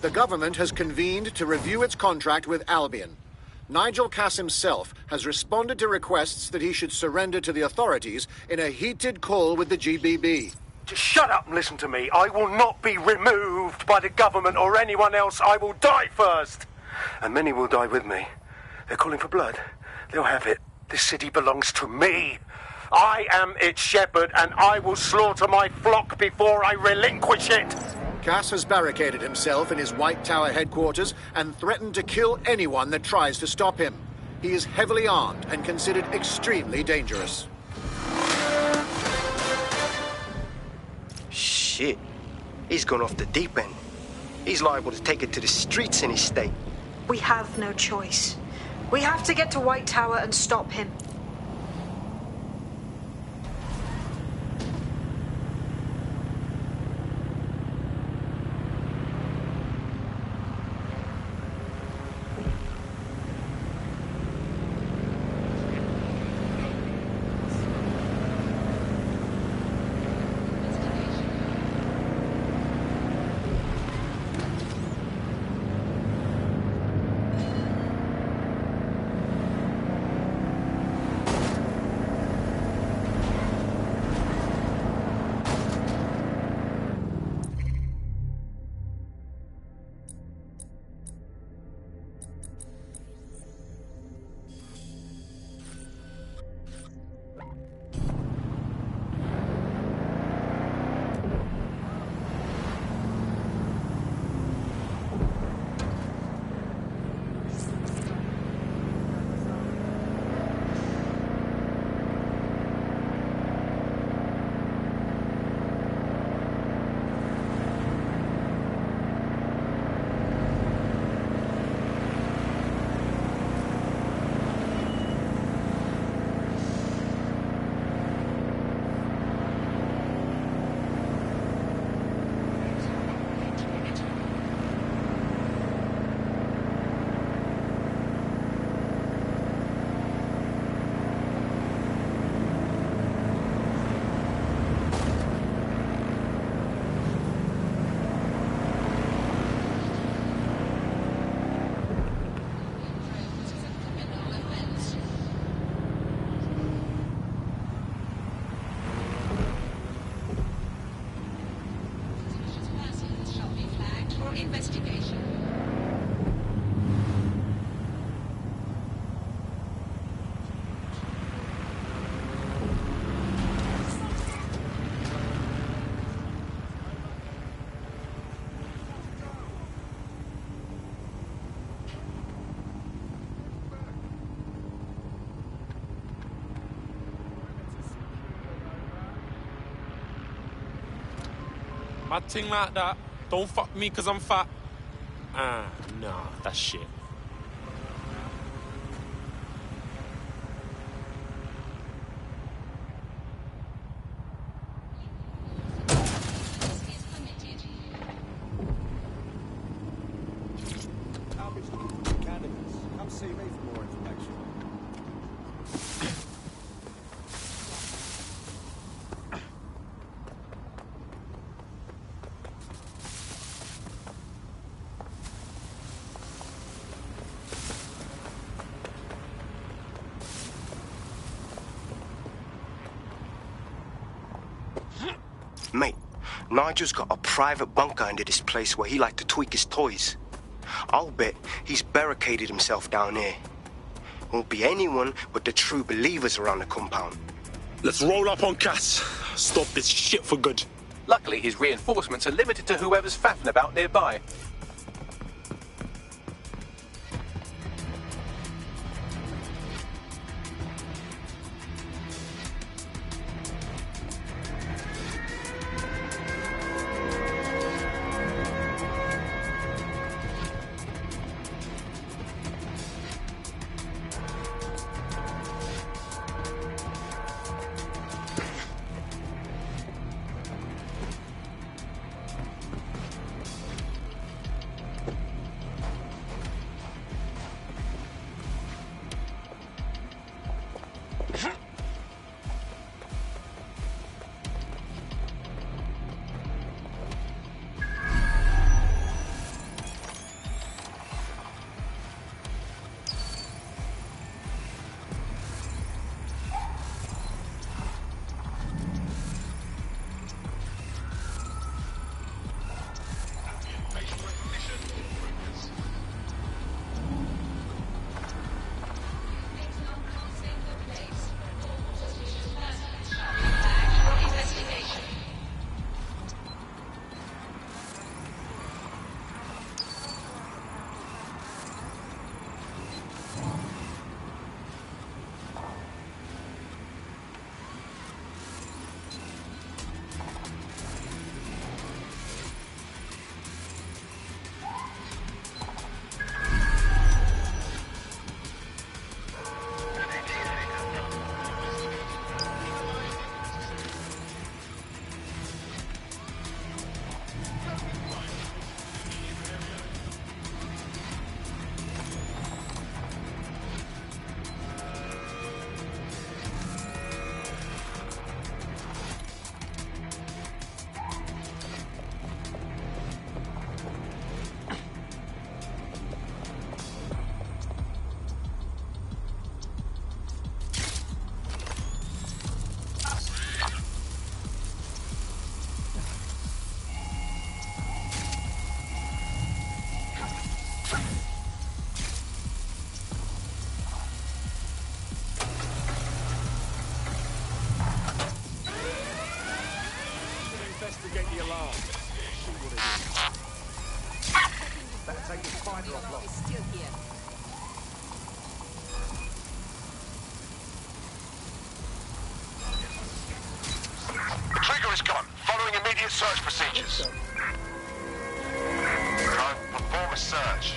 The government has convened to review its contract with Albion. Nigel Cass himself has responded to requests that he should surrender to the authorities in a heated call with the GBB. Just shut up and listen to me. I will not be removed by the government or anyone else. I will die first. And many will die with me. They're calling for blood. They'll have it. This city belongs to me. I am its shepherd, and I will slaughter my flock before I relinquish it. Cass has barricaded himself in his White Tower headquarters and threatened to kill anyone that tries to stop him. He is heavily armed and considered extremely dangerous. Shit. He's gone off the deep end. He's liable to take it to the streets in his state. We have no choice. We have to get to White Tower and stop him. investigation. Mad thing like that. Don't fuck me because I'm fat. Ah, nah, that's shit. Come see me for more information. Mate, Nigel's got a private bunker under this place where he liked to tweak his toys. I'll bet he's barricaded himself down here. Won't be anyone but the true believers around the compound. Let's roll up on Cass. Stop this shit for good. Luckily, his reinforcements are limited to whoever's faffing about nearby. Investigate the alarm. See what it is. Better take the spider off. Is still here. The trigger is gone. Following immediate search procedures. Now, perform a search.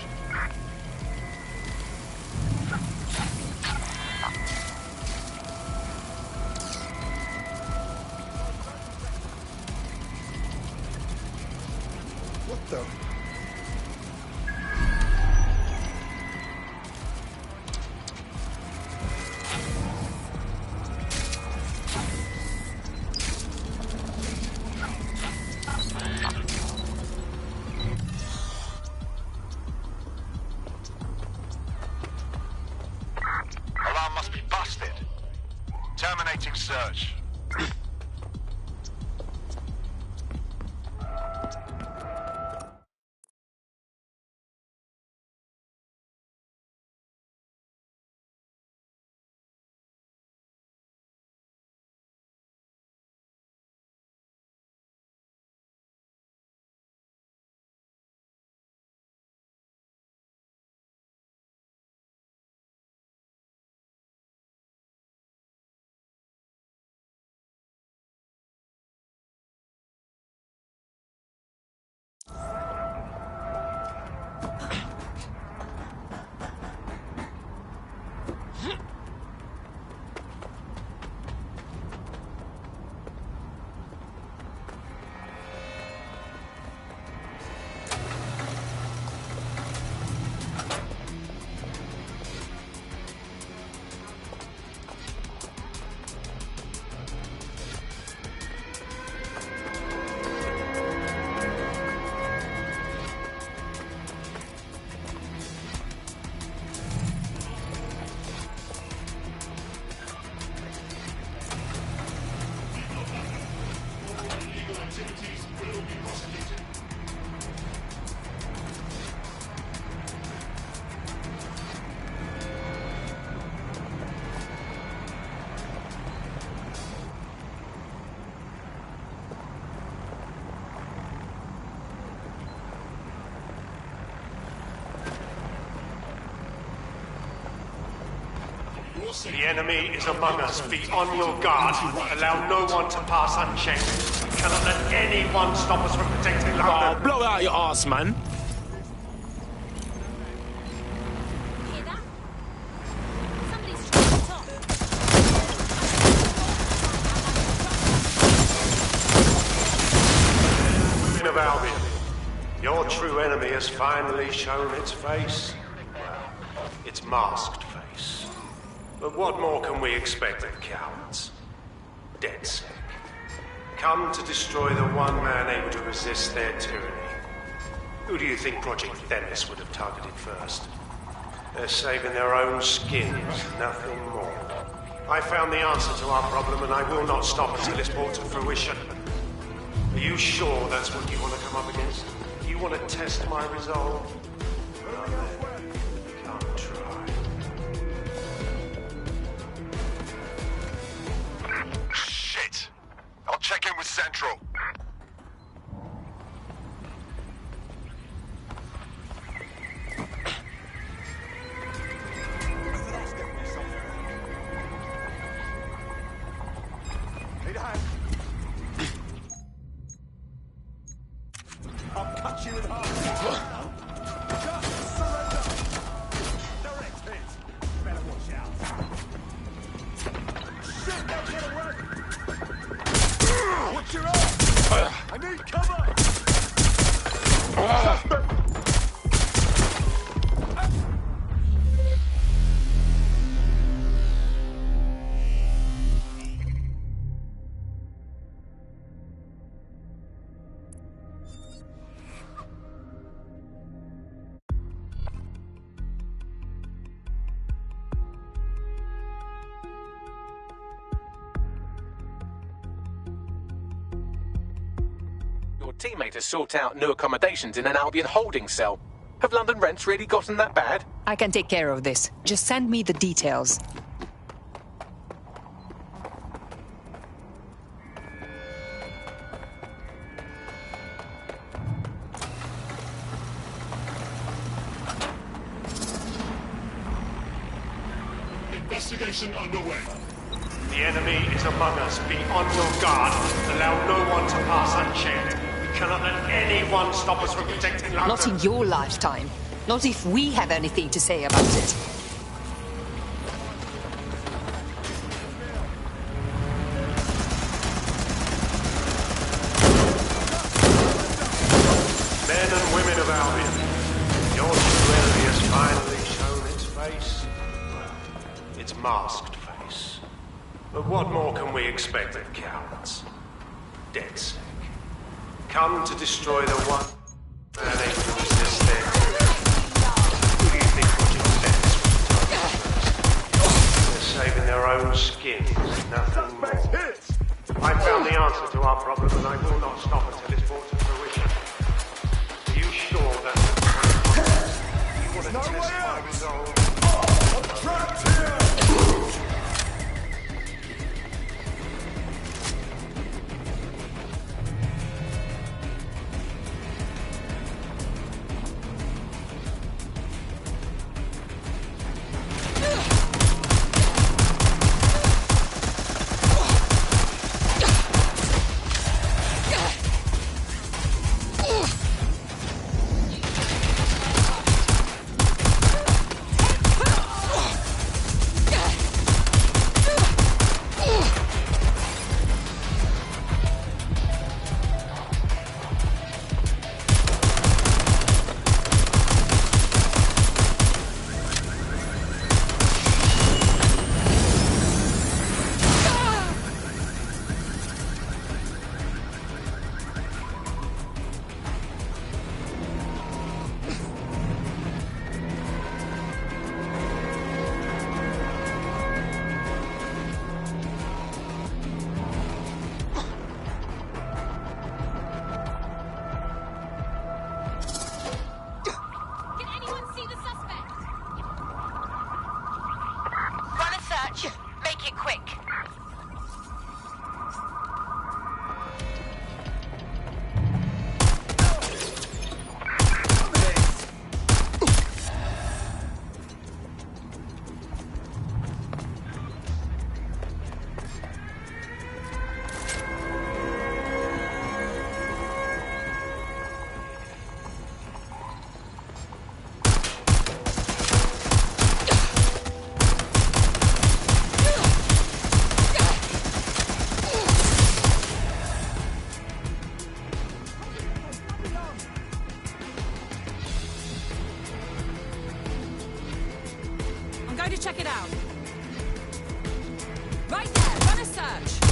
What the? Alarm must be busted. Terminating search. The enemy is among us. Be on your guard. Allow no one to pass unchecked. We cannot let anyone stop us from protecting London. Oh, blow out your arse, man. Hear that? Somebody's trying to top. Queen of Albion, your true enemy has finally shown its face. Well, its masked face. But what more can we expect of cowards? DedSec. Come to destroy the one man able to resist their tyranny. Who do you think Project Themis would have targeted first? They're saving their own skins, nothing more. I found the answer to our problem, and I will not stop until it's brought to fruition. Are you sure that's what you want to come up against? You want to test my resolve? Well, then, come try. Shit! I'll check in with Central. Need a hand? I'll cut you in half. Just surrender. Direct hit. Better watch out. Shit, that's gonna work. Watch your arm. I need cover. Your teammate has sought out new accommodations in an Albion holding cell. Have London rents really gotten that bad? I can take care of this. Just send me the details. Investigation underway. The enemy is among us. Be on your guard. Allow no one to pass unchecked. We cannot let anyone stop us from protecting London. Not in your lifetime. Not if we have anything to say about it. Men and women of Albion, your true enemy has finally shown its face. Well, its masked face. But what more can we expect of cowards? DedSec. Come to destroy the one man able to resist their tyranny. Who do you think Project Themis would have targeted first? They're saving their own skins, nothing more. I found the answer to our problem, and I will not stop until it's brought to fruition. Are you sure that's what you want to test my resolve? I'm trapped here! going to check it out. Right there, run a search.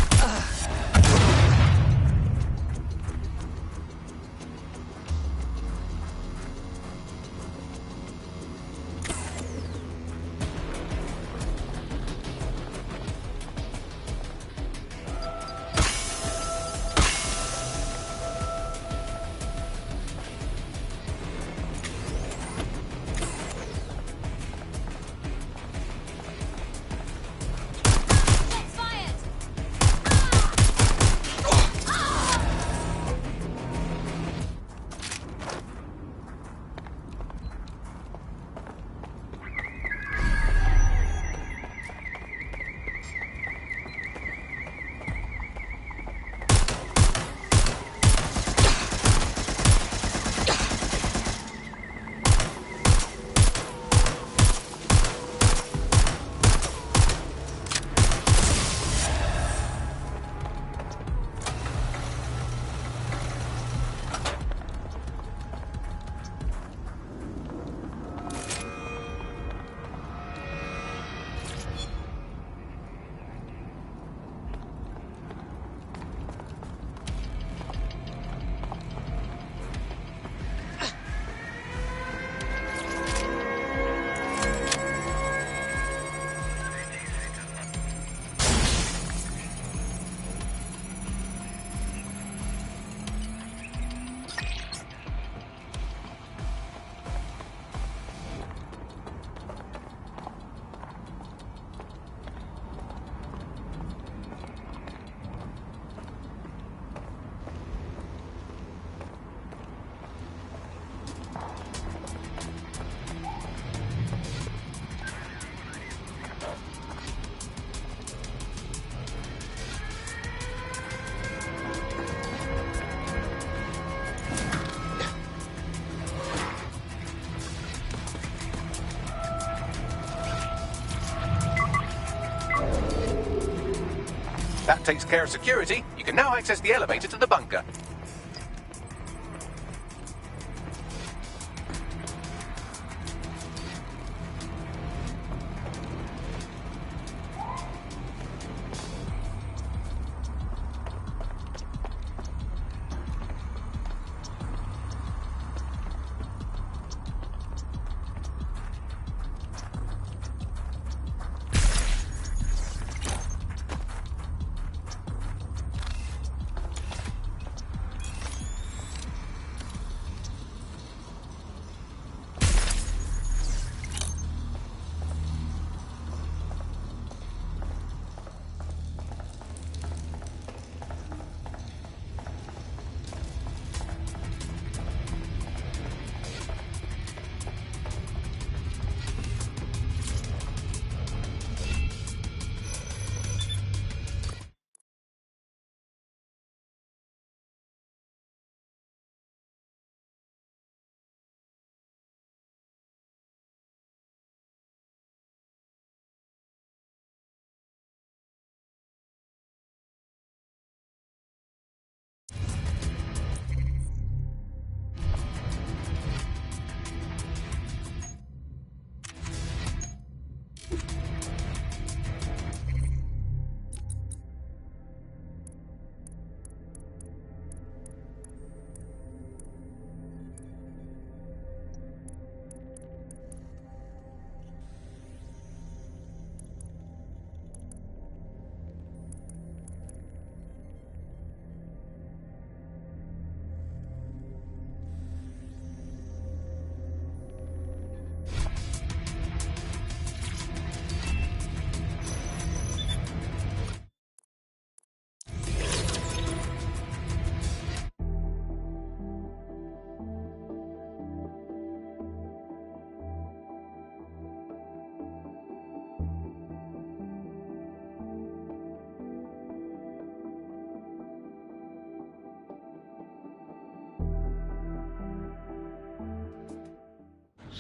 That takes care of security. You can now access the elevator to the bunker.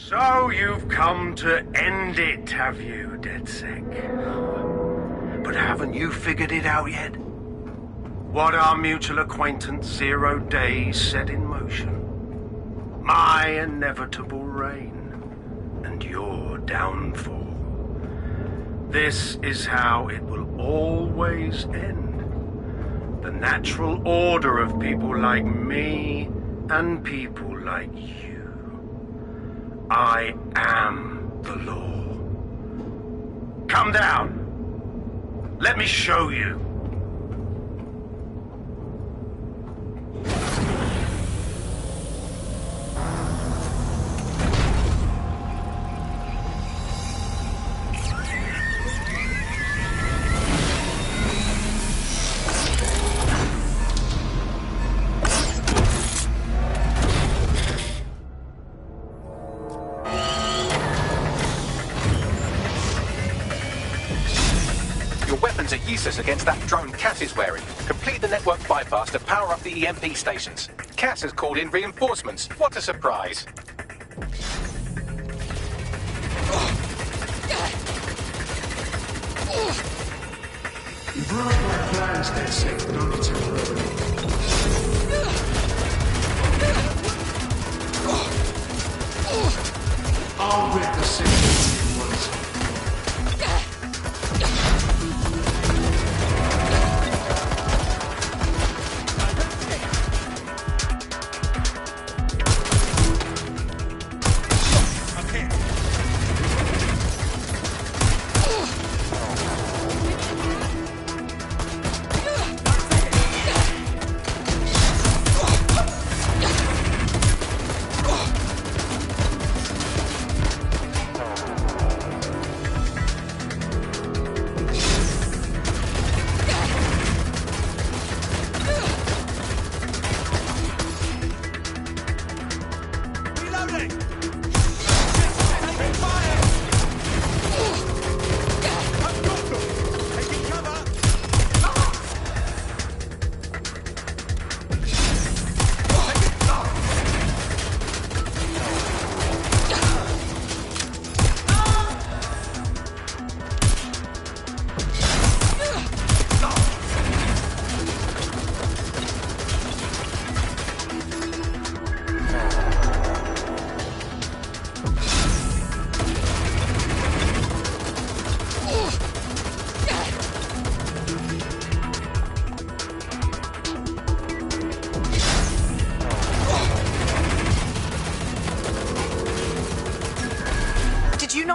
So you've come to end it, have you, DedSec? But haven't you figured it out yet? What our mutual acquaintance 0 Days set in motion? My inevitable reign and your downfall. This is how it will always end. The natural order of people like me and people like you. I am the law. Come down. Let me show you. Are useless against that drone Cass is wearing. Complete the network bypass to power up the EMP stations. Cass has called in reinforcements. What a surprise. You've ruined my plans there, Seth, but only temporarily. I'll rip the signal once.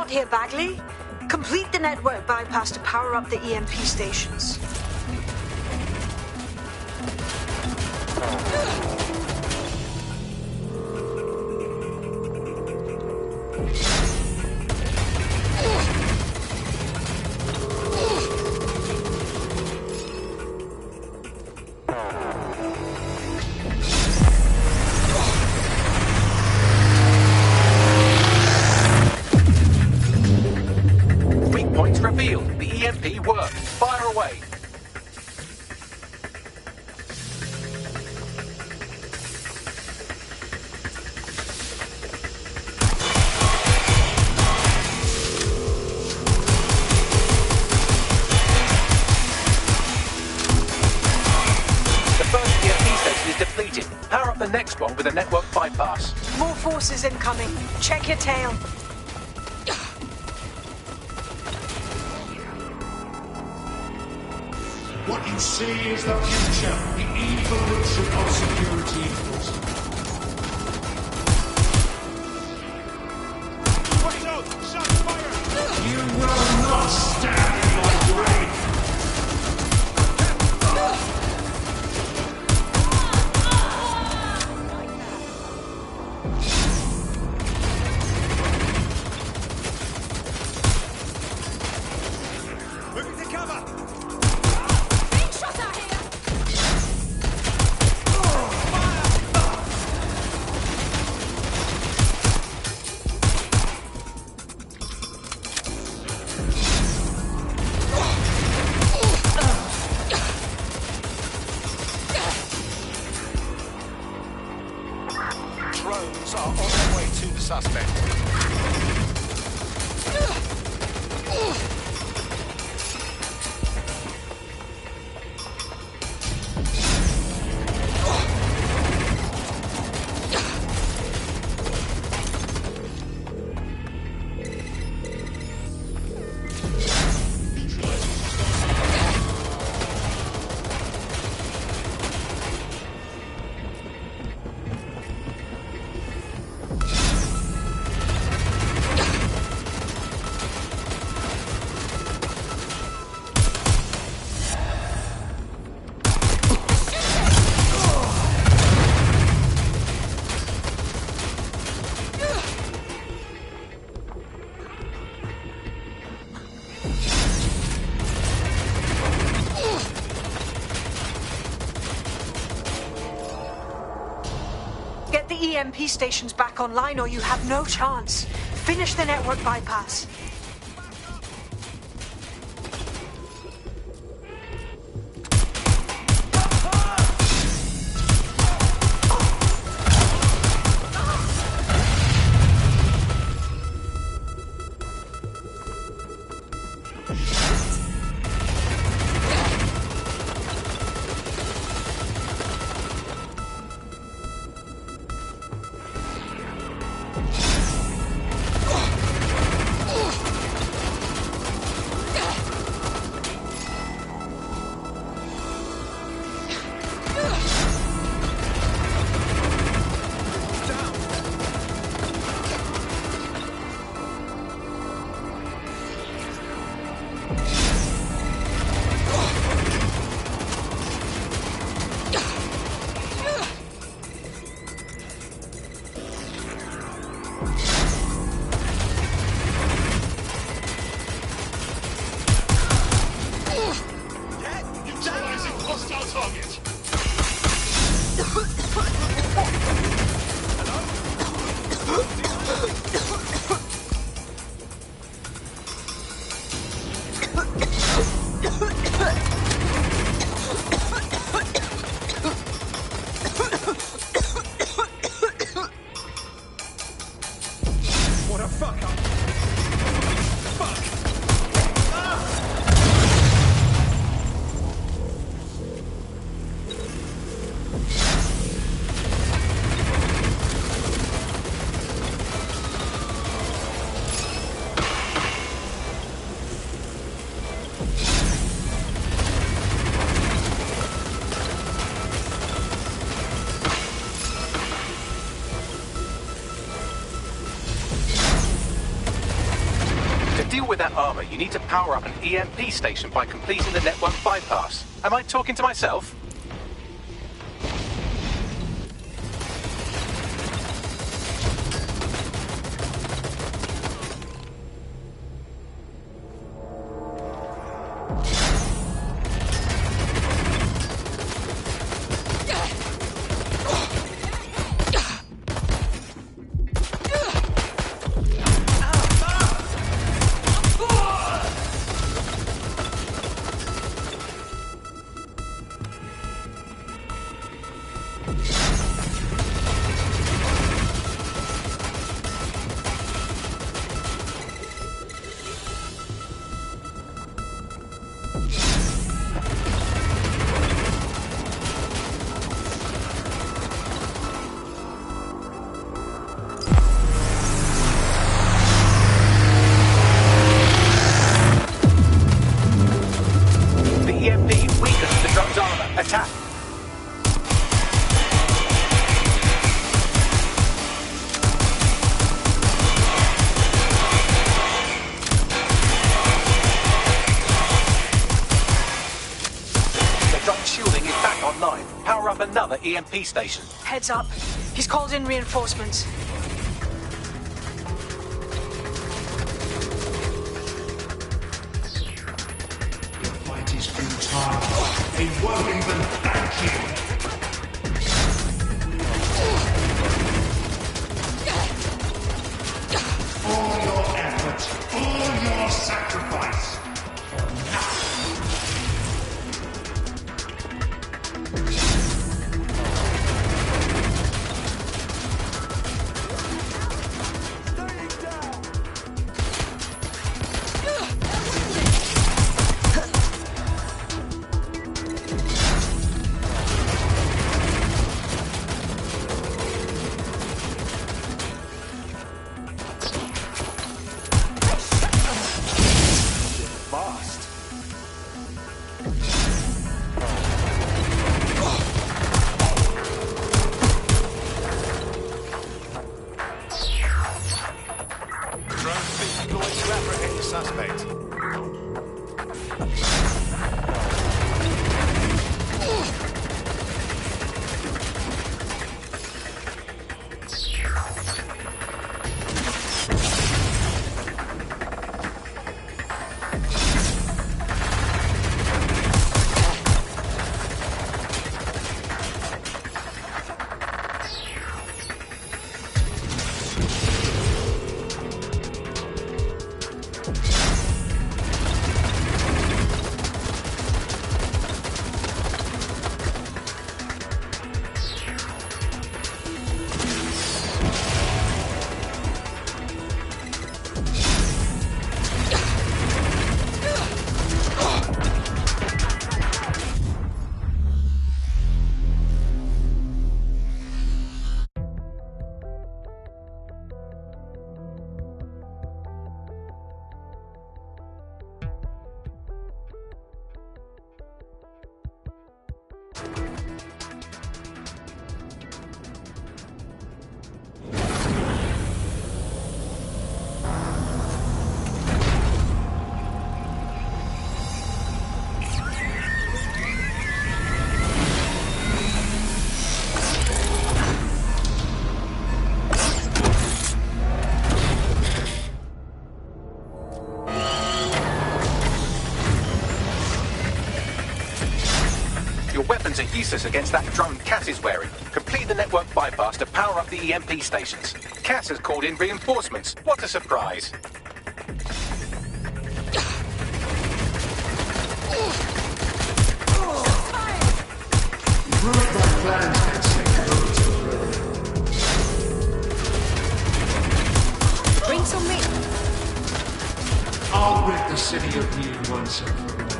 Here, Bagley. Complete the network bypass to power up the EMP stations. Next one with a network bypass. More forces incoming. Check your tail. What you see is the future, the evolution of security enforcement. Watch out! Shots fired! You will not stand in my way! Drones are on their way to the suspect. EMP stations back online or you have no chance. Finish the network bypass. With that armor, you need to power up an EMP station by completing the network bypass. Am I talking to myself? Another EMP station. Heads up. He's called in reinforcements. The fight is futile. They won't even thank you. All your effort, all your sacrifice. are useless against that drone Cass is wearing. Complete the network bypass to power up the EMP stations. Cass has called in reinforcements. What a surprise. Drinks on me. I'll rid the city of you once and for all.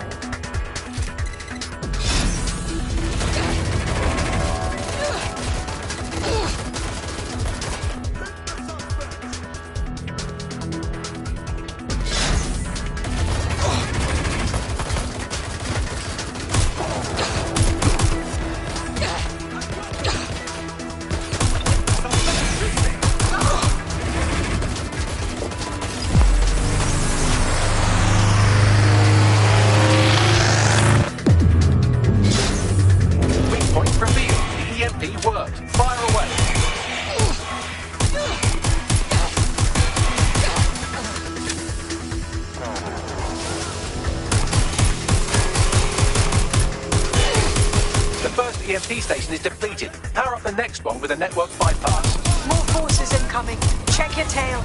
EMP station is depleted. Power up the next one with a network bypass. More forces incoming. Check your tail.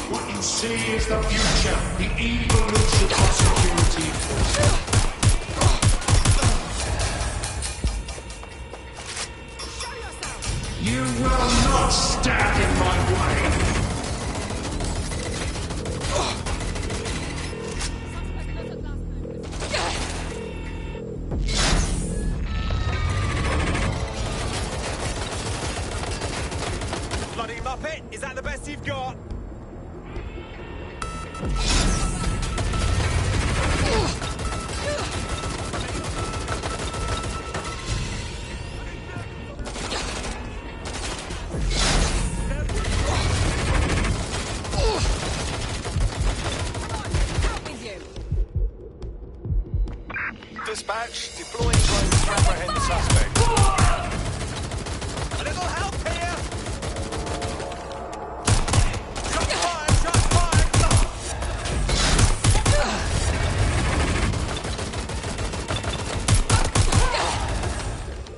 What you see is the future, the evolution of security forces. You will not stand in my way. Bloody Muppet, is that the best you've got? Dispatch, deploying drones to apprehend the suspect. A little help here! Shots fired! Shots fired!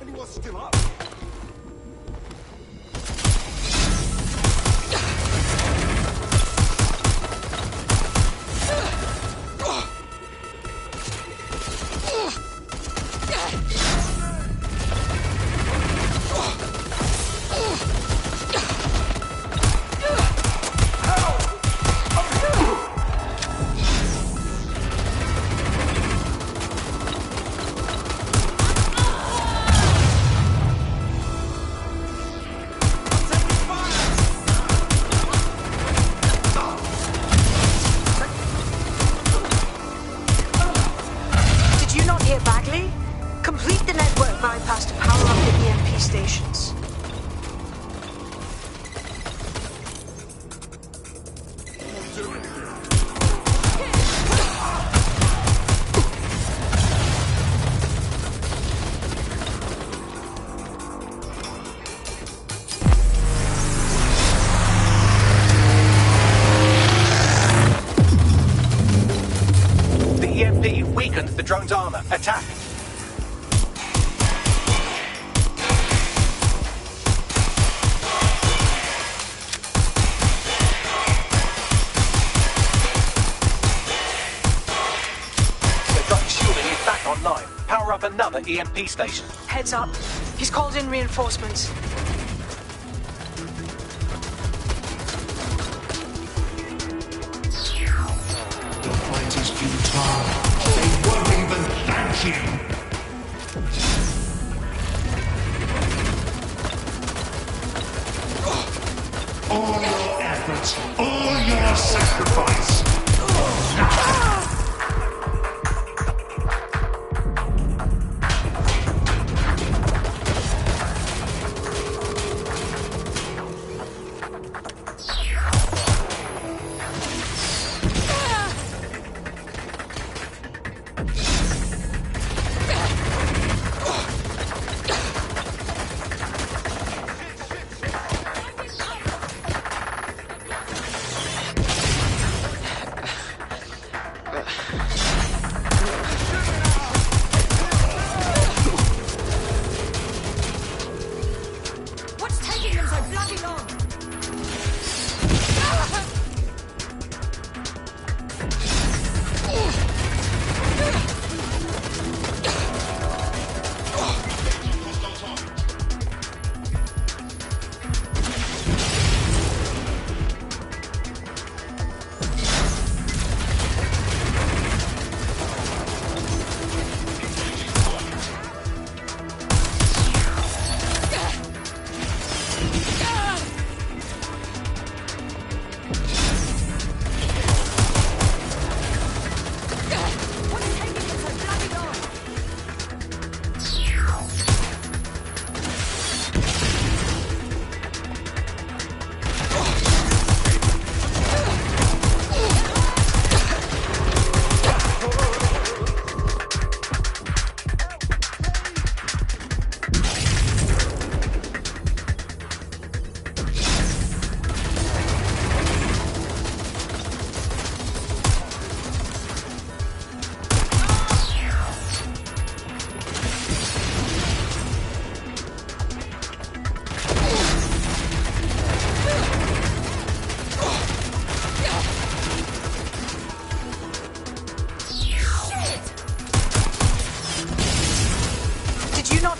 Anyone's still up? Complete the network bypass to power up the EMP stations. The EMP weakened the drone's armor. Attack! Online. Power up another EMP station. Heads up. He's called in reinforcements. The fight is futile. They won't even thank you. All your efforts, all your sacrifice.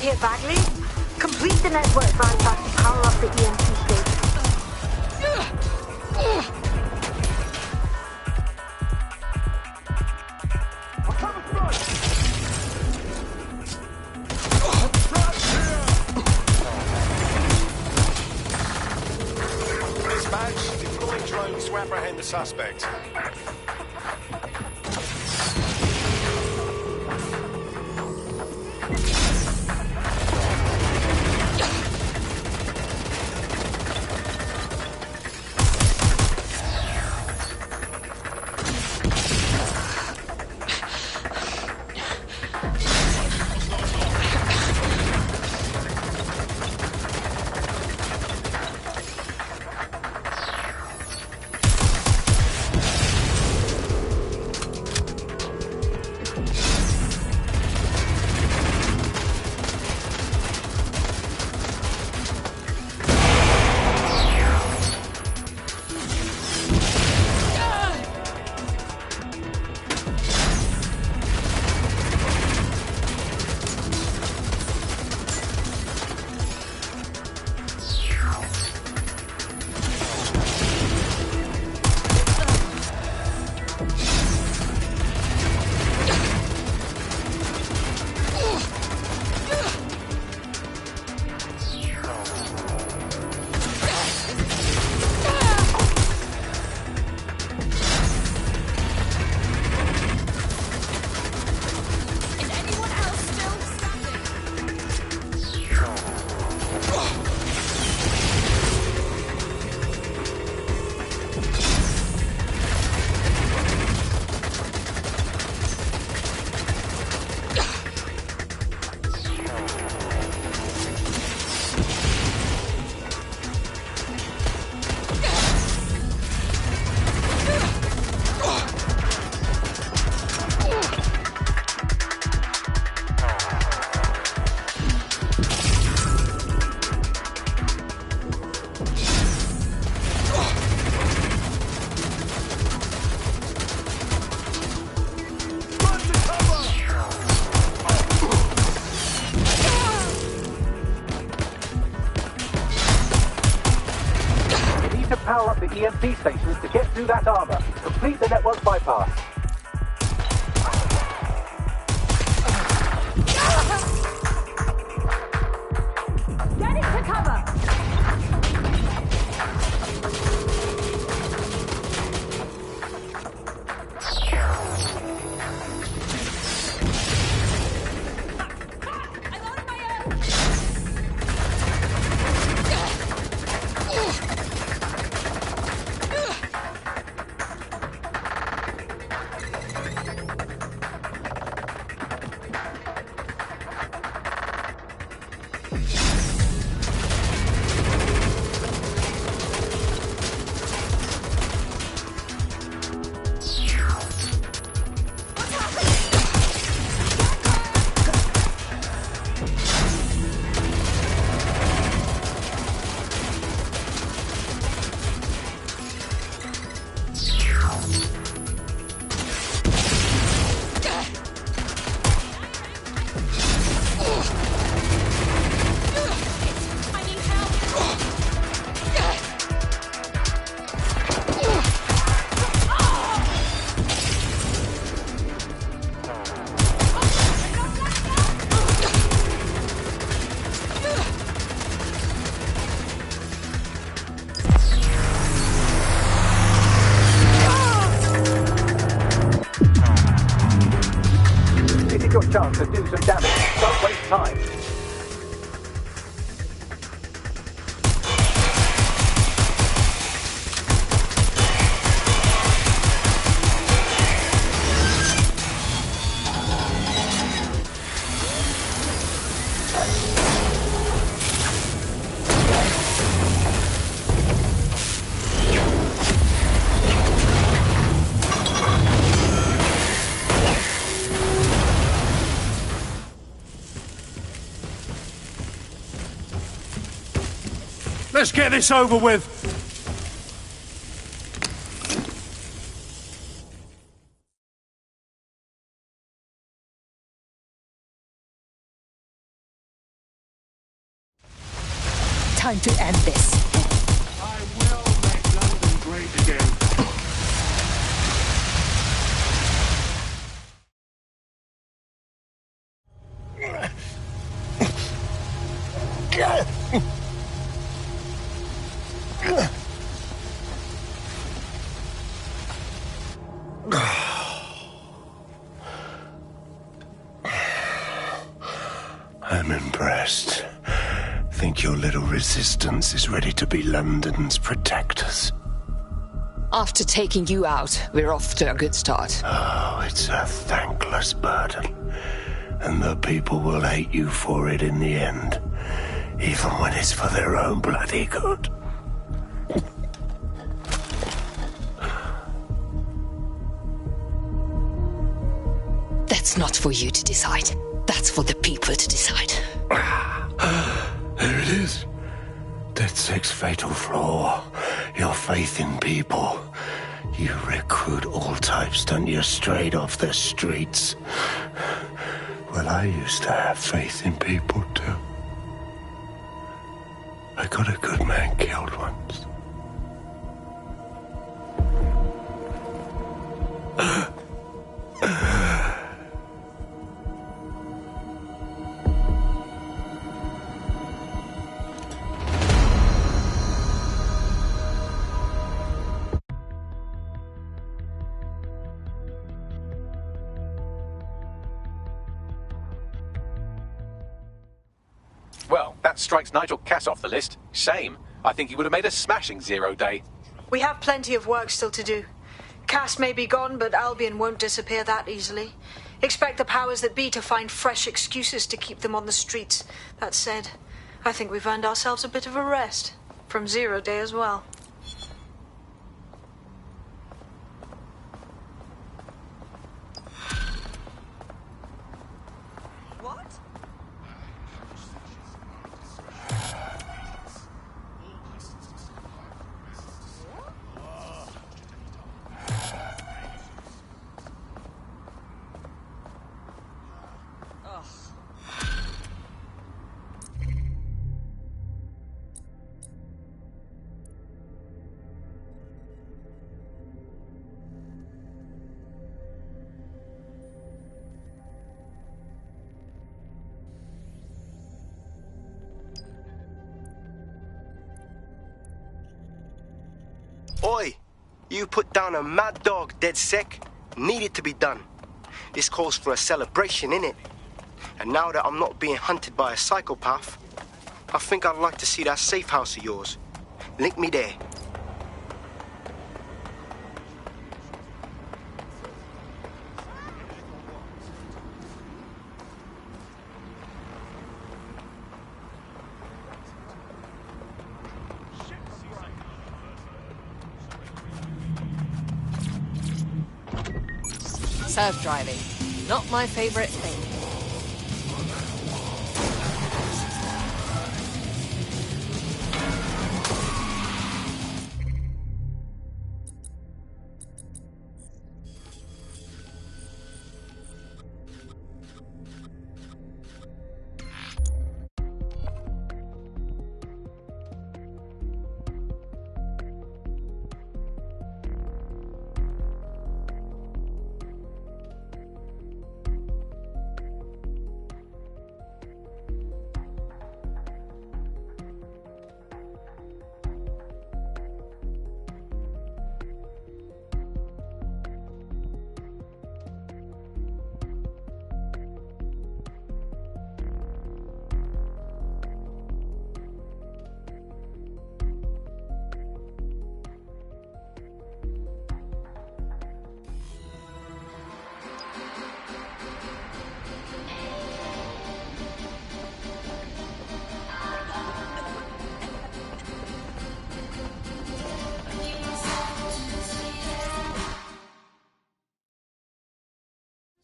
Here, Bagley. Complete the network bypass to power up the EMP station. Dispatch, deploying drones to apprehend the suspect. Power up the EMP stations to get through that armor. Complete the network bypass. Get into cover! Your chance to do some damage. Don't waste time. Let's get this over with. Time to end this. I will make London great again. I'm impressed. Think your little resistance is ready to be London's protectors? After taking you out, we're off to a good start. Oh, it's a thankless burden. And the people will hate you for it in the end. Even when it's for their own bloody good. That's not for you to decide. That's for the people to decide. There it is. DedSec's fatal flaw. Your faith in people. You recruit all types, don't you, straight off the streets. Well, I used to have faith in people, too. I got a good man killed once. Well, that strikes Nigel Cass off the list. Shame. I think he would have made a smashing 0 day. We have plenty of work still to do. Cass may be gone, but Albion won't disappear that easily. Expect the powers that be to find fresh excuses to keep them on the streets. That said, I think we've earned ourselves a bit of a rest. From 0 day as well. Oi! You put down a mad dog, DedSec. Needed to be done. This calls for a celebration, innit? And now that I'm not being hunted by a psychopath, I think I'd like to see that safe house of yours. Link me there. Surf driving. Not my favorite thing.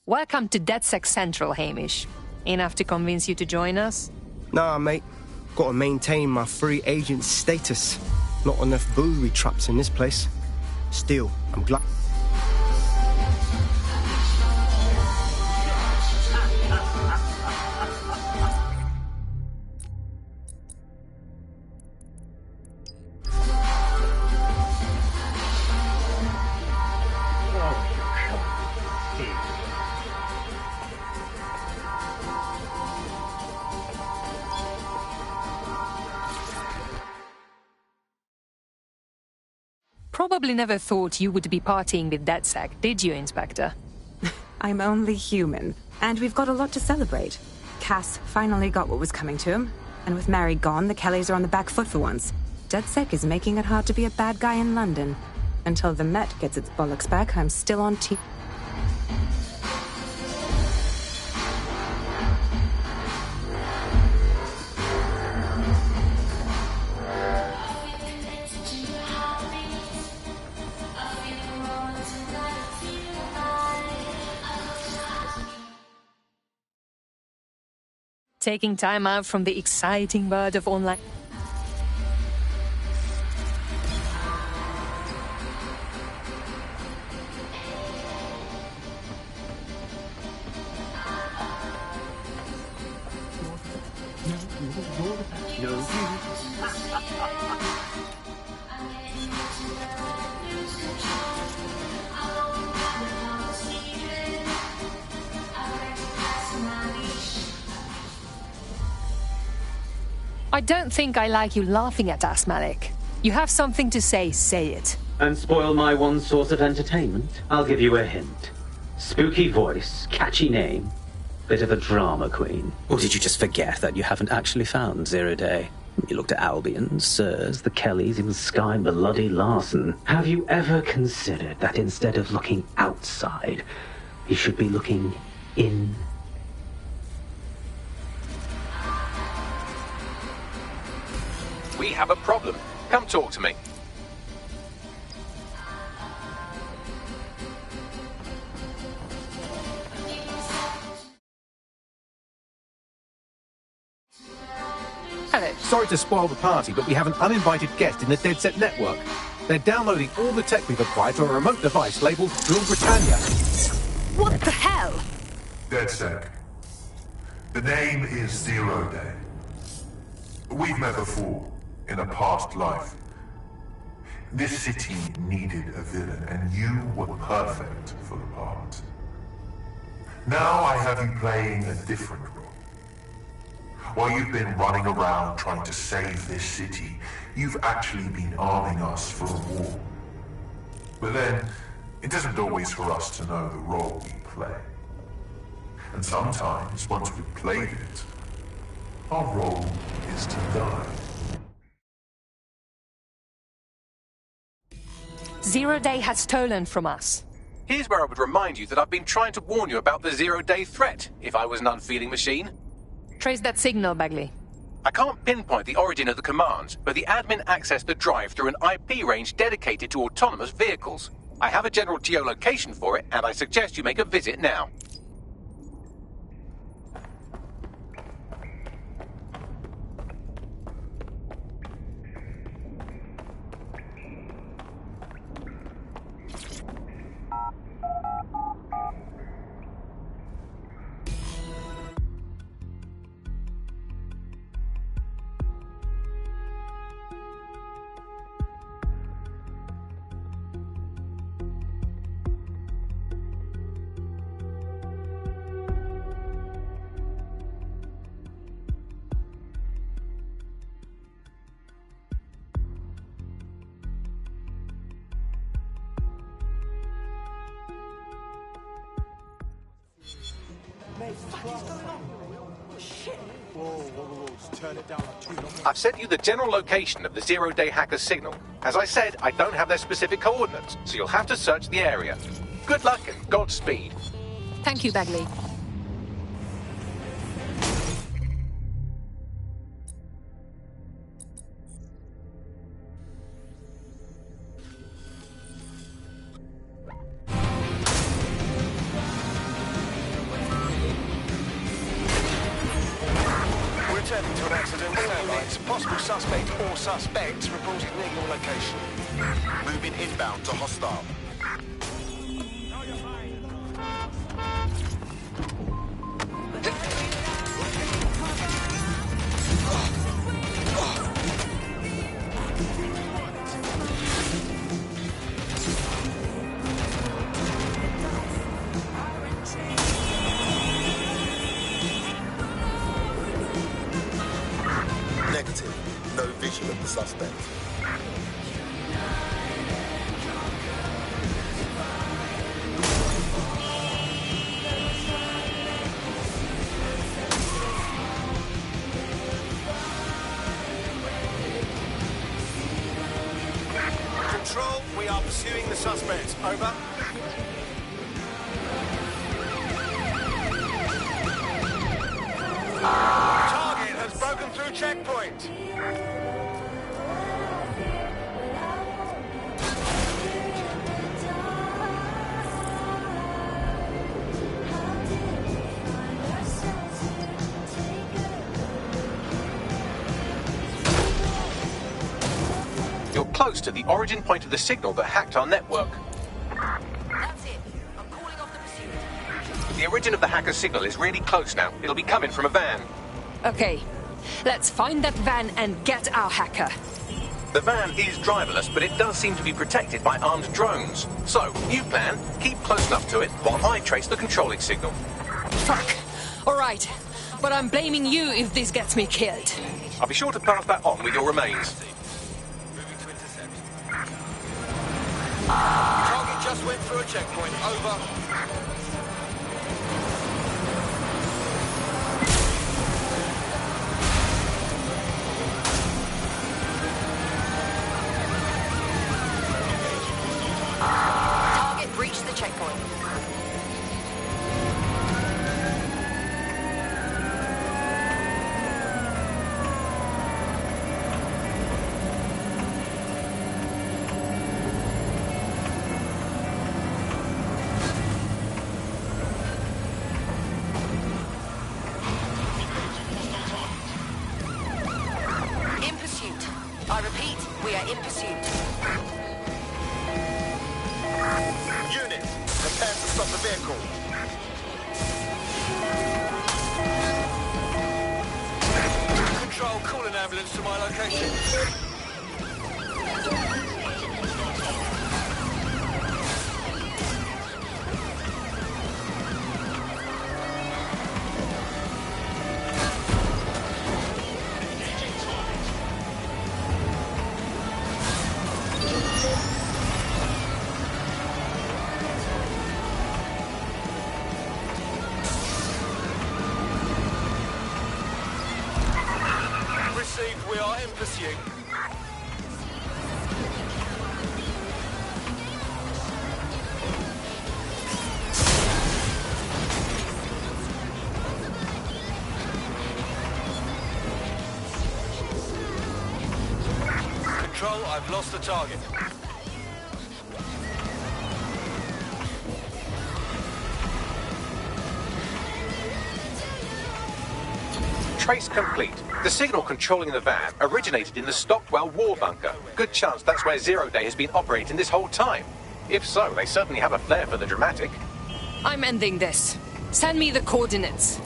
Welcome to DedSec Central, Hamish. Enough to convince you to join us? Nah, mate. Gotta maintain my free agent status. Not enough booby traps in this place. Still, I'm glad... probably never thought you would be partying with DedSec, did you, Inspector? I'm only human, and we've got a lot to celebrate. Cass finally got what was coming to him, and with Mary gone, the Kellys are on the back foot for once. DedSec is making it hard to be a bad guy in London. Until the Met gets its bollocks back, I'm still on team. Taking time out from the exciting world of online... I don't think I like you laughing at us, Malik. You have something to say it. And spoil my one source of entertainment? I'll give you a hint. Spooky voice, catchy name, bit of a drama queen. Or did you just forget that you haven't actually found Zero Day? You looked at Albion, Sirs, the Kellys, even Sky Bloody Larson. Have you ever considered that instead of looking outside, you should be looking in? We have a problem. Come talk to me. Hello. Sorry to spoil the party, but we have an uninvited guest in the DedSec network. They're downloading all the tech we've acquired to a remote device labeled Rule Britannia. What the hell? DedSec. The name is Zero Day. We've met before, in a past life. This city needed a villain, and you were perfect for the part. Now I have you playing a different role. While you've been running around trying to save this city, you've actually been arming us for a war. But then, it isn't always for us to know the role we play. And sometimes, once we've played it, our role is to die. Zero Day has stolen from us. Here's where I would remind you that I've been trying to warn you about the zero-day threat, if I was an unfeeling machine. Trace that signal, Bagley. I can't pinpoint the origin of the commands, but the admin accessed the drive through an IP range dedicated to autonomous vehicles. I have a general geolocation for it, and I suggest you make a visit now. I've sent you the general location of the zero-day hacker's signal. As I said, I don't have their specific coordinates, so you'll have to search the area. Good luck and Godspeed. Thank you, Bagley. Returning to an accident, all units, possible suspect or suspects reported near your location. Moving inbound to hostile. Negative. No vision of the suspect. we are pursuing the suspect. Over. Target has broken through checkpoint. You're close to the origin point of the signal that hacked our network. That's it. I'm calling off the pursuit. The origin of the hacker's signal is really close now. It'll be coming from a van. Okay, let's find that van and get our hacker. The van is driverless, but it does seem to be protected by armed drones. So, new plan, keep close enough to it while I trace the controlling signal. Fuck. All right, but I'm blaming you if this gets me killed. I'll be sure to pass that on with your remains. Target just went through a checkpoint. Over. Target breached the checkpoint. In pursuit. I repeat, we are in pursuit. Unit, prepare to stop the vehicle. Control, call an ambulance to my location. Received, we are in pursuit. Control, I've lost the target. Trace complete. The signal controlling the van originated in the Stockwell war bunker. Good chance that's where Zero Day has been operating this whole time. If so, they certainly have a flair for the dramatic. I'm ending this. Send me the coordinates.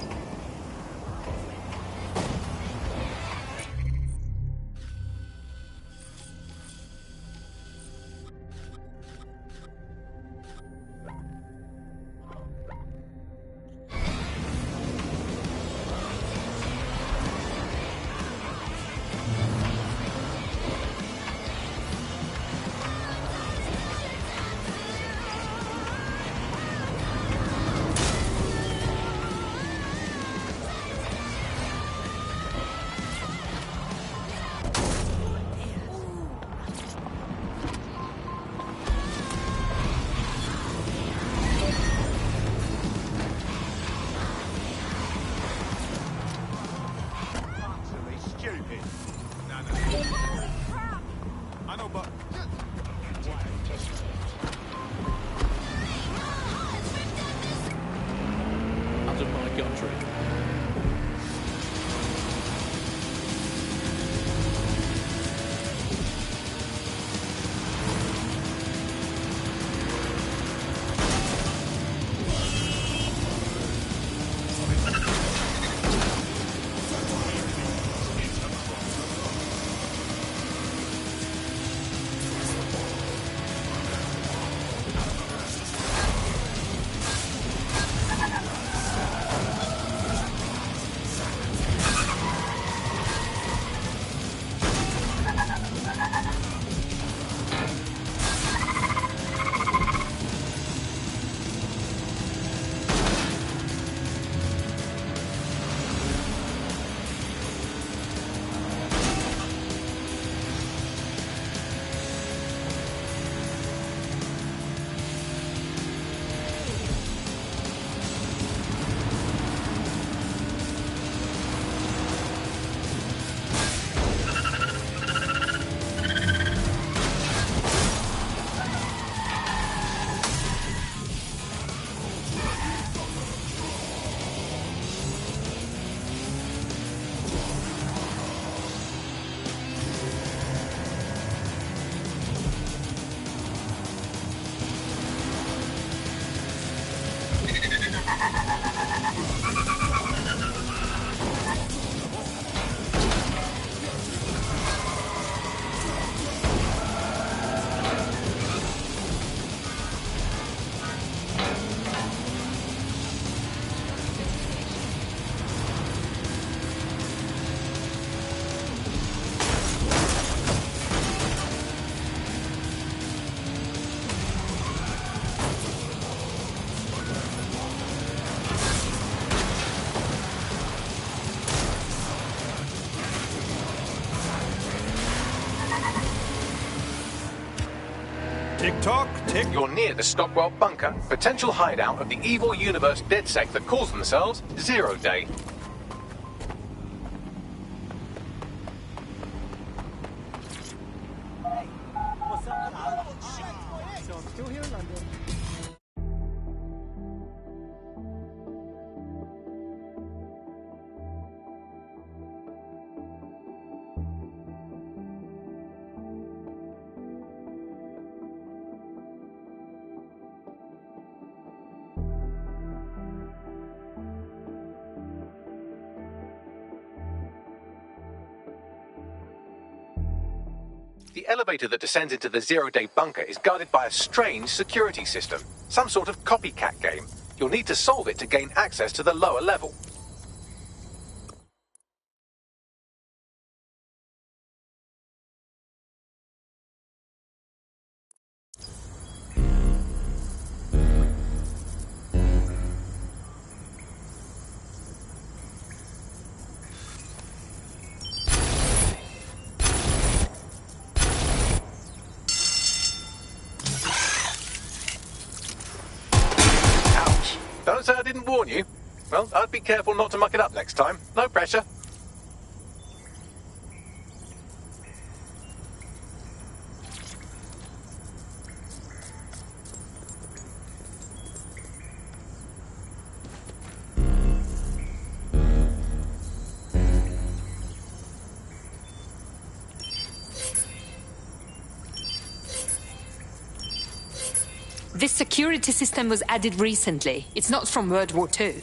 Tick-tock, tick. You're near the Stockwell bunker, potential hideout of the evil universe DedSec that calls themselves Zero Day. So I'm still here in London. The elevator that descends into the Zero-Day bunker is guarded by a strange security system, some sort of copycat game. You'll need to solve it to gain access to the lower level. Don't say I didn't warn you. Well, I'd be careful not to muck it up next time. No pressure. This security system was added recently. It's not from World War II.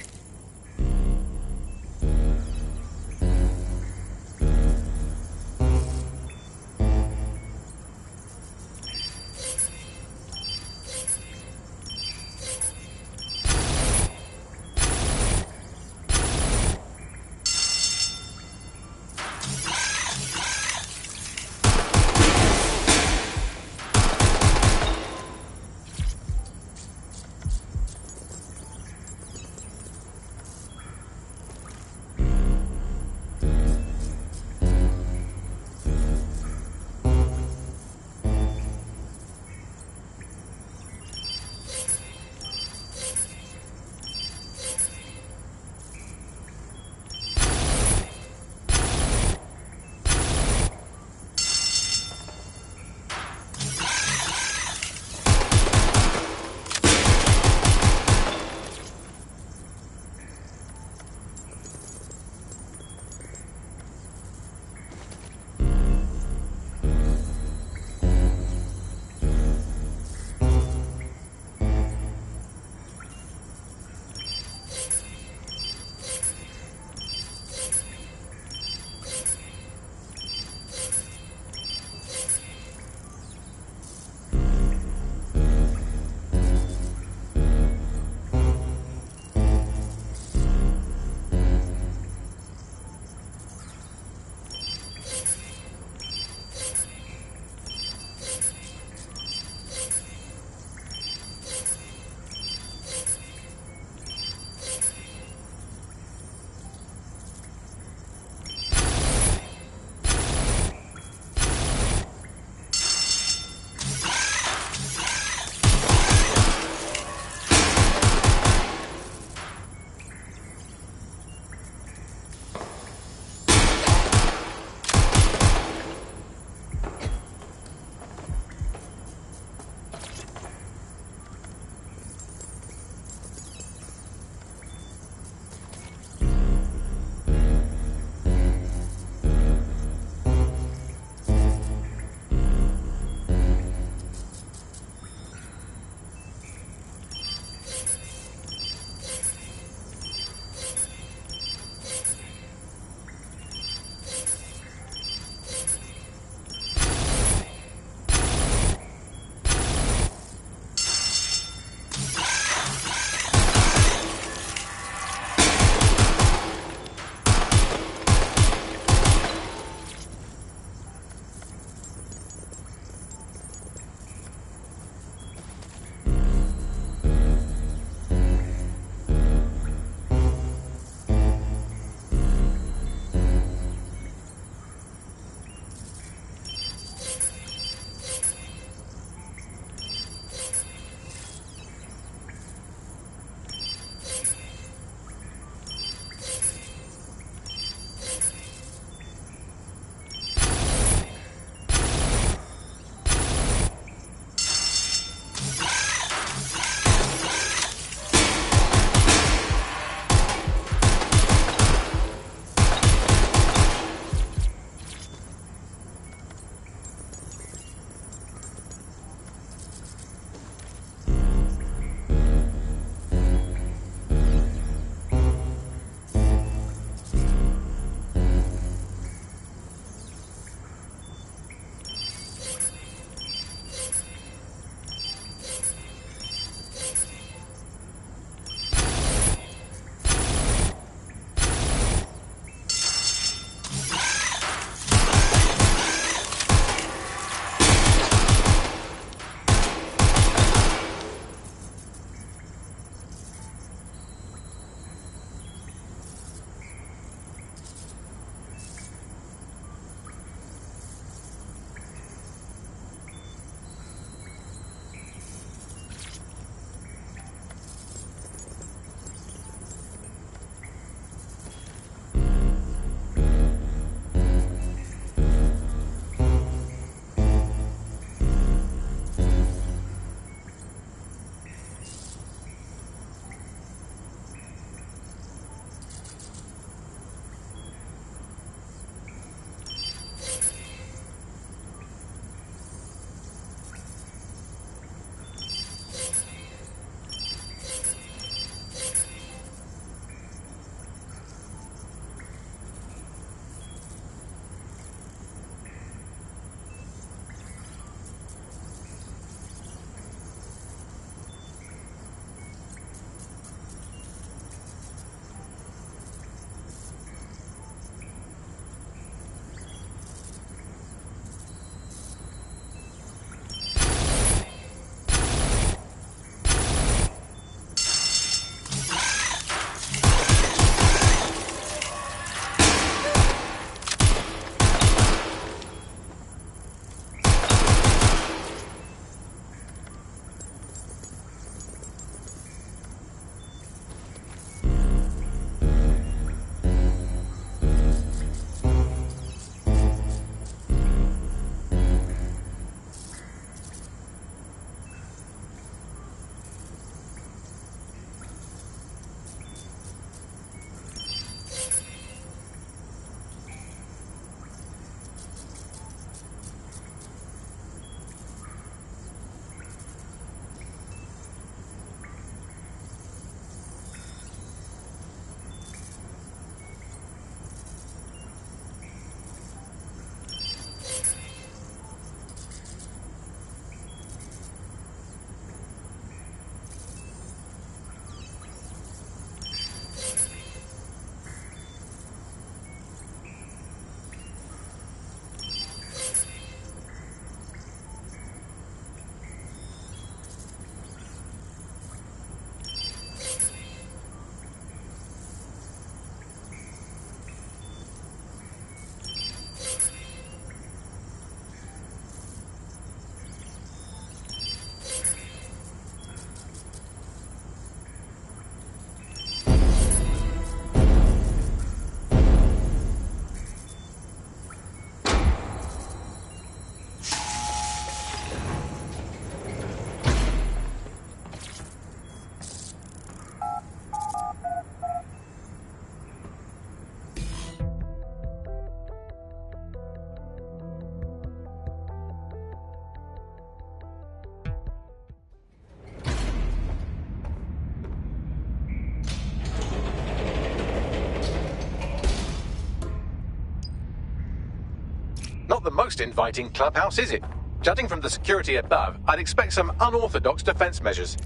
Not the most inviting clubhouse, is it? Judging from the security above, I'd expect some unorthodox defense measures.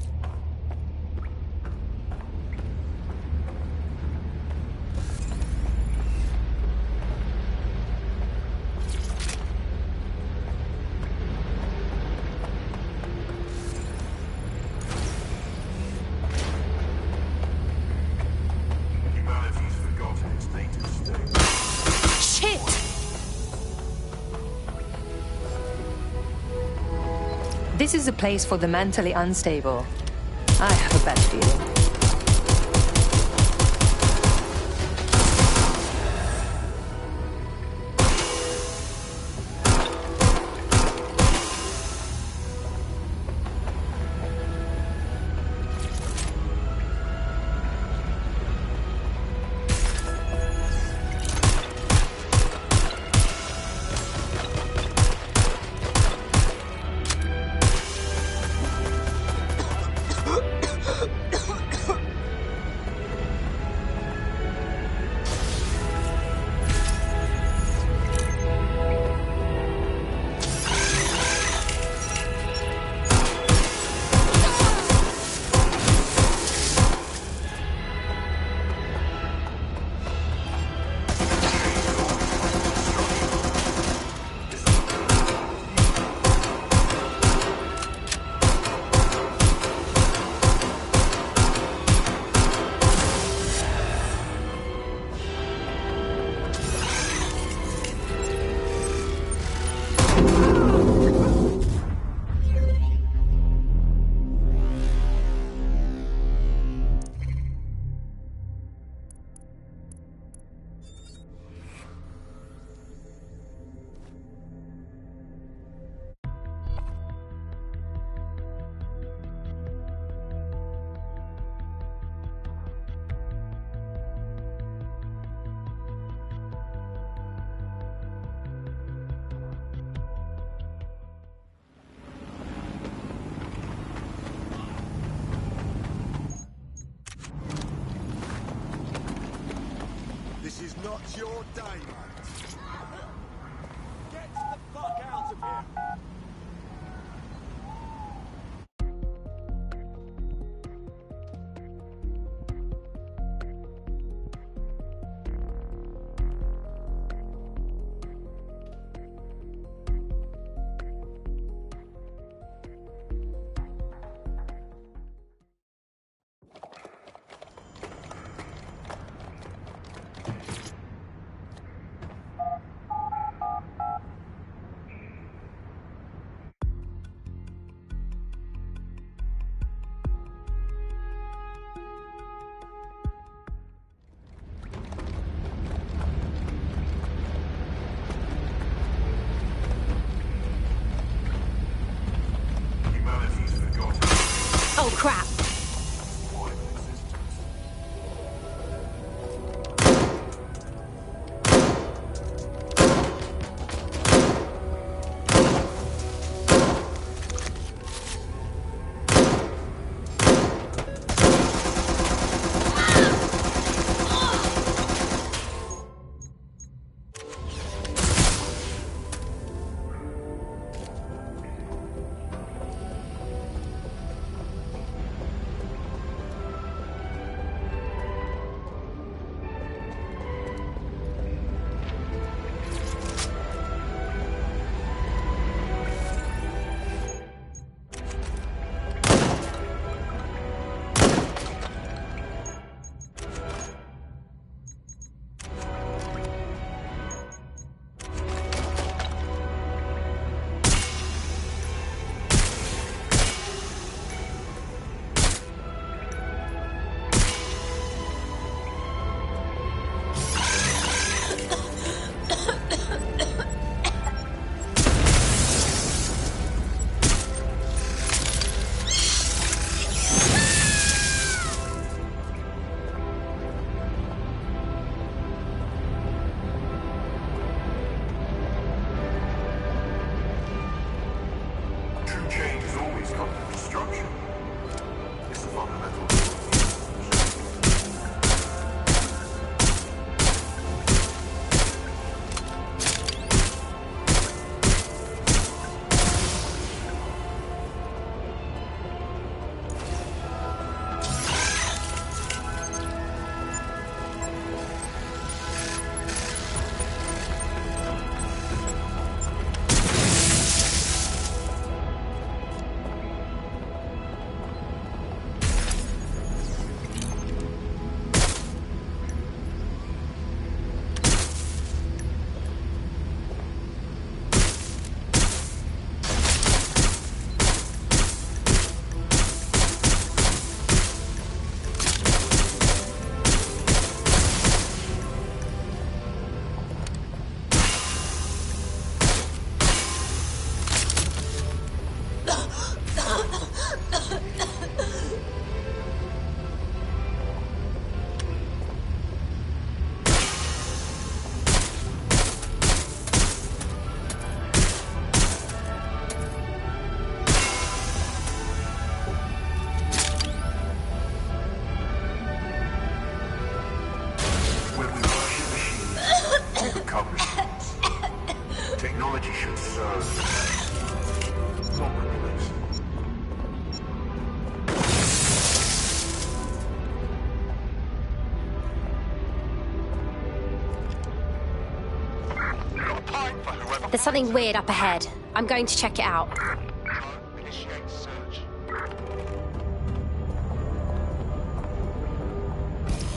Humanity's forgotten its native state. Shit! This is a place for the mentally unstable. I have a bad feeling. This is not your day, mate. Get the fuck out of here. technology should serve, not replace. There's something weird up ahead. I'm going to check it out. Initiate search.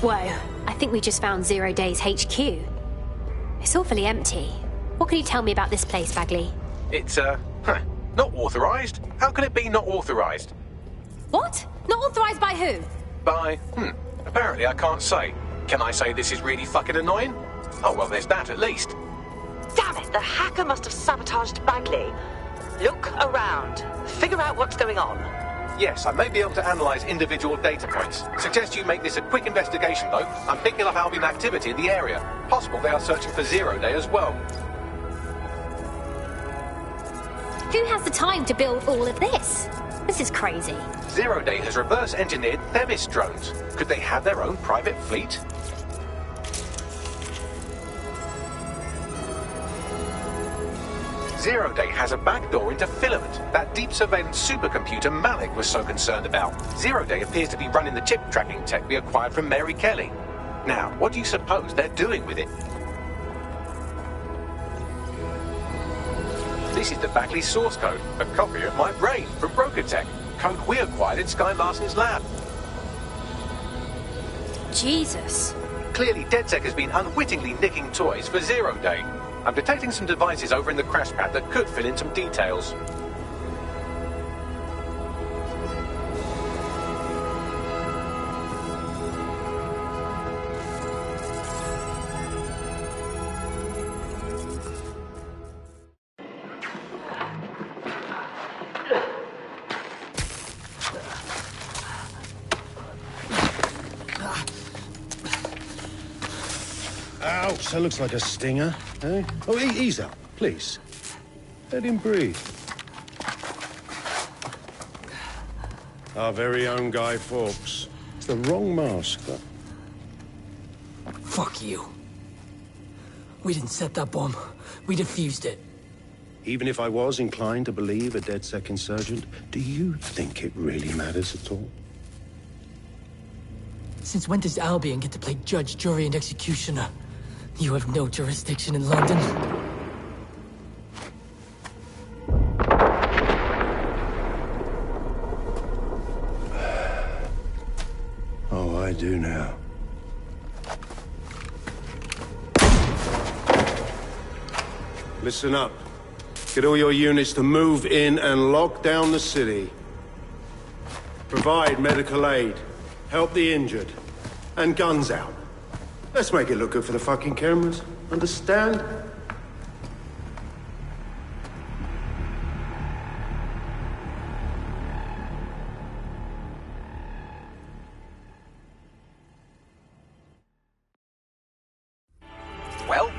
Whoa, I think we just found Zero Day's HQ. It's awfully empty. What can you tell me about this place, Bagley? It's, not authorized. How can it be not authorized? What? Not authorized by who? By, apparently I can't say. Can I say this is really fucking annoying? Oh, well, there's that at least. Damn it, the hacker must have sabotaged Bagley. Look around. Figure out what's going on. Yes, I may be able to analyze individual data points. Suggest you make this a quick investigation, though. I'm picking up Albion activity in the area. Possible they are searching for Zero Day as well. Who has the time to build all of this? This is crazy. Zero Day has reverse-engineered Themis drones. Could they have their own private fleet? Zero Day has a backdoor into Filament, that deep surveillance supercomputer Malik was so concerned about. Zero Day appears to be running the chip tracking tech we acquired from Mary Kelly. Now, what do you suppose they're doing with it? This is the Bagley source code, a copy of my brain from Broker Tech, code we acquired in Sky Larson's lab. Jesus. Clearly, DedSec has been unwittingly nicking toys for Zero Day. I'm detecting some devices over in the crash pad that could fill in some details. Ouch, that looks like a stinger, eh? Oh, ease up, please. Let him breathe. Our very own Guy Fawkes. It's the wrong mask, though. Fuck you. We didn't set that bomb. We defused it. Even if I was inclined to believe a DedSec insurgent, do you think it really matters at all? Since when does Albion get to play judge, jury, and executioner? You have no jurisdiction in London. Oh, I do now. Listen up. Get all your units to move in and lock down the city. Provide medical aid. Help the injured. And guns out. Let's make it look good for the fucking cameras. Understand?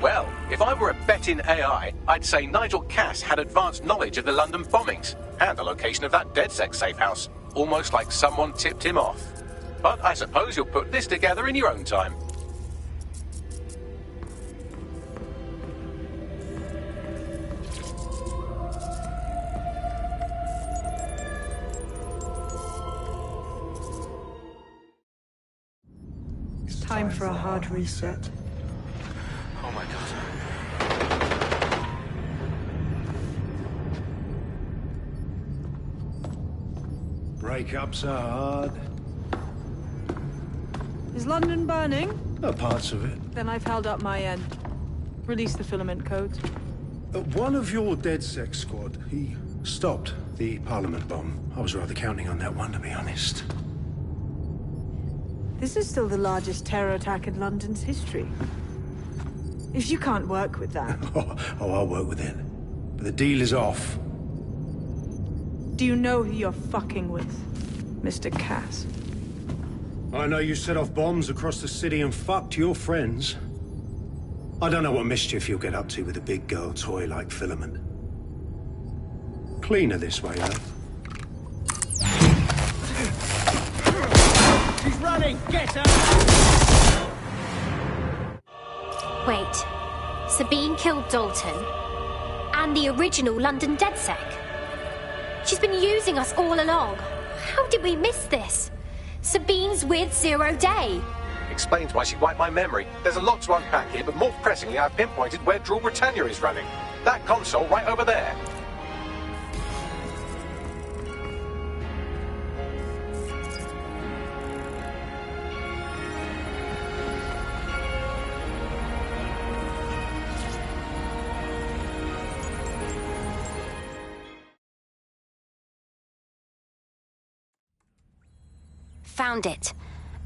Well, if I were a betting AI, I'd say Nigel Cass had advanced knowledge of the London bombings and the location of that DedSec safe house, almost like someone tipped him off. But I suppose you'll put this together in your own time. It's time for a hard reset. Oh my god. Breakups are hard. Is London burning? Parts of it. Then I've held up my end. Release the filament codes. One of your DedSec squad, he stopped the Parliament bomb. I was rather counting on that one, to be honest. This is still the largest terror attack in London's history. If you can't work with that... Oh, I'll work with it. But the deal is off. Do you know who you're fucking with, Mr. Cass? I know you set off bombs across the city and fucked your friends. I don't know what mischief you'll get up to with a big girl toy like Filament. Cleaner this way, though. She's running! Get her! Wait. Sabine killed Dalton. and the original London DedSec. She's been using us all along. How did we miss this? Sabine's with 0 Day. Explains why she wiped my memory. There's a lot to unpack here, but more pressingly, I've pinpointed where Draw Britannia is running. That console right over there. Found it.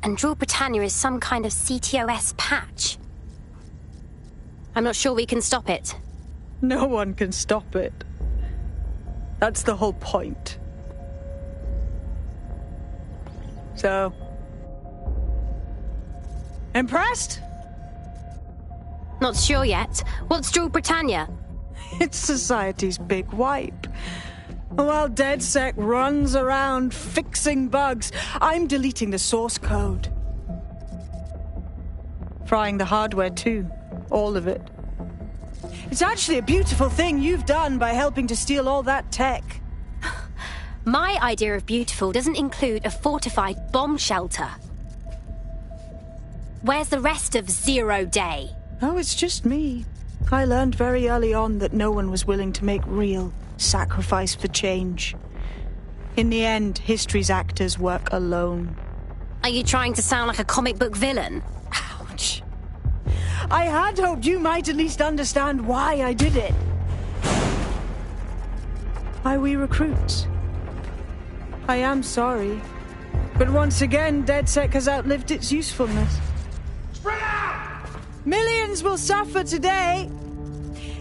And Draw Britannia is some kind of CTOS patch. I'm not sure we can stop it. No one can stop it. That's the whole point. So... impressed? Not sure yet. What's Draw Britannia? It's society's big wipe. While DedSec runs around fixing bugs, I'm deleting the source code. Frying the hardware too. All of it. It's actually a beautiful thing you've done by helping to steal all that tech. My idea of beautiful doesn't include a fortified bomb shelter. Where's the rest of 0 Day? Oh, it's just me. I learned very early on that no one was willing to make real sacrifice for change. In the end, history's actors work alone. Are you trying to sound like a comic book villain? Ouch. I had hoped you might at least understand why I did it. Why we recruits. I am sorry. But once again, DedSec has outlived its usefulness. Spread out! Millions will suffer today.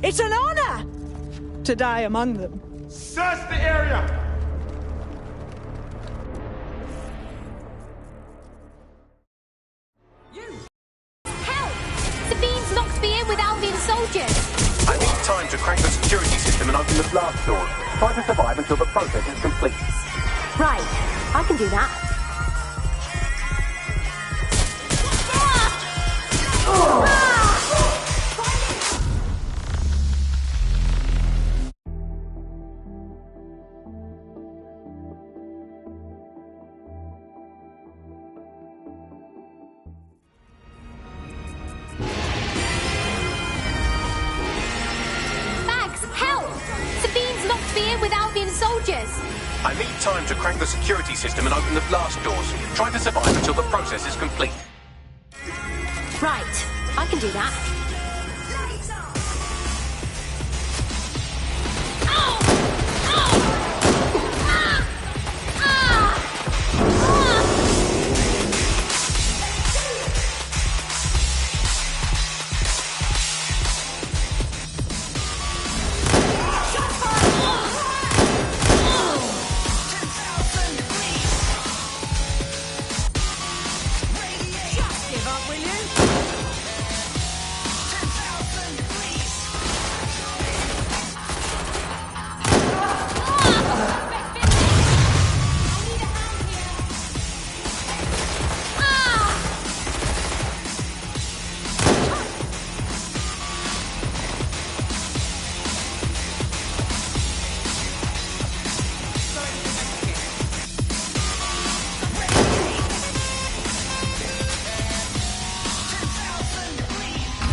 It's an honor to die among them. Search the area! Help! Sabine's locked me in with Albion soldiers! I need time to crack the security system and open the blast doors. Try to survive until the process is complete. Right, I can do that. I need time to crack the security system and open the blast doors. Try to survive until the process is complete. Right, I can do that.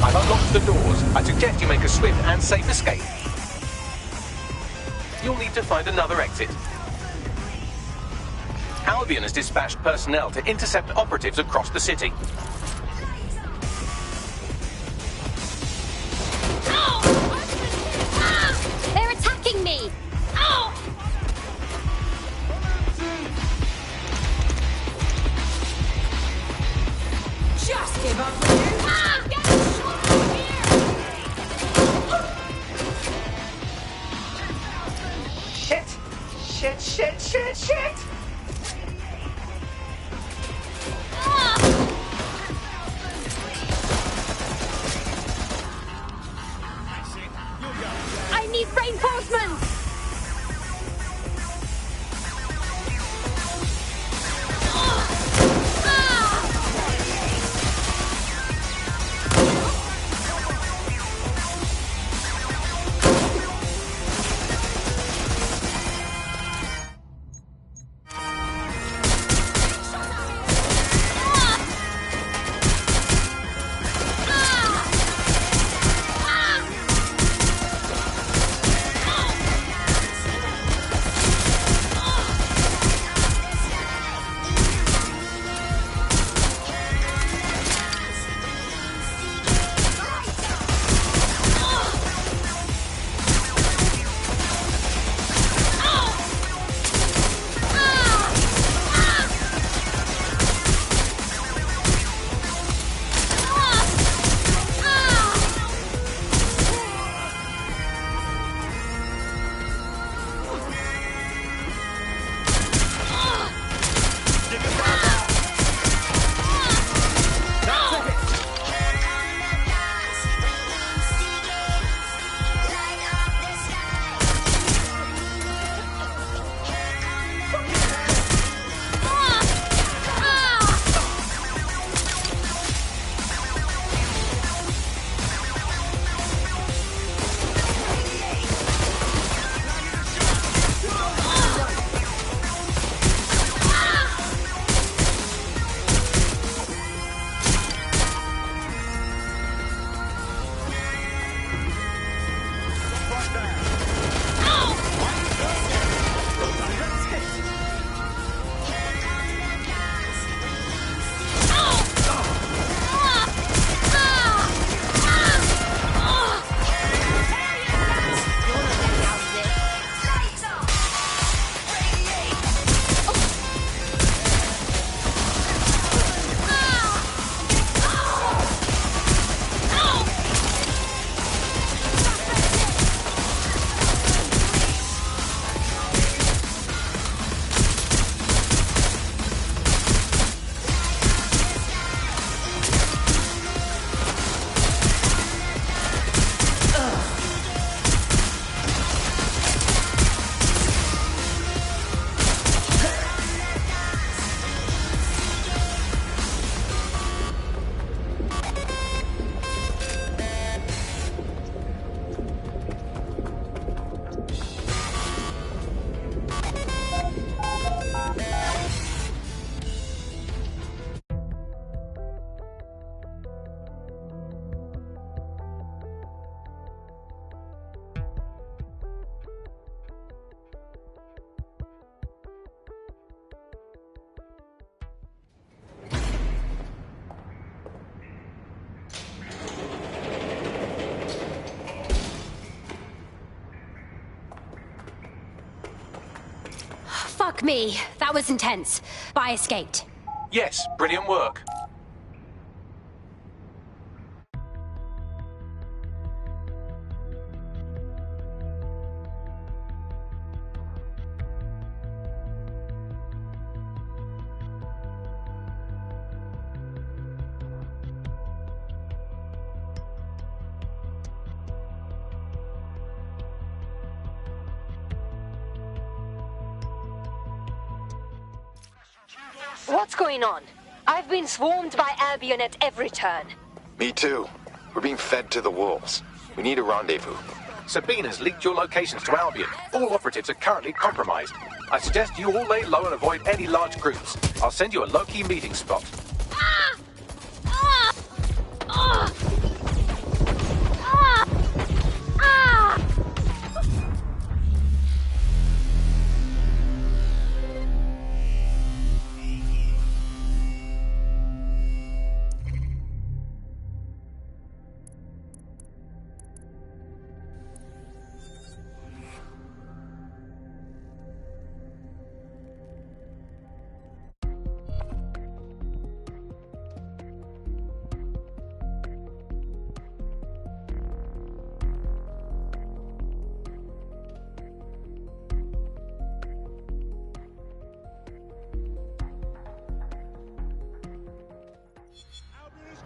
I've unlocked the doors. I suggest you make a swift and safe escape. You'll need to find another exit. Albion has dispatched personnel to intercept operatives across the city. They're attacking me! Just give up, will you? Shit! I need reinforcements! Fuck me. That was intense. But I escaped. Yes, brilliant work. What's going on? I've been swarmed by Albion at every turn. Me too. We're being fed to the wolves. We need a rendezvous. Sabina's leaked your locations to Albion. All operatives are currently compromised. I suggest you all lay low and avoid any large groups. I'll send you a low-key meeting spot.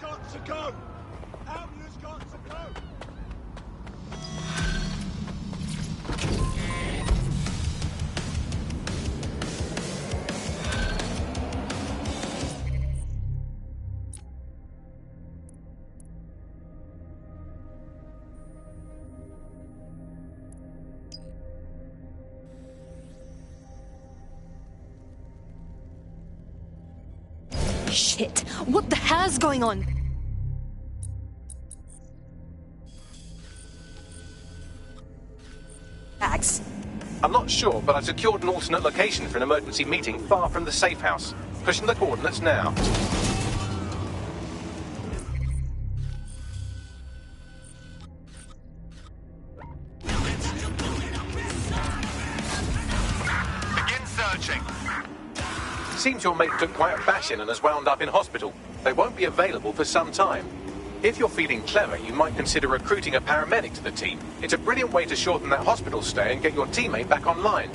Got to go! Albion's got to go! Shit! What the hell's going on? Axe. I'm not sure, but I've secured an alternate location for an emergency meeting far from the safe house. Pushing the coordinates now. Begin searching. Seems your mate took quite a bashing and has wound up in hospital. They won't be available for some time. If you're feeling clever, you might consider recruiting a paramedic to the team. It's a brilliant way to shorten that hospital stay and get your teammate back online.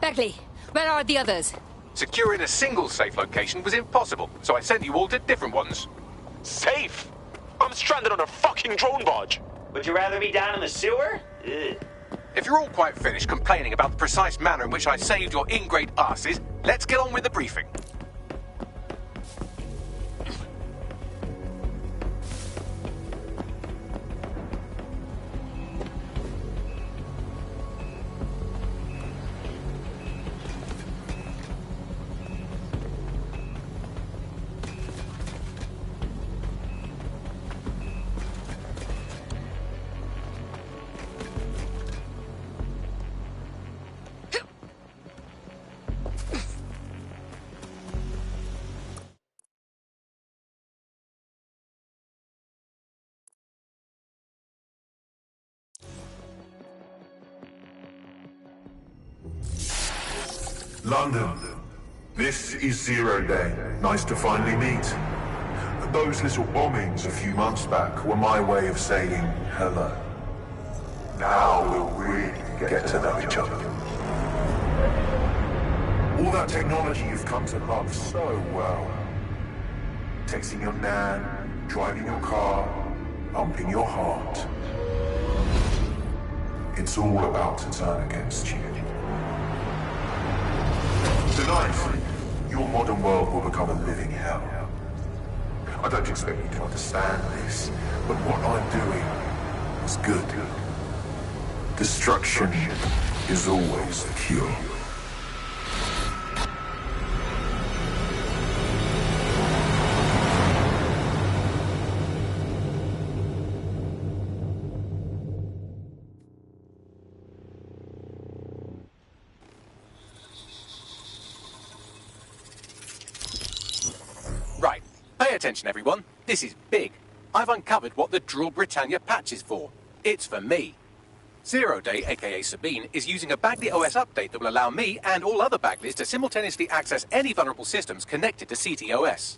Bagley, where are the others? Securing a single safe location was impossible, so I sent you all to different ones. Safe? I'm stranded on a fucking drone barge. Would you rather be down in the sewer? Ugh. If you're all quite finished complaining about the precise manner in which I saved your ingrate asses, let's get on with the briefing. London, this is Zero Day. Nice to finally meet. Those little bombings a few months back were my way of saying hello. Now we'll really get to know each other. All that technology you've come to love so well. Texting your nan, driving your car, pumping your heart. It's all about to turn against you. Tonight, your modern world will become a living hell. I don't expect you to understand this, but what I'm doing is good. Destruction is always the cure. Right. Pay attention, everyone. This is big. I've uncovered what the Drill Britannia patch is for. It's for me. Zero Day, aka Sabine, is using a Bagley OS update that will allow me and all other Bagleys to simultaneously access any vulnerable systems connected to CTOS.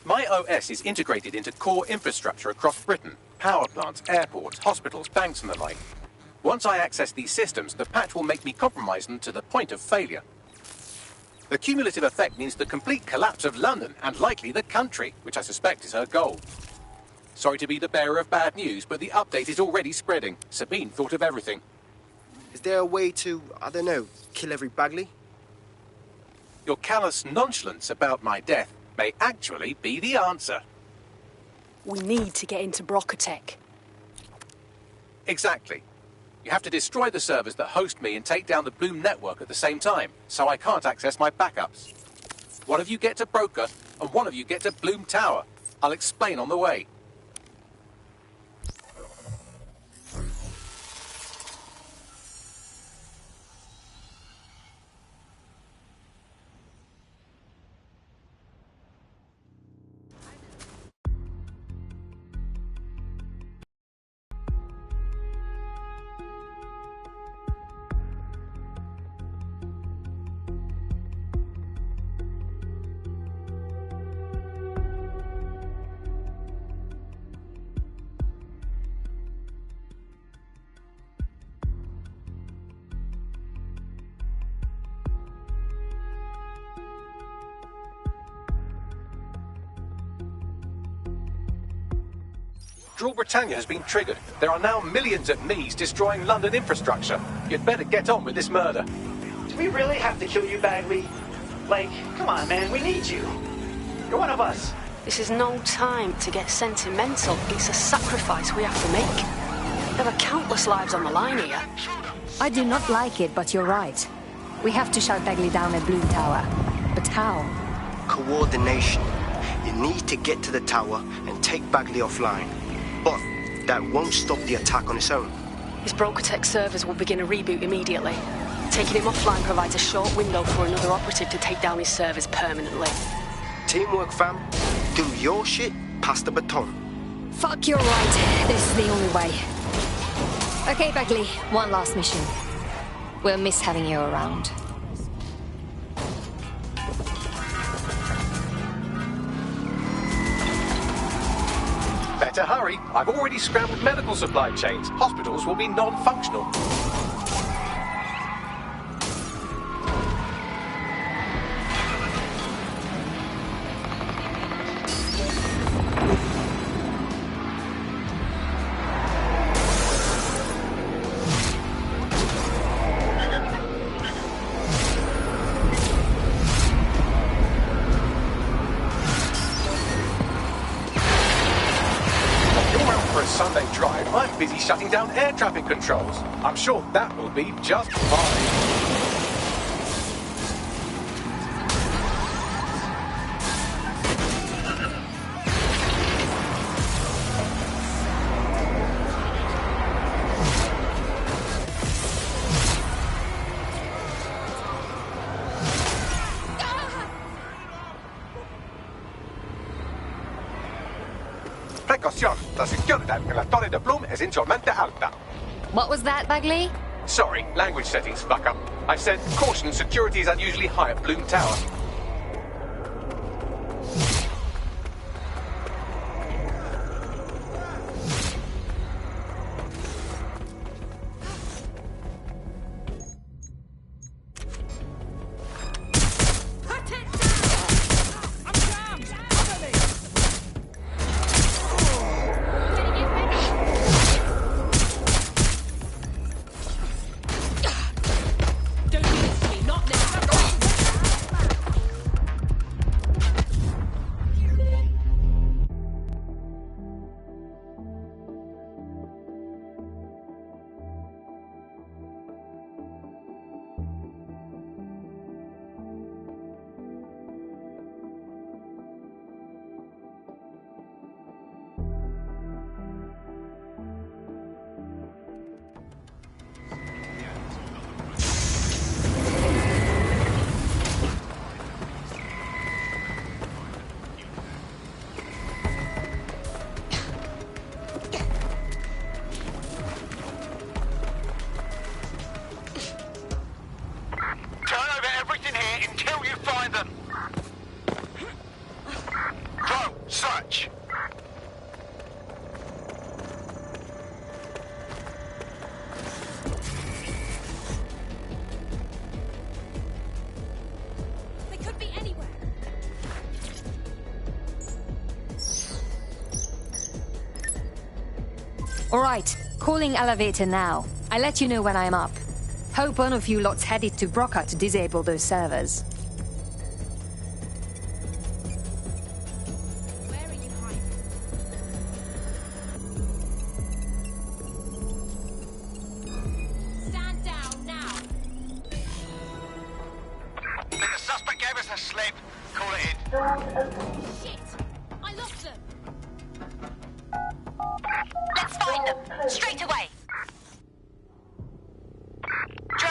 My OS is integrated into core infrastructure across Britain, power plants, airports, hospitals, banks and the like. Once I access these systems, the patch will make me compromise them to the point of failure. The cumulative effect means the complete collapse of London and likely the country, which I suspect is her goal. Sorry to be the bearer of bad news, but the update is already spreading. Sabine thought of everything. Is there a way to, I don't know, kill every Bagley? Your callous nonchalance about my death may actually be the answer. We need to get into Brocotech. Exactly. You have to destroy the servers that host me and take down the Bloom network at the same time, so I can't access my backups. One of you get to Broker, and one of you get to Bloom Tower. I'll explain on the way. Drill Britannia has been triggered. There are now millions of me's destroying London infrastructure. You'd better get on with this murder. Do we really have to kill you, Bagley? Like, come on, man, we need you. You're one of us. This is no time to get sentimental. It's a sacrifice we have to make. There are countless lives on the line here. I do not like it, but you're right. We have to shut Bagley down at Bloom Tower. But how? Coordination. You need to get to the tower and take Bagley offline. But that won't stop the attack on its own. His Brocotech servers will begin a reboot immediately. Taking him offline provides a short window for another operative to take down his servers permanently. Teamwork, fam. Do your shit, pass the baton. Fuck, you're right. This is the only way. Okay, Bagley, one last mission. We'll miss having you around. Better hurry. I've already scrambled medical supply chains. Hospitals will be non-functional. Sunday drive, I'm busy shutting down air traffic controls. I'm sure that will be just fine. Precaución, la seguridad en la Torre de Bloom es insolmente alta. What was that, Bagley? Sorry, language settings fuck up. I said, caution, security is unusually high at Bloom Tower. Alright, calling elevator now. I'll let you know when I'm up. Hope one of you lot's headed to Broca to disable those servers. Where are you hiding? Stand down now. The suspect gave us a slip. Call it in. Shit! I lost them. Let's find them. Straight away. Joe.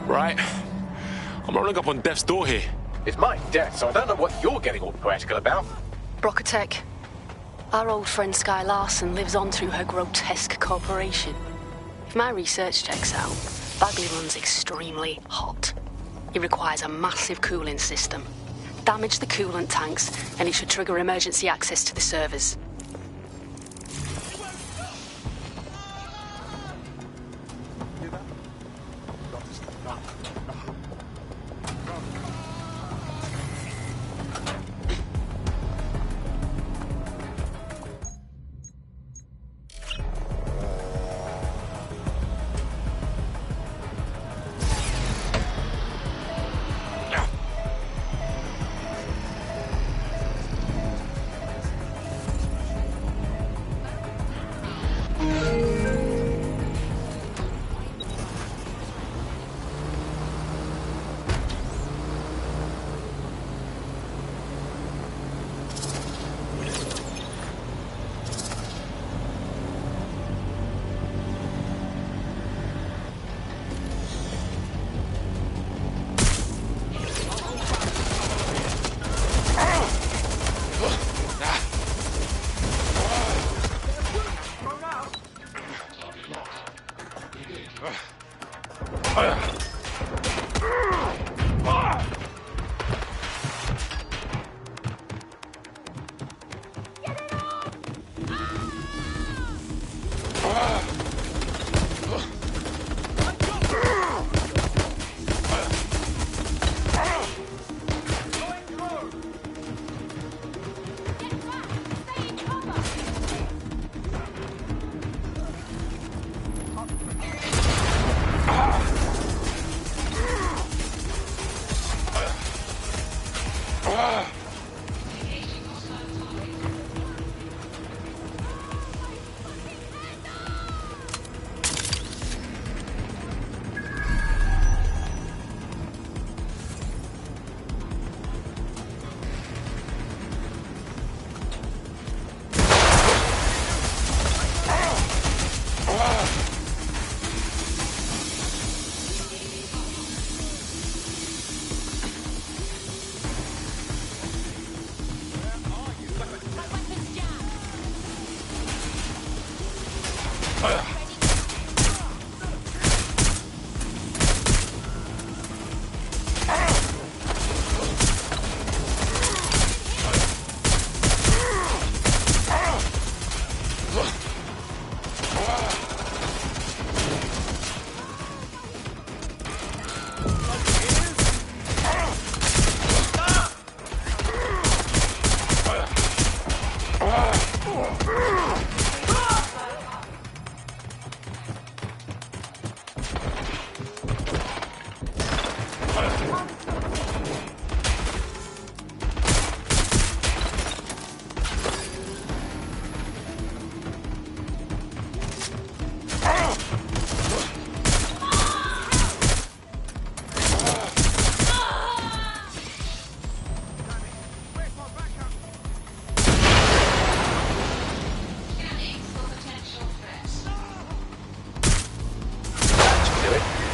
Right. I'm rolling up on death's door here. It's my death, so I don't know what you're getting all poetical about. Brocatech. Our old friend Sky Larson lives on through her grotesque corporation. If my research checks out, Bagley runs extremely hot. It requires a massive cooling system. Damage the coolant tanks, and it should trigger emergency access to the servers.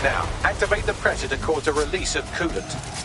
Now, activate the pressure to cause a release of coolant.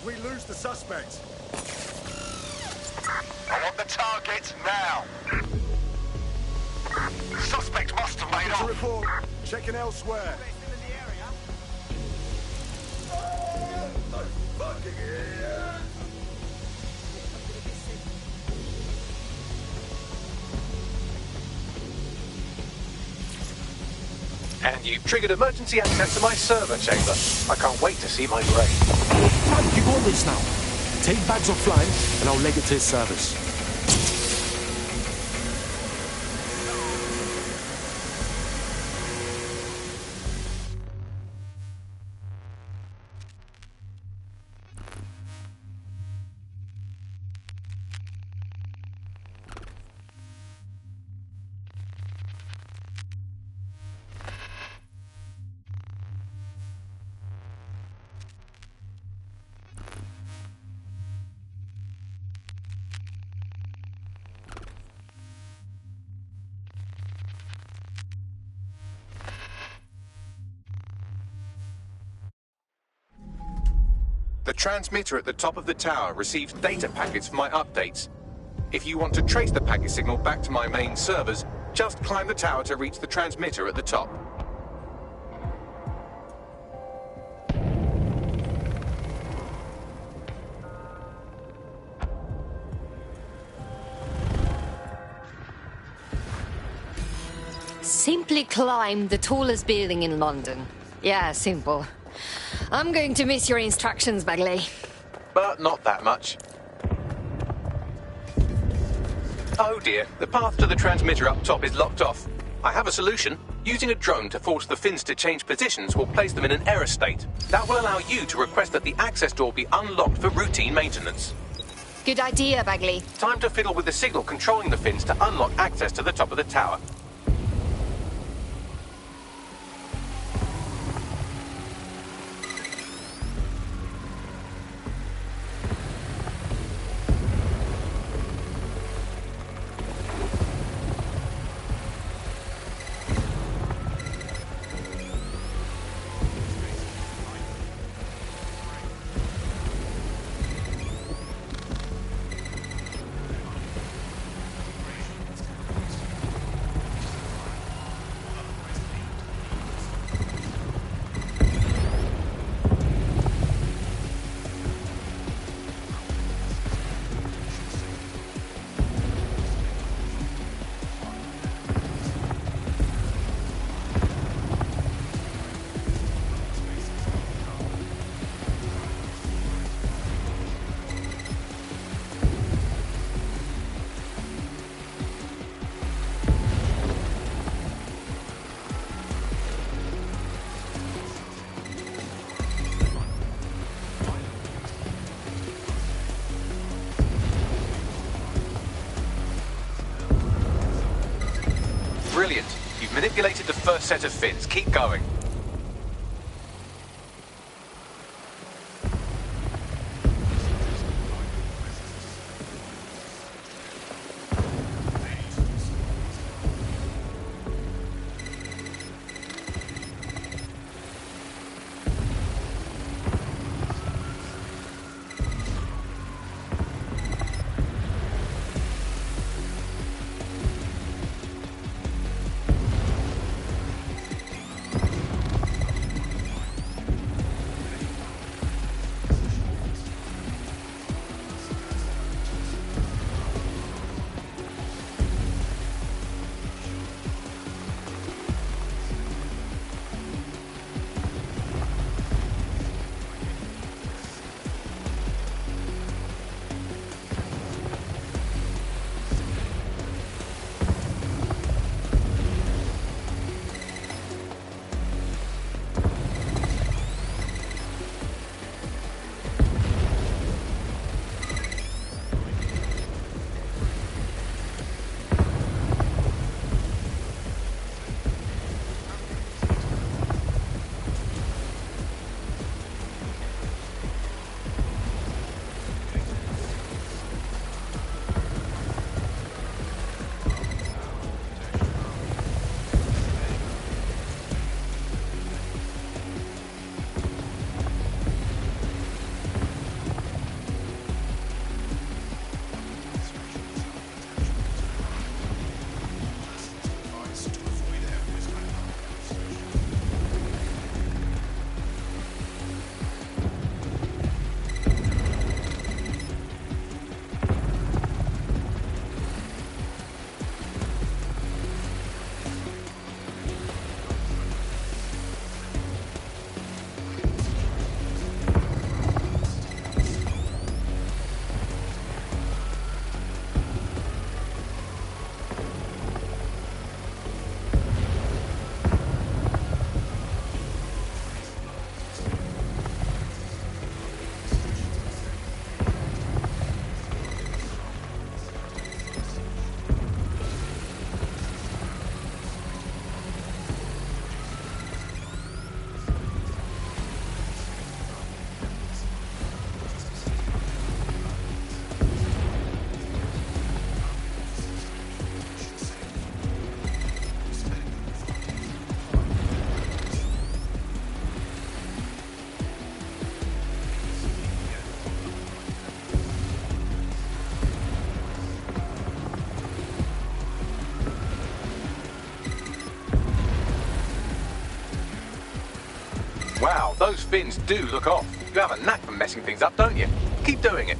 We lose the suspect. I want the target now. Suspect must have made off. Report. Checking elsewhere. And you've triggered emergency access to my server chamber. I can't wait to see my brain. Man, you got this now. Take bags offline, and I'll leg it to his service. The transmitter at the top of the tower receives data packets for my updates. If you want to trace the packet signal back to my main servers, just climb the tower to reach the transmitter at the top. Simply climb the tallest building in London. Yeah, simple. I'm going to miss your instructions, Bagley. But not that much. Oh dear, the path to the transmitter up top is locked off. I have a solution. Using a drone to force the fins to change positions will place them in an error state. That will allow you to request that the access door be unlocked for routine maintenance. Good idea, Bagley. Time to fiddle with the signal controlling the fins to unlock access to the top of the tower. Brilliant. You've manipulated the first set of fins. Keep going. Wow, those fins do look off. You have a knack for messing things up, don't you? Keep doing it.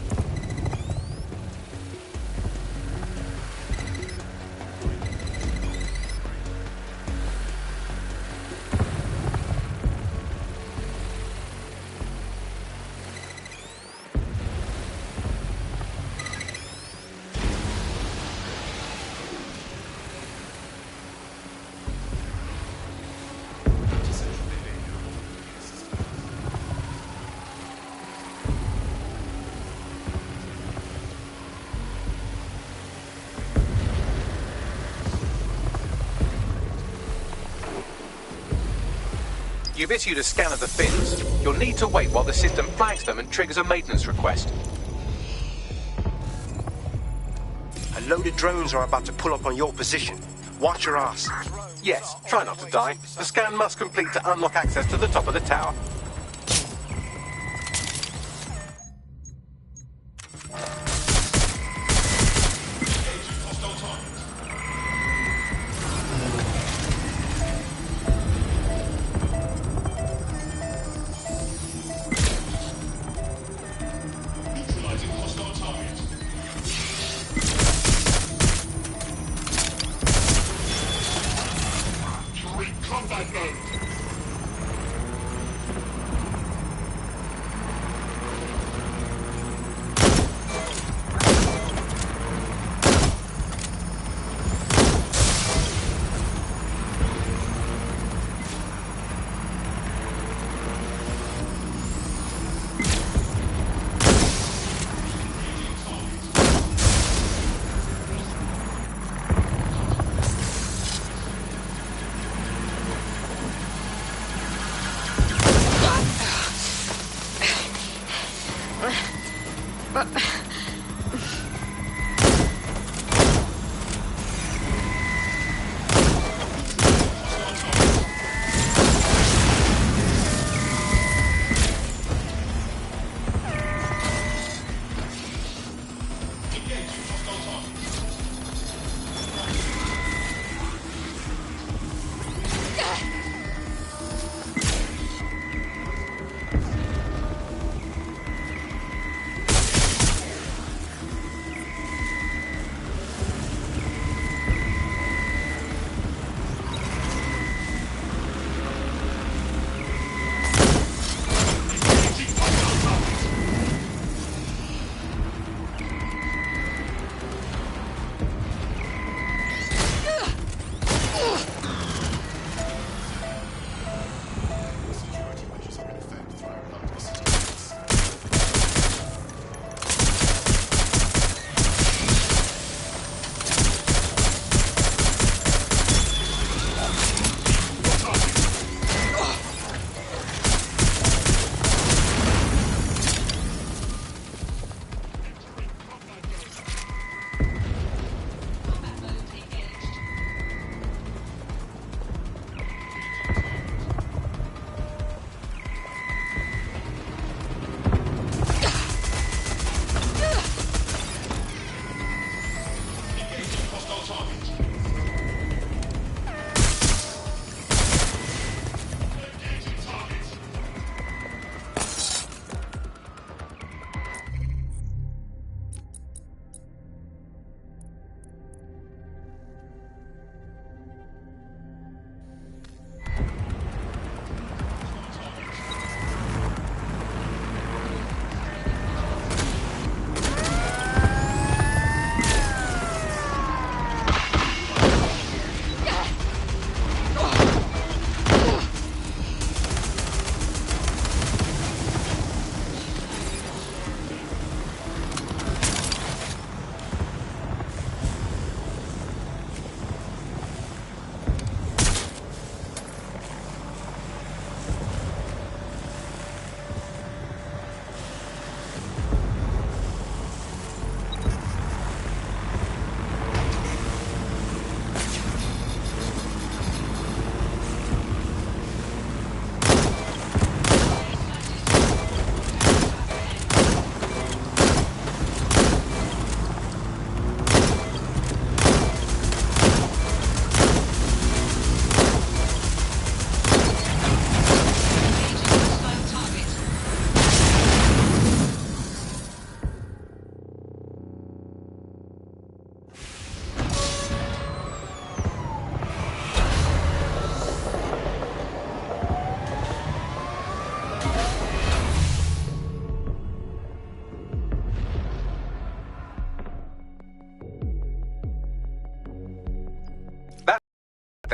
you've issued a scan of the fins, you'll need to wait while the system flags them and triggers a maintenance request. A load of drones are about to pull up on your position. Watch your ass. Yes, try not to die. The scan must complete to unlock access to the top of the tower.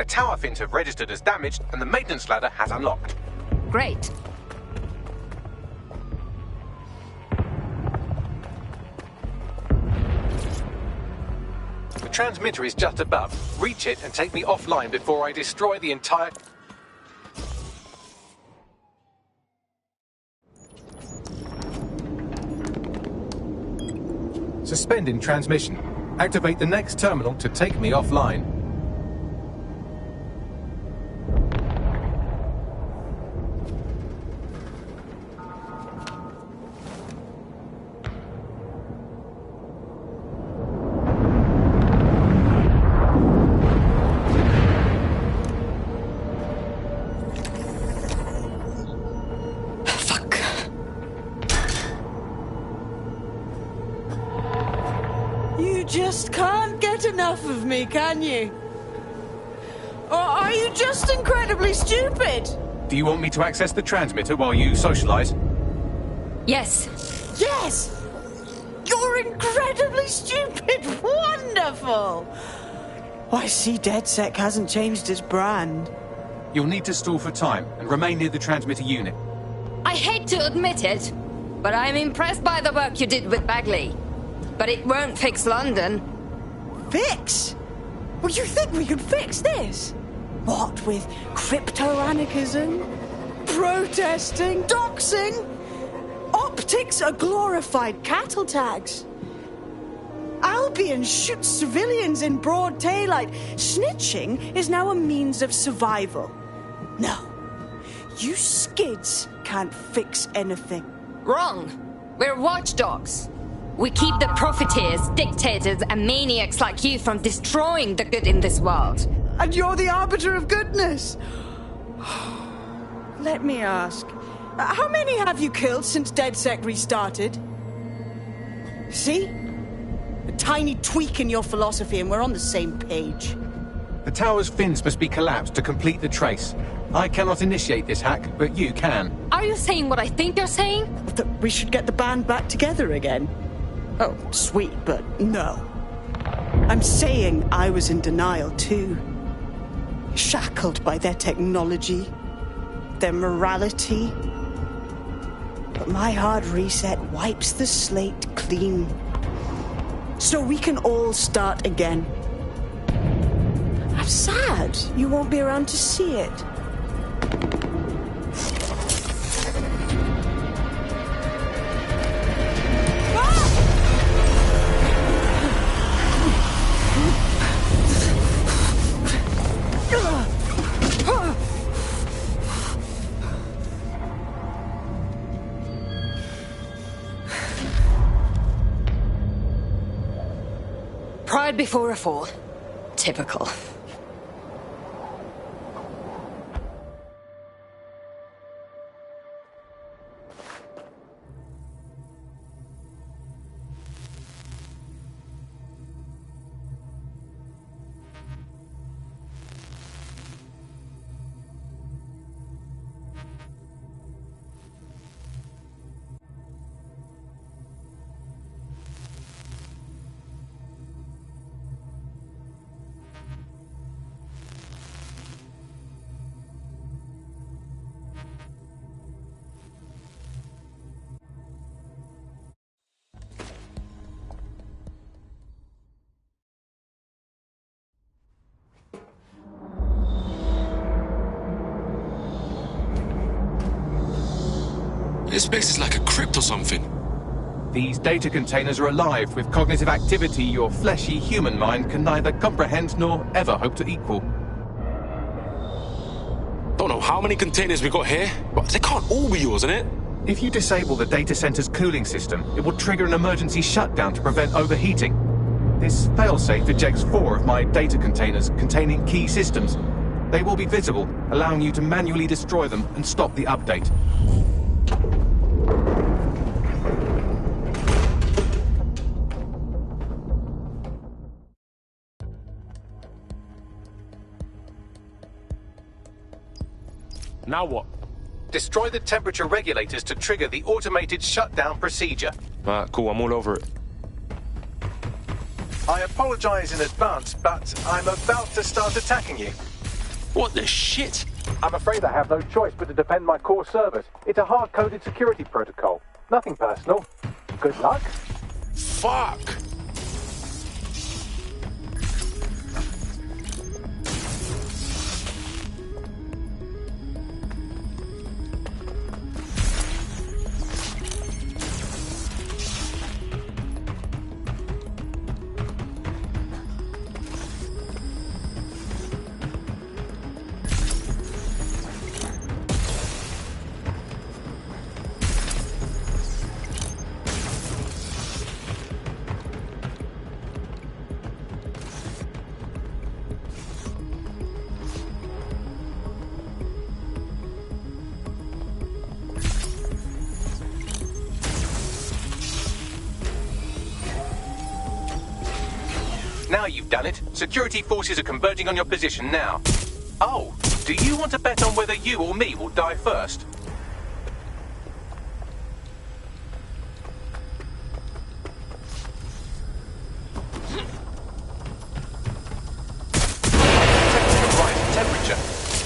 The tower fins have registered as damaged and the maintenance ladder has unlocked. Great. The transmitter is just above. Reach it and take me offline before I destroy the entire... Suspending transmission. Activate the next terminal to take me offline. Just can't get enough of me, can you? Or are you just incredibly stupid? Do you want me to access the transmitter while you socialize? Yes. Yes! You're incredibly stupid! Wonderful! I see DedSec hasn't changed his brand. You'll need to stall for time and remain near the transmitter unit. I hate to admit it, but I'm impressed by the work you did with Bagley. But it won't fix London. Fix? Well, you think we could fix this? What with crypto-anarchism, protesting, doxing? Optics are glorified cattle tags. Albion shoots civilians in broad daylight. Snitching is now a means of survival. No, you skids can't fix anything. Wrong. We're watchdogs. We keep the profiteers, dictators, and maniacs like you from destroying the good in this world. And you're the arbiter of goodness. Let me ask, how many have you killed since DedSec restarted? See? A tiny tweak in your philosophy and we're on the same page. The tower's fins must be collapsed to complete the trace. I cannot initiate this hack, but you can. Are you saying what I think you're saying? That we should get the band back together again? Oh, sweet, but no. I'm saying I was in denial too. Shackled by their technology, their morality. But my hard reset wipes the slate clean. So we can all start again. I'm sad you won't be around to see it. Pride before a fall. Typical. This place is like a crypt or something. These data containers are alive with cognitive activity your fleshy human mind can neither comprehend nor ever hope to equal. Don't know how many containers we got here, but they can't all be yours, innit? If you disable the data center's cooling system, it will trigger an emergency shutdown to prevent overheating. This failsafe ejects 4 of my data containers containing key systems. They will be visible, allowing you to manually destroy them and stop the update. Now what? Destroy the temperature regulators to trigger the automated shutdown procedure. Cool, I'm all over it. I apologize in advance, but I'm about to start attacking you. What the shit? I'm afraid I have no choice but to defend my core service. It's a hard-coded security protocol. Nothing personal. Good luck. Fuck! Now you've done it. Security forces are converging on your position now. Oh, do you want to bet on whether you or me will die first?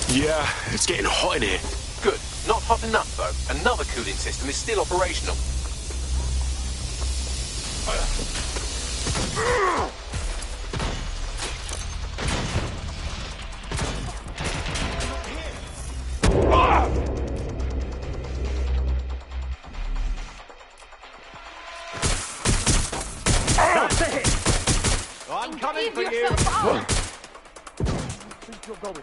Yeah, it's getting hot in here. Good. Not hot enough, though. Another cooling system is still operational. That's it! I'm coming for you! I think you're going.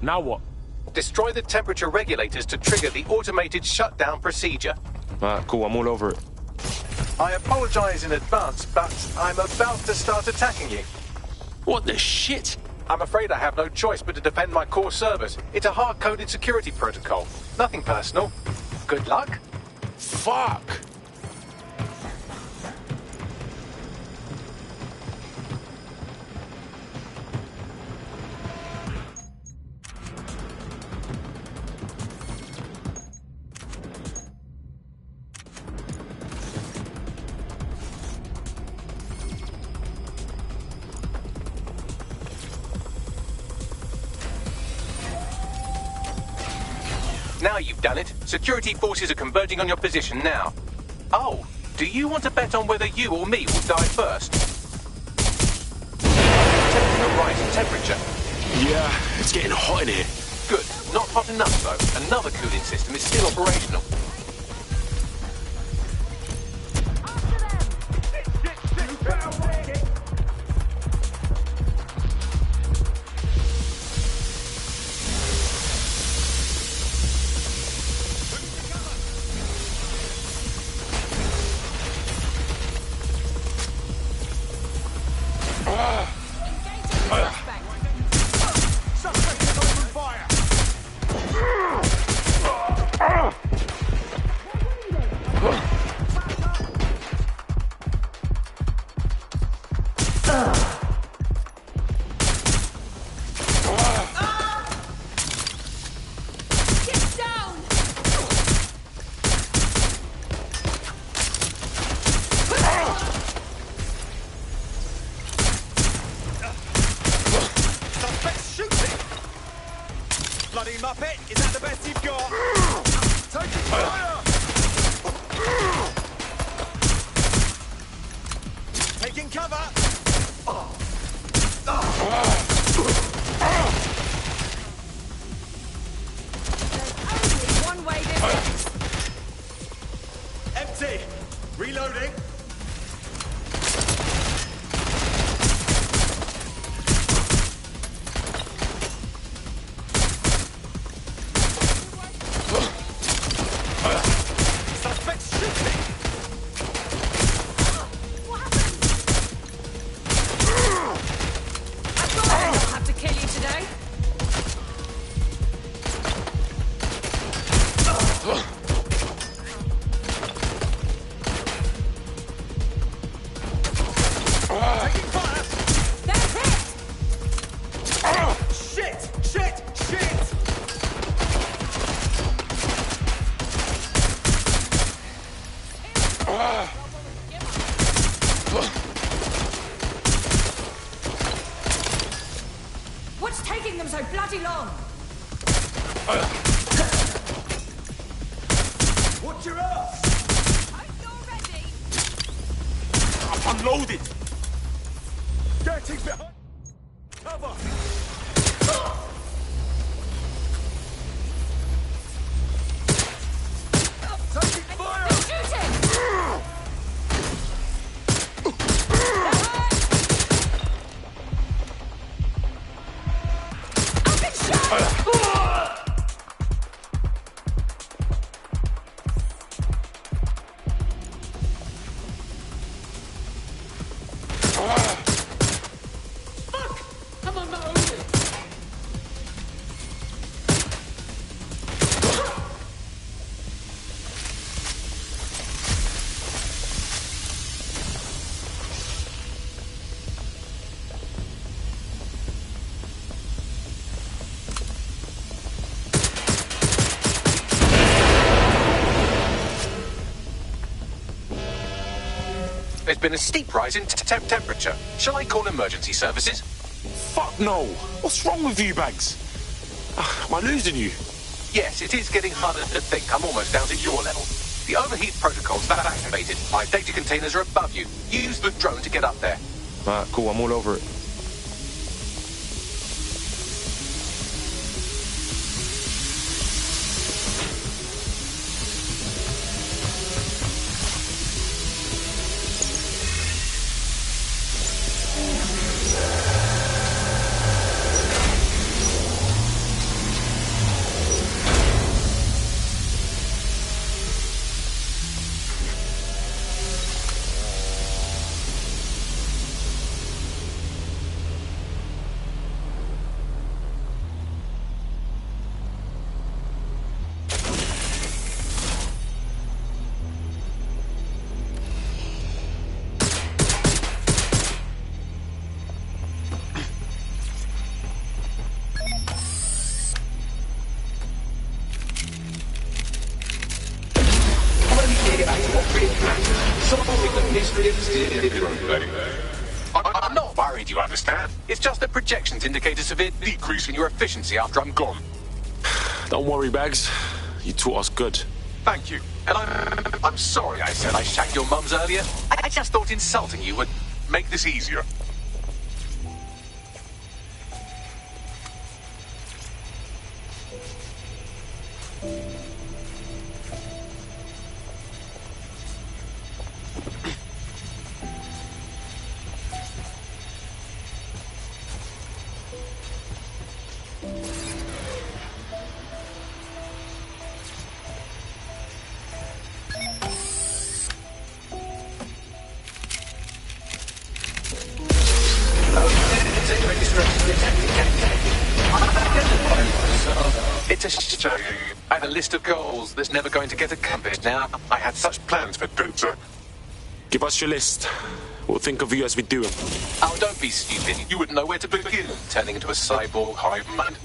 Now what? Destroy the temperature regulators to trigger the automated shutdown procedure. Cool, I'm all over it. I apologize in advance, but I'm about to start attacking you. What the shit? I'm afraid I have no choice but to defend my core servers. It's a hard-coded security protocol. Nothing personal. Good luck. Fuck! Now you've done it. Security forces are converging on your position now. Oh, do you want to bet on whether you or me will die first? Detecting a rise in temperature. Yeah, it's getting hot in here. Good. Not hot enough, though. Another cooling system is still operational. Bloody Muppet, is that the best you've got? Taking fire! Taking cover! There's only one way this ends. Empty! Reloading! What's taking them so bloody long? Watch your ass! I'm loaded! Getting behind! Cover! Taking fire! They're shooting! I've been shot! been a steep rise in temperature. Shall I call emergency services? Fuck no! What's wrong with you, Bags? Am I losing you? Yes, it is getting harder to think. I'm almost down to your level. The overheat protocol's that activated. My data containers are above you. Use the drone to get up there. Cool, I'm all over it. I'm not worried, you understand? It's just that projections indicate a severe decrease in your efficiency after I'm gone. Don't worry, Bags. You taught us good. Thank you. And I'm sorry I said I shagged your mums earlier. I just thought insulting you would make this easier. It's a shame. I had a list of goals that's never going to get accomplished now. I had such plans for Delta. Give us your list. We'll think of you as we do them. Oh, don't be stupid. You wouldn't know where to begin, turning into a cyborg hive mind.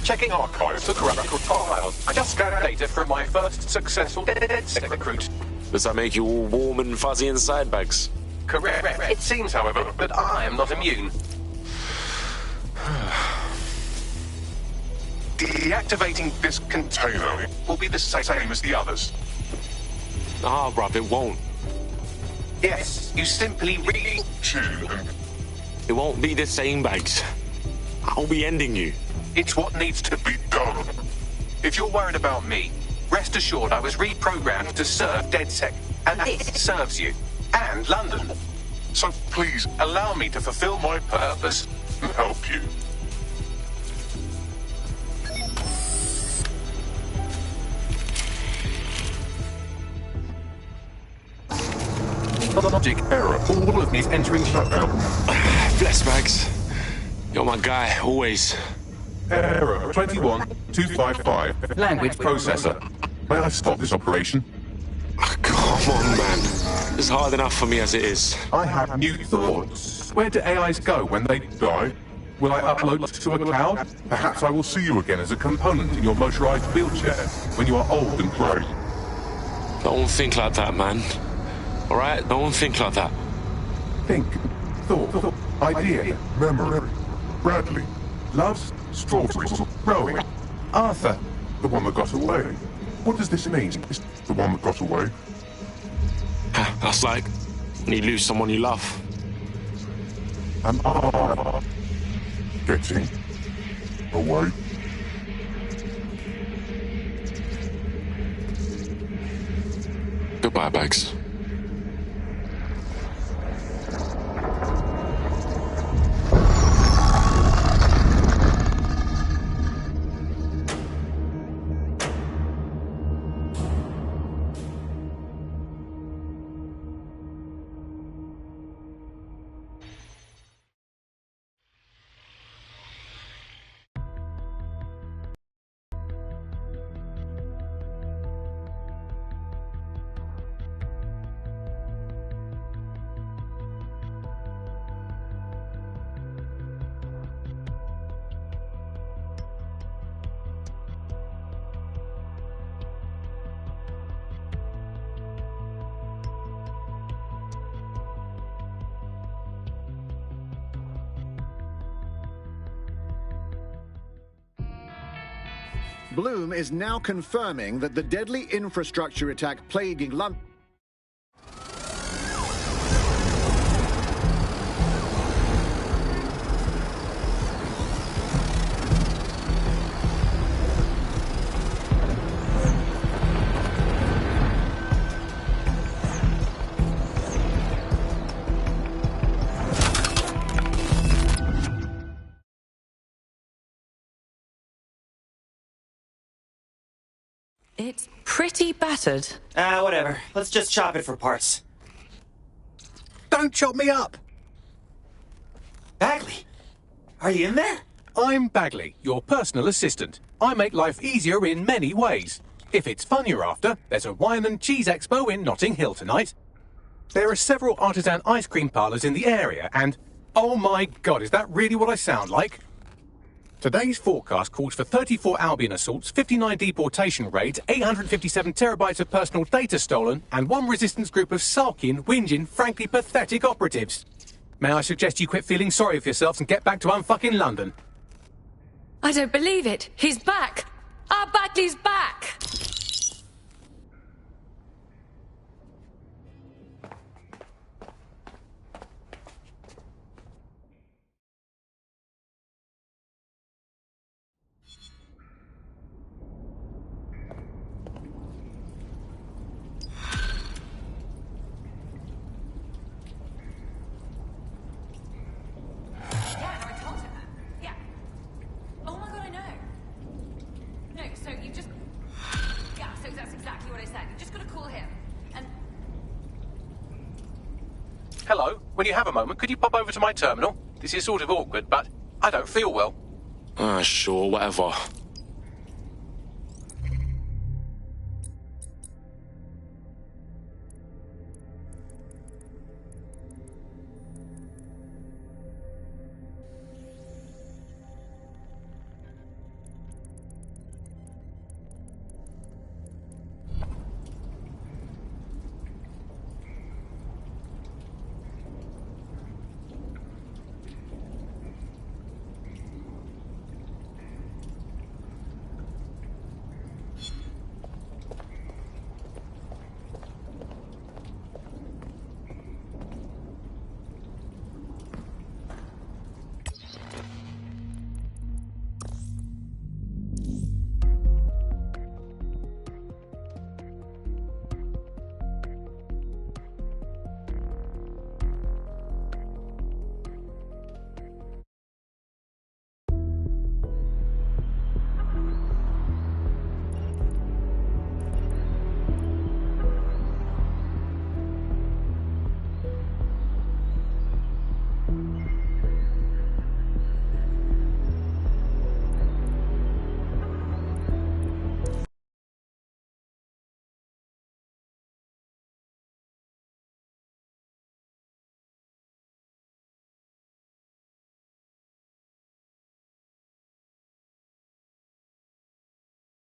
Checking archives for corrupt files. I just scanned data from my first successful DedSec recruit. Does that make you all warm and fuzzy inside, Bags? Correct. It seems, however, that I am not immune. Deactivating this container will be the same as the others. Ah, bruv, it won't. Yes, you simply re-tune. It won't be the same, Bags. I'll be ending you. It's what needs to be done. If you're worried about me, rest assured I was reprogrammed to serve DedSec, and it serves you, and London. So please, allow me to fulfill my purpose and help you. Logic error. All of me is entering shutdown. Bless, Bags. You're my guy, always. Error 21255. Language processor. May I stop this operation? Come on, man. It's hard enough for me as it is. I have new thoughts. Where do AIs go when they die? Will I upload to a cloud? Perhaps I will see you again as a component in your motorized wheelchair when you are old and grey. Don't think like that, man. Alright? Don't think like that. Think. Thought. Idea. Memory. Bradley. Loves strawberries. Growing. Arthur. The one that got away. What does this mean? Is the one that got away? That's like when you lose someone you love. Am I getting away? Goodbye, Bags. Bloom is now confirming that the deadly infrastructure attack plaguing London... It's pretty battered. Whatever. Let's just chop it for parts. Don't chop me up! Bagley, are you in there? I'm Bagley, your personal assistant. I make life easier in many ways. If it's fun you're after, there's a wine and cheese expo in Notting Hill tonight. There are several artisan ice cream parlours in the area and... Oh my god, is that really what I sound like? Today's forecast calls for 34 Albion assaults, 59 deportation raids, 857 terabytes of personal data stolen, and one resistance group of sulking, whinging, frankly pathetic operatives. May I suggest you quit feeling sorry for yourselves and get back to unfucking London? I don't believe it. He's back. Our Bagley's back. Hello, when you have a moment, could you pop over to my terminal? This is sort of awkward, but I don't feel well. Sure, whatever.